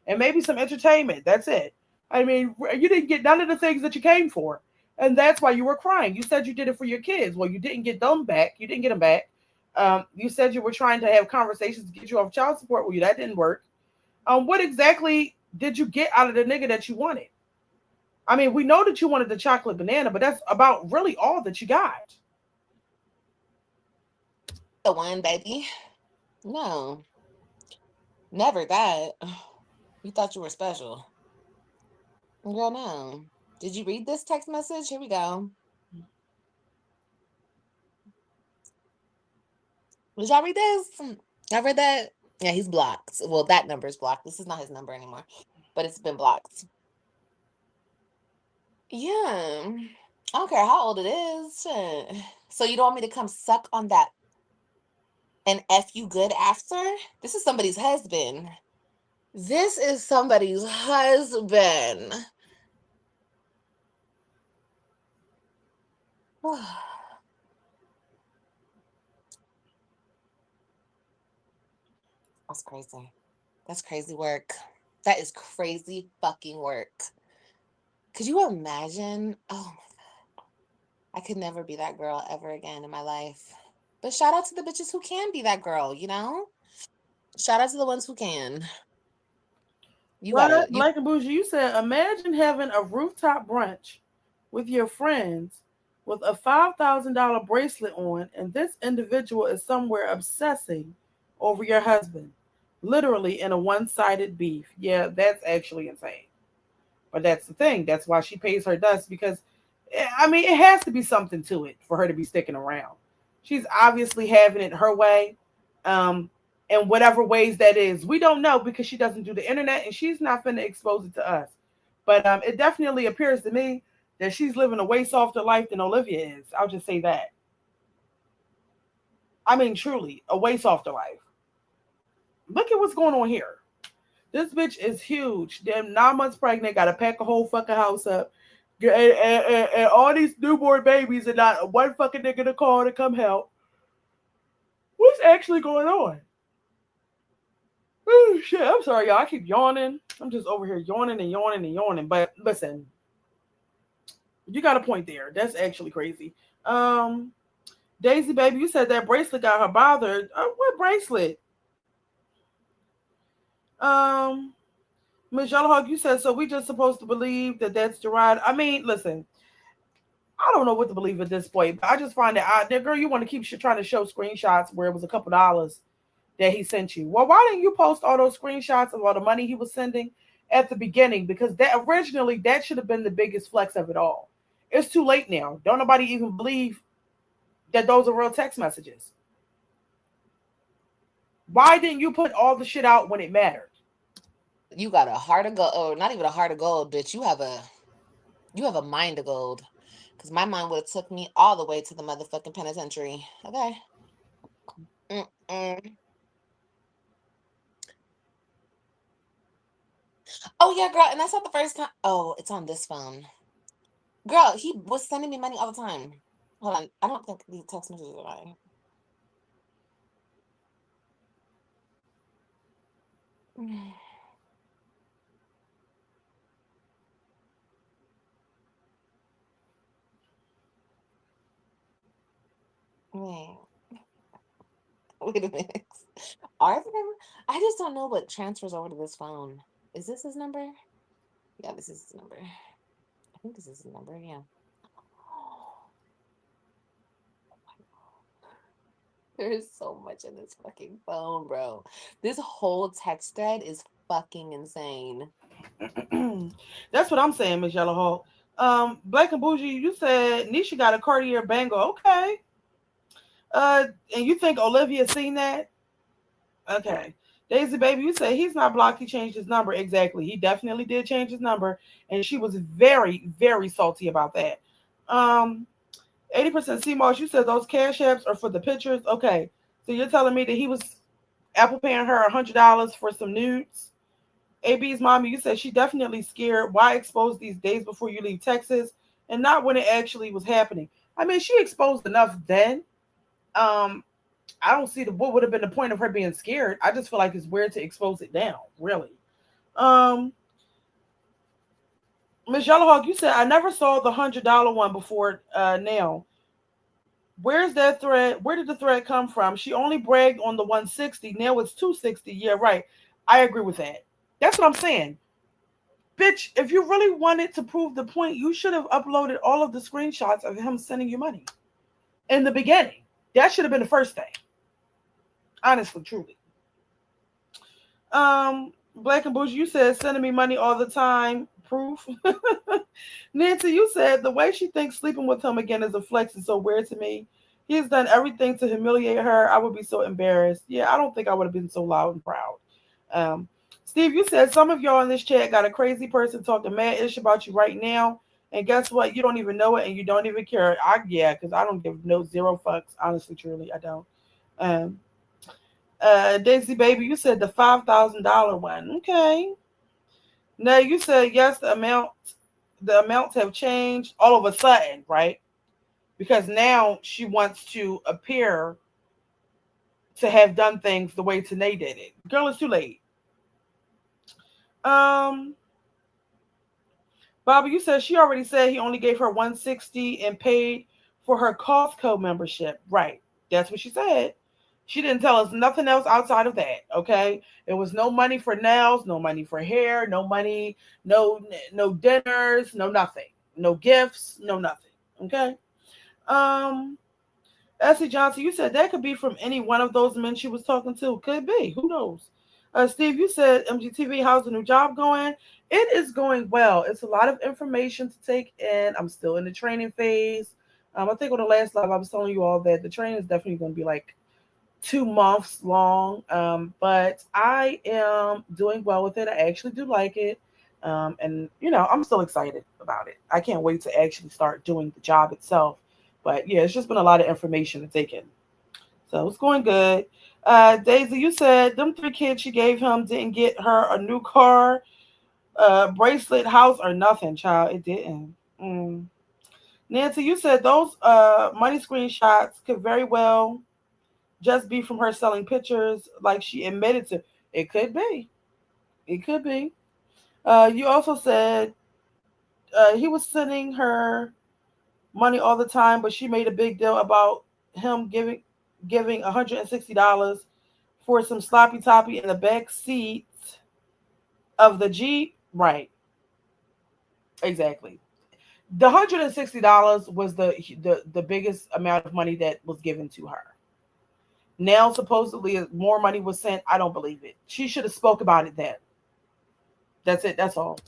And maybe some entertainment. That's it. I mean, you didn't get none of the things that you came for. And that's why you were crying. You said you did it for your kids. Well, you didn't get them back. You didn't get them back. You said you were trying to have conversations to get you off child support. Well, that didn't work. What exactly did you get out of the nigga that you wanted? I mean, we know that you wanted the chocolate banana, but that's about really all that you got. The one, baby. No, never that. You thought you were special. Girl, no. Did you read this text message? Here we go. Did y'all read this? I read that. Yeah, he's blocked. Well, that number is blocked. This is not his number anymore, but it's been blocked. Yeah. I don't care how old it is. Shit. So you don't want me to come suck on that and F you good after? This is somebody's husband. This is somebody's husband. That's crazy. That's crazy work. That is crazy fucking work. Could you imagine? Oh my God. I could never be that girl ever again in my life. But shout out to the bitches who can be that girl, Shout out to the ones who can. Black and Bougie, you said, imagine having a rooftop brunch with your friends with a $5,000 bracelet on, and this individual is somewhere obsessing over your husband, literally in a one-sided beef. Yeah, that's actually insane. But that's the thing. That's why she pays her dust because, it has to be something to it for her to be sticking around. She's obviously having it her way. Um, in whatever ways that is. We don't know because she doesn't do the internet and she's not finna expose it to us. But it definitely appears to me that she's living a way softer life than Olivia is. I'll just say that. I mean, truly, a way softer life. Look at what's going on here. This bitch is huge. Damn, 9 months pregnant, got to pack a whole fucking house up. And all these newborn babies and not one fucking nigga to call to come help. What's actually going on? Oh, shit, I'm sorry, y'all. I keep yawning. I'm just over here yawning and yawning and yawning. But listen, you got a point there. That's actually crazy. Daisy, baby, you said that bracelet got her bothered. What bracelet? Miss Yellowhawk, you said, so we just supposed to believe that that's Gerard. I mean, listen, I don't know what to believe at this point, but I just find it out there, girl, you want to keep trying to show screenshots where it was a couple dollars that he sent you. Well, why didn't you post all those screenshots of all the money he was sending at the beginning? Because that originally that should have been the biggest flex of it all. It's too late now. Don't nobody even believe that those are real text messages. Why didn't you put all the shit out when it mattered? You got a heart of gold, or not even a heart of gold, bitch. You have a mind of gold. Because my mind would have took me all the way to the motherfucking penitentiary. Okay. Mm-mm. Oh yeah, girl, and that's not the first time. Oh, it's on this phone. Girl, he was sending me money all the time. Hold on, I don't think these text messages are right. Wait, wait a minute. Are there? I just don't know what transfers over to this phone. Is this his number? Yeah, this is his number. I think this is his number. Yeah. There is so much in this fucking phone, bro. This whole text thread is fucking insane. That's what I'm saying, Miss Yellow Hawk. Black and Bougie, you said Nisha got a Cartier bangle. Okay. And you think Olivia seen that? Okay. Daisy Baby, you say he's not blocked. He changed his number. Exactly. He definitely did change his number. And she was very, very salty about that. 80% CMOS, you said those cash apps are for the pictures. Okay. So you're telling me that he was Apple paying her $100 for some nudes? AB's mommy, you said she definitely scared. Why expose these days before you leave Texas and not when it actually was happening? I mean, she exposed enough then. I don't see what would have been the point of her being scared. I just feel like it's weird to expose it now, really. Um, Miss Yellowhawk, you said I never saw the $100 one before now. Where's that thread? Where did the thread come from? She only bragged on the 160. Now it's 260. Yeah, right. I agree with that. That's what I'm saying. Bitch, if you really wanted to prove the point, you should have uploaded all of the screenshots of him sending you money in the beginning. That should have been the first thing. Honestly, truly. Black and Bougie, you said sending me money all the time. Proof. Nancy, you said the way she thinks sleeping with him again is a flex is so weird to me. He has done everything to humiliate her. I would be so embarrassed. Yeah, I don't think I would have been so loud and proud. Steve, you said some of y'all in this chat got a crazy person talking mad ish about you right now. And guess what? You don't even know it and you don't even care. Because I don't give no zero fucks. Honestly, truly, I don't. Daisy Baby, you said the $5,000 one. Okay. Now you said yes, the amounts have changed all of a sudden, right? Because now she wants to appear to have done things the way Tannae did it. Girl, it's too late. Bobby, you said she already said he only gave her $160 and paid for her Costco membership. Right. That's what she said. She didn't tell us nothing else outside of that. Okay. It was no money for nails, no money for hair, no money, no dinners, no nothing. No gifts, no nothing. Okay. Essie Johnson, you said that could be from any one of those men she was talking to. Could be. Who knows? Steve, you said MGTV, how's the new job going? It is going well. It's a lot of information to take in. I'm still in the training phase. I think on the last live, I was telling you all that the training is definitely going to be like 2 months long. But I am doing well with it. I actually do like it. And, I'm still excited about it. I can't wait to actually start doing the job itself. But yeah, it's just been a lot of information to take in. So it's going good. Daisy, you said them 3 kids she gave him didn't get her a new car, bracelet, house, or nothing, child. It didn't. Nancy, you said those money screenshots could very well just be from her selling pictures like she admitted to. It could be. It could be. You also said he was sending her money all the time, but she made a big deal about him giving $160 for some sloppy toppy in the back seat of the Jeep. Right. Exactly. The $160 was the biggest amount of money that was given to her. Now supposedly more money was sent. I don't believe it. She should have spoke about it then. That's it. That's all.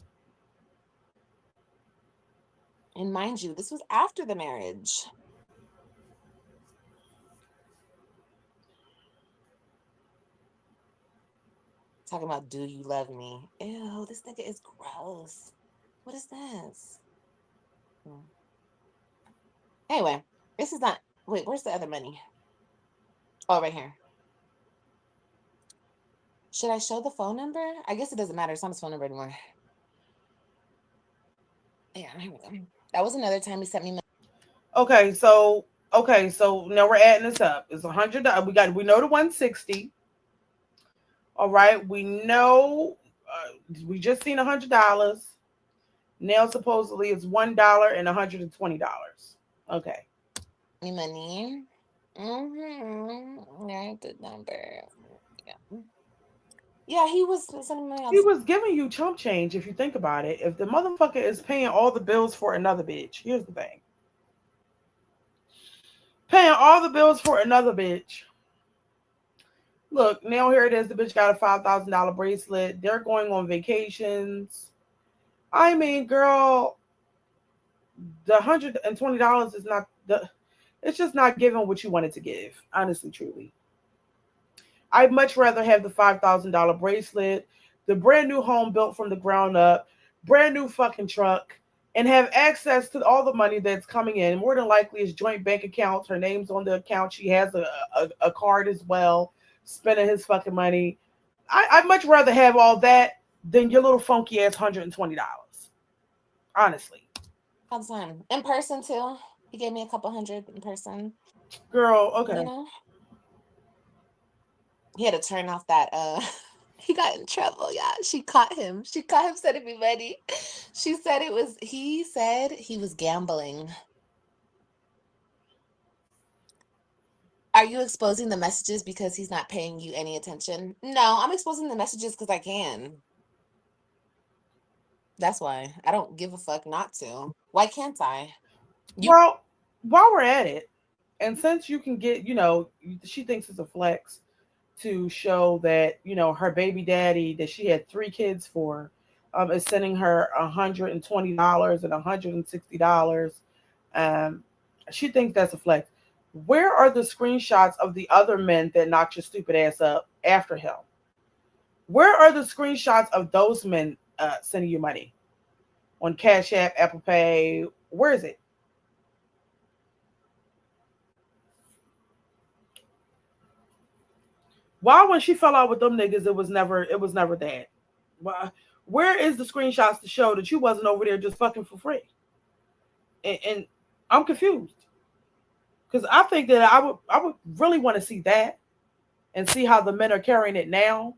And mind you, this was after the marriage. Talking about, do you love me? Ew, this nigga is gross. What is this? Anyway, this is not. Wait, where's the other money? Oh, right here. Should I show the phone number? I guess it doesn't matter. It's not his phone number anymore. Yeah, here we go. That was another time he sent me money. Okay, so now we're adding this up. It's $100. We know the 160. All right, we know. We just seen $100. Now supposedly it's $1 and $120. Okay. Money. Yeah, the number. Yeah. Yeah, he was sending money. He was giving you chump change if you think about it. If the motherfucker is paying all the bills for another bitch, here's the thing. Paying all the bills for another bitch. Look, now here it is. The bitch got a $5,000 bracelet. They're going on vacations. I mean, girl, the $120 is not the. It's just not giving what you wanted to give. Honestly, truly, I'd much rather have the $5,000 bracelet, the brand new home built from the ground up, brand new fucking truck, and have access to all the money that's coming in. More than likely, it's joint bank accounts. Her name's on the account. She has a card as well, spending his fucking money. I'd much rather have all that than your little funky ass $120. Honestly. All the time. In person, too. He gave me a couple hundred in person. Girl, okay. You know? He had to turn off that he got in trouble, yeah. She caught him sending me money. He said he was gambling. Are you exposing the messages because he's not paying you any attention? No, I'm exposing the messages because I can. That's why. I don't give a fuck not to. Why can't I? Well, while we're at it, and since you can get, she thinks it's a flex to show that, her baby daddy that she had 3 kids for is sending her $120 and $160. She thinks that's a flex. Where are the screenshots of the other men that knocked your stupid ass up after him? Where are the screenshots of those men sending you money? On Cash App, Apple Pay? Where is it? Why when she fell out with them niggas, it was never that? Why, where is the screenshots to show that you wasn't over there just fucking for free? And I'm confused. Because I think that I would really want to see that and see how the men are carrying it now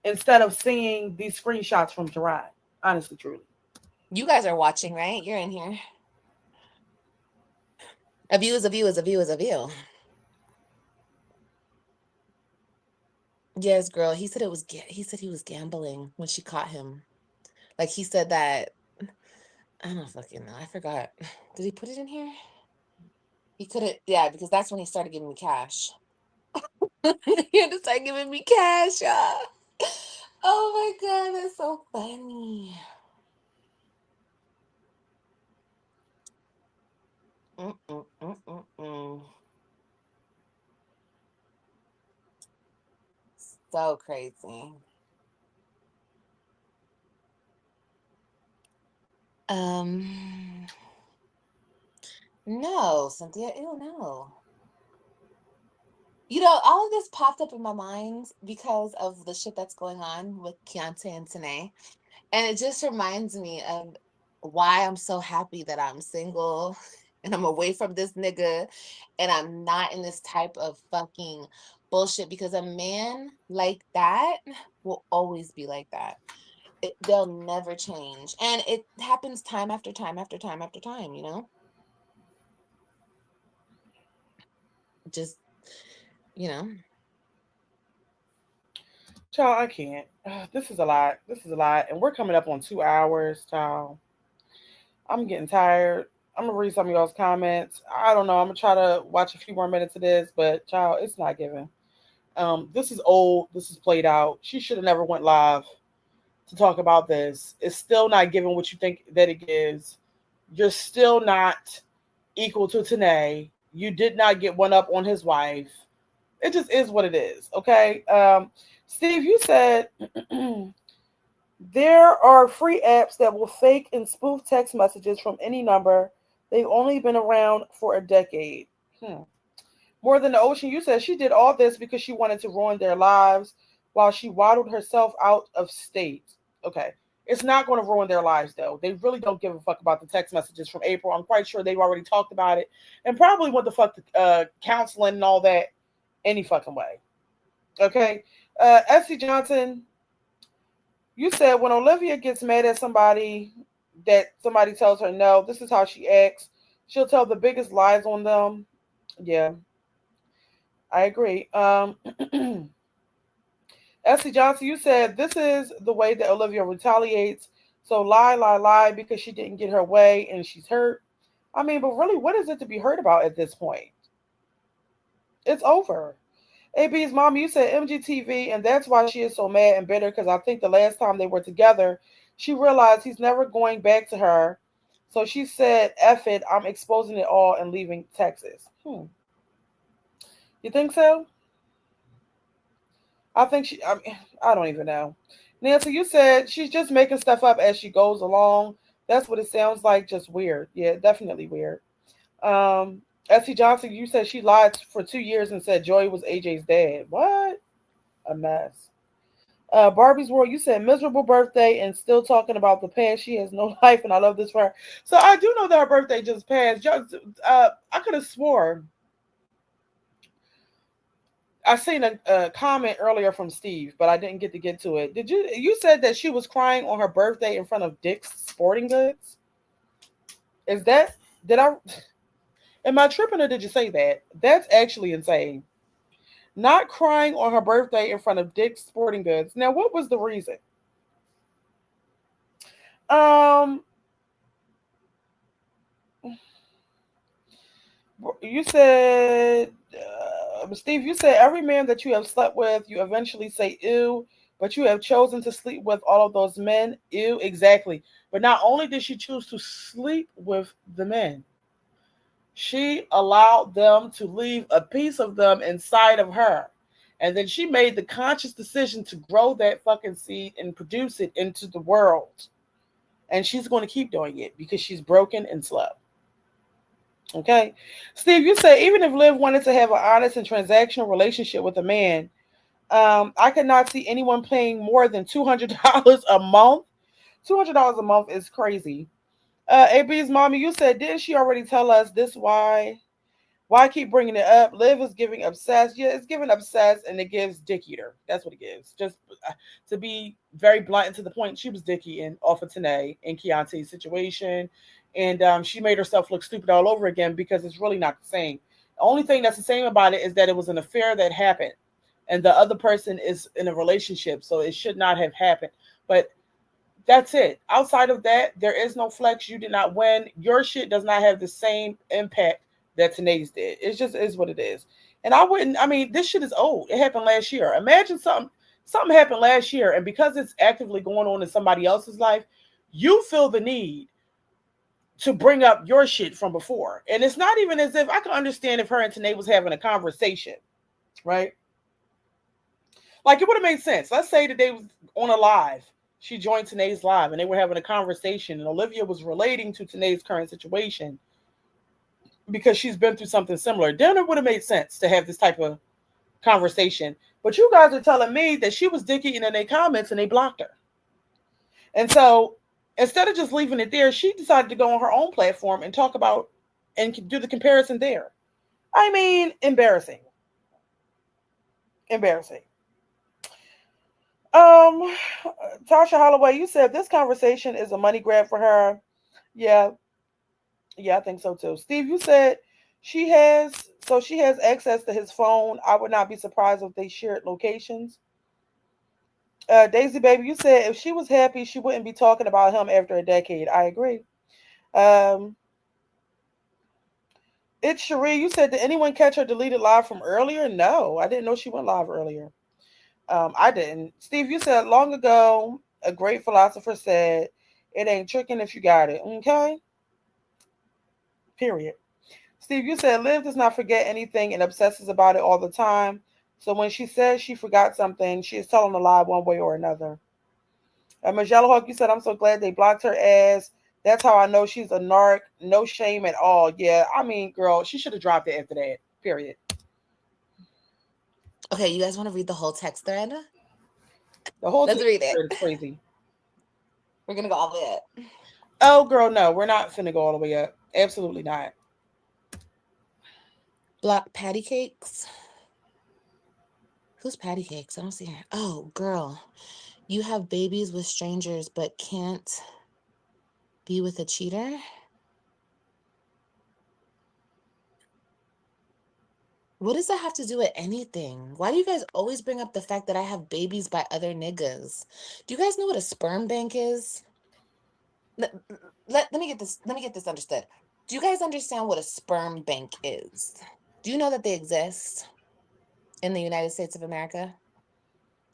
instead of seeing these screenshots from Gerard. Honestly, truly. You guys are watching, right? You're in here. A view is a view is a view is a view. Yes, girl. He said he was gambling when she caught him. Like he said that. I don't fucking know. I forgot. Did he put it in here? He couldn't. Yeah, because that's when he started giving me cash. He had to start giving me cash, y'all. Oh my god, that's so funny. So crazy. No, Cynthia. Ew, no. All of this popped up in my mind because of the shit that's going on with Keante and Tannae. And it just reminds me of why I'm so happy that I'm single and I'm away from this nigga and I'm not in this type of fucking bullshit, because a man like that will always be like that. They'll never change. And it happens time after time after time after time, Just, Child, I can't. This is a lot. And we're coming up on 2 hours, child. I'm getting tired. I'm gonna read some of y'all's comments. I don't know. I'm gonna try to watch a few more minutes of this, but child, it's not giving. This is old. This is played out. She should have never went live to talk about this. It's still not giving what you think that it gives. You're still not equal to Tannae. You did not get one up on his wife. It just is what it is. Okay. Steve, you said there are free apps that will fake and spoof text messages from any number. They've only been around for a decade. More than the ocean, you said she did all this because she wanted to ruin their lives while she waddled herself out of state. Okay. It's not going to ruin their lives, though. They really don't give a fuck about the text messages from April. I'm quite sure they've already talked about it and probably went the fuck to counseling and all that any fucking way. Okay. Essie Johnson, you said when Olivia gets mad at somebody that somebody tells her no, this is how she acts. She'll tell the biggest lies on them. Yeah, I agree. Essie Johnson, you said this is the way that Olivia retaliates. So lie, lie, lie because she didn't get her way and she's hurt. I mean, but really, what is it to be hurt about at this point? It's over. AB's mom, you said MGTV, and that's why she is so mad and bitter because I think the last time they were together, she realized he's never going back to her. So she said, F it, I'm exposing it all and leaving Texas. You think so? I think I don't even know. Nancy, you said she's just making stuff up as she goes along. That's what it sounds like, just weird. Yeah, definitely weird. Essie Johnson, you said she lied for 2 years and said Joey was AJ's dad. What? A mess. Barbie's World, you said miserable birthday and still talking about the past. She has no life, and I love this for her. So I do know that her birthday just passed. I could have swore I seen a comment earlier from Steve, but I didn't get to it. Did you? You said that she was crying on her birthday in front of Dick's Sporting Goods. Is that? Did I? Am I tripping or did you say that? That's actually insane. Not crying on her birthday in front of Dick's Sporting Goods. Now, what was the reason? You said, Steve, you said every man that you have slept with, you eventually say ew, but you have chosen to sleep with all of those men. Ew, exactly. But not only did she choose to sleep with the men, she allowed them to leave a piece of them inside of her. And then she made the conscious decision to grow that fucking seed and produce it into the world. And she's going to keep doing it because she's broken and slow. Okay. Steve, you say even if Liv wanted to have an honest and transactional relationship with a man, I could not see anyone paying more than $200 a month. $200 a month is crazy. AB's mommy, you said, didn't she already tell us this? Why keep bringing it up? Liv is giving obsessed. Yeah, it's giving obsessed and it gives dick eater. That's what it gives. Just to be very blunt and to the point, she was dick eating off of Tannae and Keante's situation. And she made herself look stupid all over again because it's really not the same. The only thing that's the same about it is that it was an affair that happened and the other person is in a relationship. So it should not have happened. But that's it. Outside of that, there is no flex. You did not win. Your shit does not have the same impact that Tannae's did. It just is what it is. And this shit is old. It happened last year. Imagine something happened last year, and because it's actively going on in somebody else's life, you feel the need to bring up your shit from before. And it's not even as if I can understand if her and Tannae was having a conversation, right? Like it would have made sense. Let's say that they was on a live. She joined Tannae's live and they were having a conversation and Olivia was relating to Tannae's current situation because she's been through something similar. Then it would have made sense to have this type of conversation. But you guys are telling me that she was dick eating in their comments and they blocked her. And so instead of just leaving it there, she decided to go on her own platform and talk about and do the comparison there. I mean, embarrassing. Embarrassing. Tasha Holloway, you said this conversation is a money grab for her. Yeah, I think so too. Steve, you said she has access to his phone. I would not be surprised if they shared locations. Daisy Baby, you said if she was happy, she wouldn't be talking about him after a decade. I agree. It's Cherie. You said, did anyone catch her deleted live from earlier? No, I didn't know she went live earlier. I didn't. Steve, you said long ago, a great philosopher said, it ain't tricking if you got it. Okay? Period. Steve, you said Liv does not forget anything and obsesses about it all the time. So when she says she forgot something, she is telling a lie one way or another. Michelle Hawk, you said, I'm so glad they blocked her ass. That's how I know she's a narc. No shame at all. Yeah, I mean, girl, she should have dropped it after that. Period. Okay, you guys want to read the whole text thread? The whole Let's read it. is crazy. We're going to go all the way up. Oh, girl, no. We're not finna go all the way up. Absolutely not. Block patty cakes. Who's patty cakes? I don't see her. Oh, girl. You have babies with strangers but can't be with a cheater? What does that have to do with anything? Why do you guys always bring up the fact that I have babies by other niggas? Do you guys know what a sperm bank is? Let me get this understood. Do you guys understand what a sperm bank is? Do you know that they exist in the United States of America?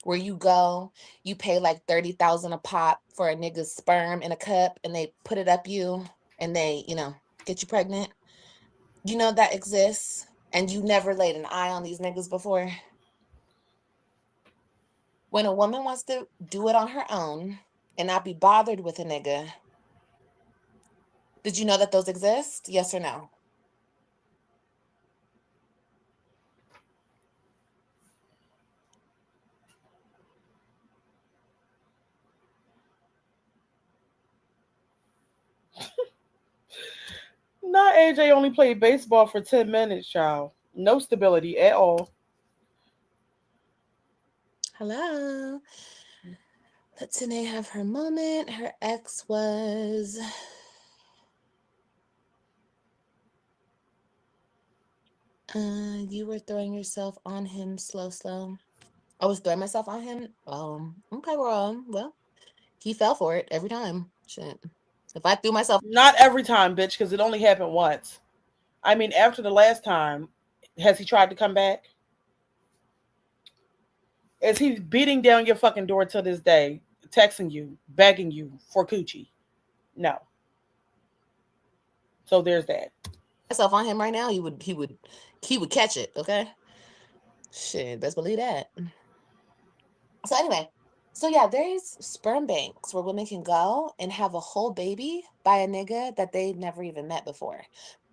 Where you go, you pay like $30,000 a pop for a nigga's sperm in a cup, and they put it up you, and they, get you pregnant. You know that exists, and you never laid an eye on these niggas before. When a woman wants to do it on her own and not be bothered with a nigga, did you know that those exist? Yes or no? Not AJ only played baseball for 10 minutes, child. No stability at all. Hello. Let Tannae have her moment. Her ex was... you were throwing yourself on him slow. I was throwing myself on him? Okay, well, he fell for it every time. Shit. If I threw myself... Not every time, bitch, because it only happened once. I mean, after the last time, has he tried to come back? Is he beating down your fucking door to this day, texting you, begging you for coochie? No. So there's that. Myself on him right now, he would catch it, okay? Shit, best believe that. So anyway, yeah, there's sperm banks where women can go and have a whole baby by a nigga that they never even met before.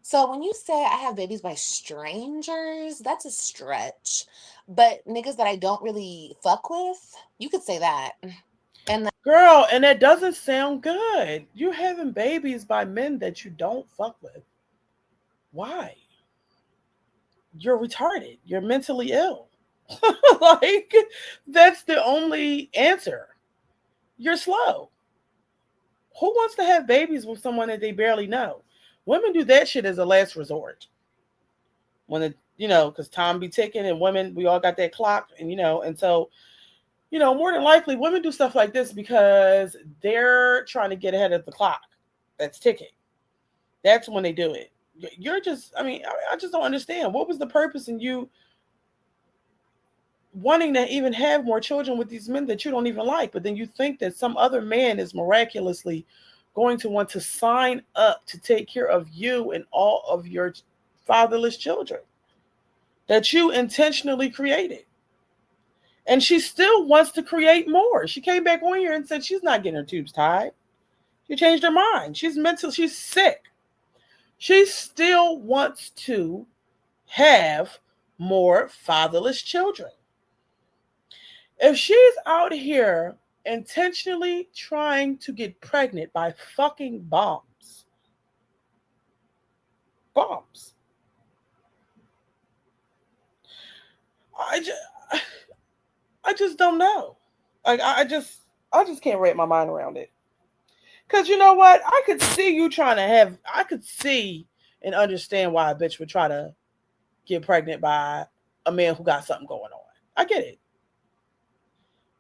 So when you say I have babies by strangers, that's a stretch. But niggas that I don't really fuck with, you could say that. And girl, and that doesn't sound good. You're having babies by men that you don't fuck with. Why? You're retarded. You're mentally ill. Like, that's the only answer. You're slow. Who wants to have babies with someone that they barely know? Women do that shit as a last resort. When it, because time be ticking, and women, we all got that clock, and so, more than likely, women do stuff like this because they're trying to get ahead of the clock that's ticking. That's when they do it. You're just, I just don't understand. What was the purpose in you wanting to even have more children with these men that you don't even like, but then you think that some other man is miraculously going to want to sign up to take care of you and all of your fatherless children that you intentionally created. And she still wants to create more. She came back on here and said she's not getting her tubes tied. She changed her mind. She's sick. She still wants to have more fatherless children. If she's out here intentionally trying to get pregnant by fucking bombs, I just don't know. Like, I just can't wrap my mind around it. Because you know what? I could see and understand why a bitch would try to get pregnant by a man who got something going on. I get it.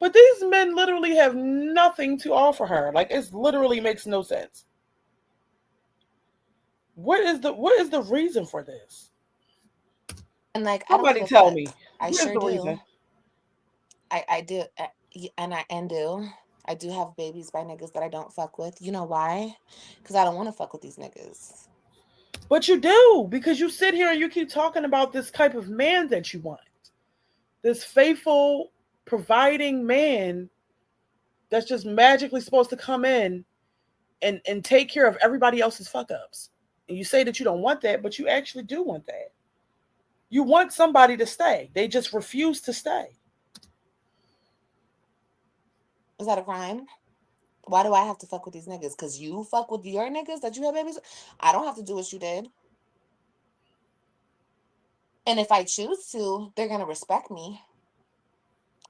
But these men literally have nothing to offer her. Like, it literally makes no sense. What is the reason for this? And like, I don't give Somebody a tell fuck. me. I What is sure the do. reason? I do. And do. I do have babies by niggas that I don't fuck with. You know why? Because I don't want to fuck with these niggas. But you do, because you sit here and you keep talking about this type of man that you want. This faithful, providing man that's just magically supposed to come in and take care of everybody else's fuck ups. And you say that you don't want that, but you actually do want that. You want somebody to stay. They just refuse to stay. Is that a crime? Why do I have to fuck with these niggas? Because you fuck with your niggas that you have babies with? I don't have to do what you did. And if I choose to, they're going to respect me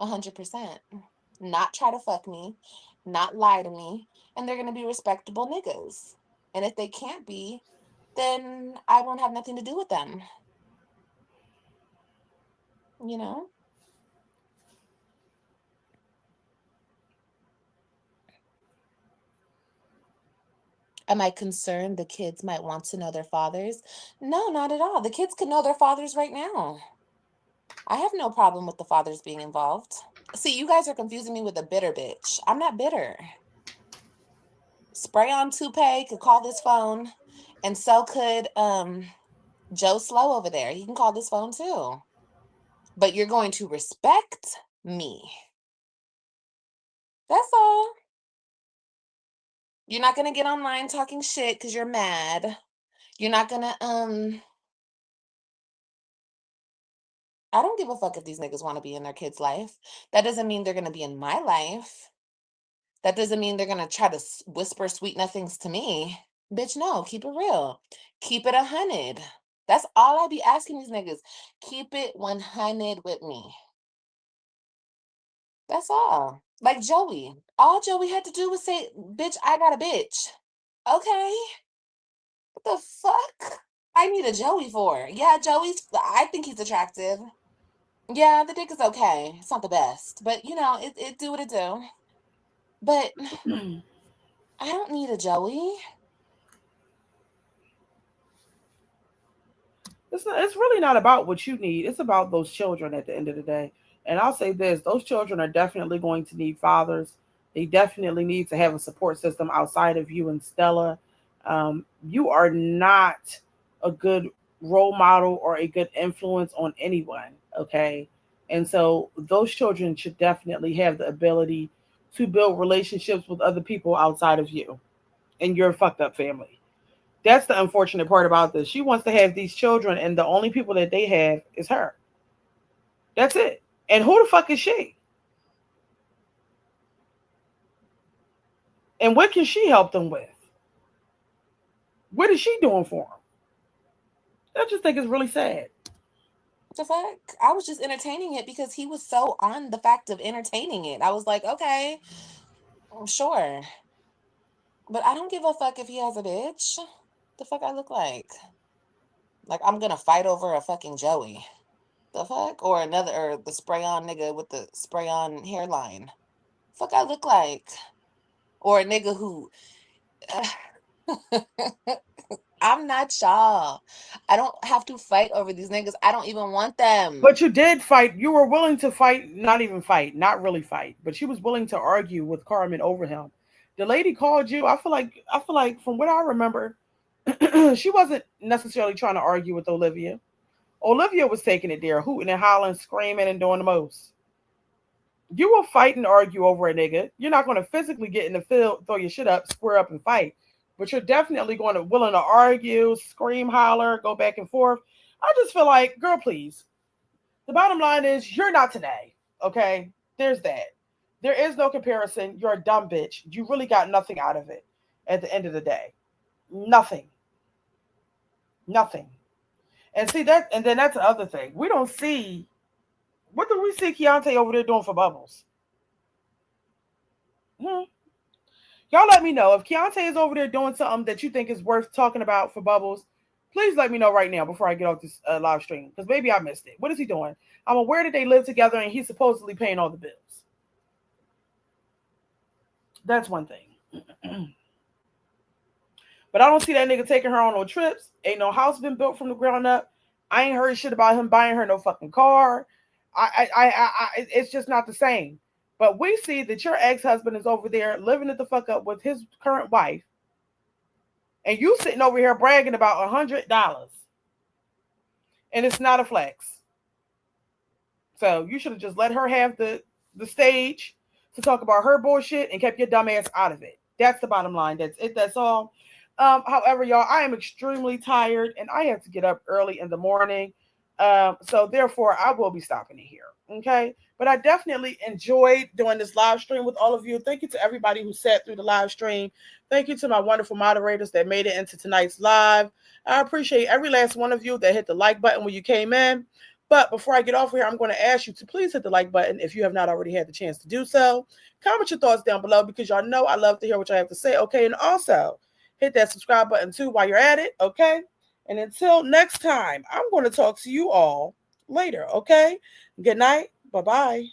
100%. Not try to fuck me, not lie to me. And they're going to be respectable niggas. And if they can't be, then I won't have nothing to do with them. You know? Am I concerned the kids might want to know their fathers? No, not at all. The kids can know their fathers right now. I have no problem with the fathers being involved. See, you guys are confusing me with a bitter bitch. I'm not bitter. Spray on toupee could call this phone, and so could Joe Slow over there. He can call this phone too. But you're going to respect me. That's all. You're not gonna get online talking shit because you're mad. You're not gonna I don't give a fuck if these niggas want to be in their kid's life. That doesn't mean they're gonna be in my life. That doesn't mean they're gonna try to whisper sweet nothings to me. Bitch, no, keep it real. Keep it 100. That's all I be asking these niggas. Keep it 100 with me. That's all. Like Joey. All Joey had to do was say, bitch, I got a bitch. Okay. What the fuck? I need a Joey for. Yeah, I think he's attractive. Yeah, the dick is okay. It's not the best. But you know, it do what it do. But I don't need a Joey. It's really not about what you need. It's about those children at the end of the day. And I'll say this, those children are definitely going to need fathers. They definitely need to have a support system outside of you and Stella. You are not a good role model or a good influence on anyone, okay? And so those children should definitely have the ability to build relationships with other people outside of you and your fucked up family. That's the unfortunate part about this. She wants to have these children, and the only people that they have is her. That's it. And who the fuck is she? And what can she help them with? What is she doing for them? I just think it's really sad. The fuck? I was just entertaining it because he was so on the fact of entertaining it. I was like, okay, sure. But I don't give a fuck if he has a bitch. The fuck I look like? Like I'm gonna fight over a fucking Joey. The fuck? Or the spray on nigga with the spray on hairline. Fuck I look like? Or a nigga who I'm not y'all. I don't have to fight over these niggas. I don't even want them. But you did fight. You were willing to fight, not even fight, not really fight, but she was willing to argue with Carmen over him. The lady called you. I feel like from what I remember, she wasn't necessarily trying to argue with Olivia. Olivia was taking it there, hooting and hollering, screaming and doing the most. You will fight and argue over a nigga. You're not going to physically get in the field, throw your shit up, square up, and fight. But you're definitely going to willing to argue, scream, holler, go back and forth. I just feel like, girl, please. The bottom line is you're not today. Okay? There's that. There is no comparison. You're a dumb bitch. You really got nothing out of it at the end of the day. Nothing. Nothing. And see that, and then that's the other thing. We don't see what do we see Keante over there doing for Bubbles? Hmm. Y'all let me know if Keante is over there doing something that you think is worth talking about for Bubbles. Please let me know right now before I get off this live stream because maybe I missed it. What is he doing? I'm aware that they live together and he's supposedly paying all the bills. That's one thing. But I don't see that nigga taking her on no trips. Ain't no house been built from the ground up. I ain't heard shit about him buying her no fucking car. It's just not the same. But we see that your ex-husband is over there living it the fuck up with his current wife, and you sitting over here bragging about $100, and it's not a flex. So you should have just let her have the stage to talk about her bullshit and kept your dumb ass out of it. That's the bottom line. That's it. That's all. However, y'all, I am extremely tired and I have to get up early in the morning. So therefore, I will be stopping it here. Okay. But I definitely enjoyed doing this live stream with all of you. Thank you to everybody who sat through the live stream. Thank you to my wonderful moderators that made it into tonight's live. I appreciate every last one of you that hit the like button when you came in. But before I get off here, I'm going to ask you to please hit the like button if you have not already had the chance to do so. Comment your thoughts down below because y'all know I love to hear what y'all have to say. Okay. And also hit that subscribe button too while you're at it. Okay. And until next time, I'm going to talk to you all later. Okay. Good night. Bye-bye.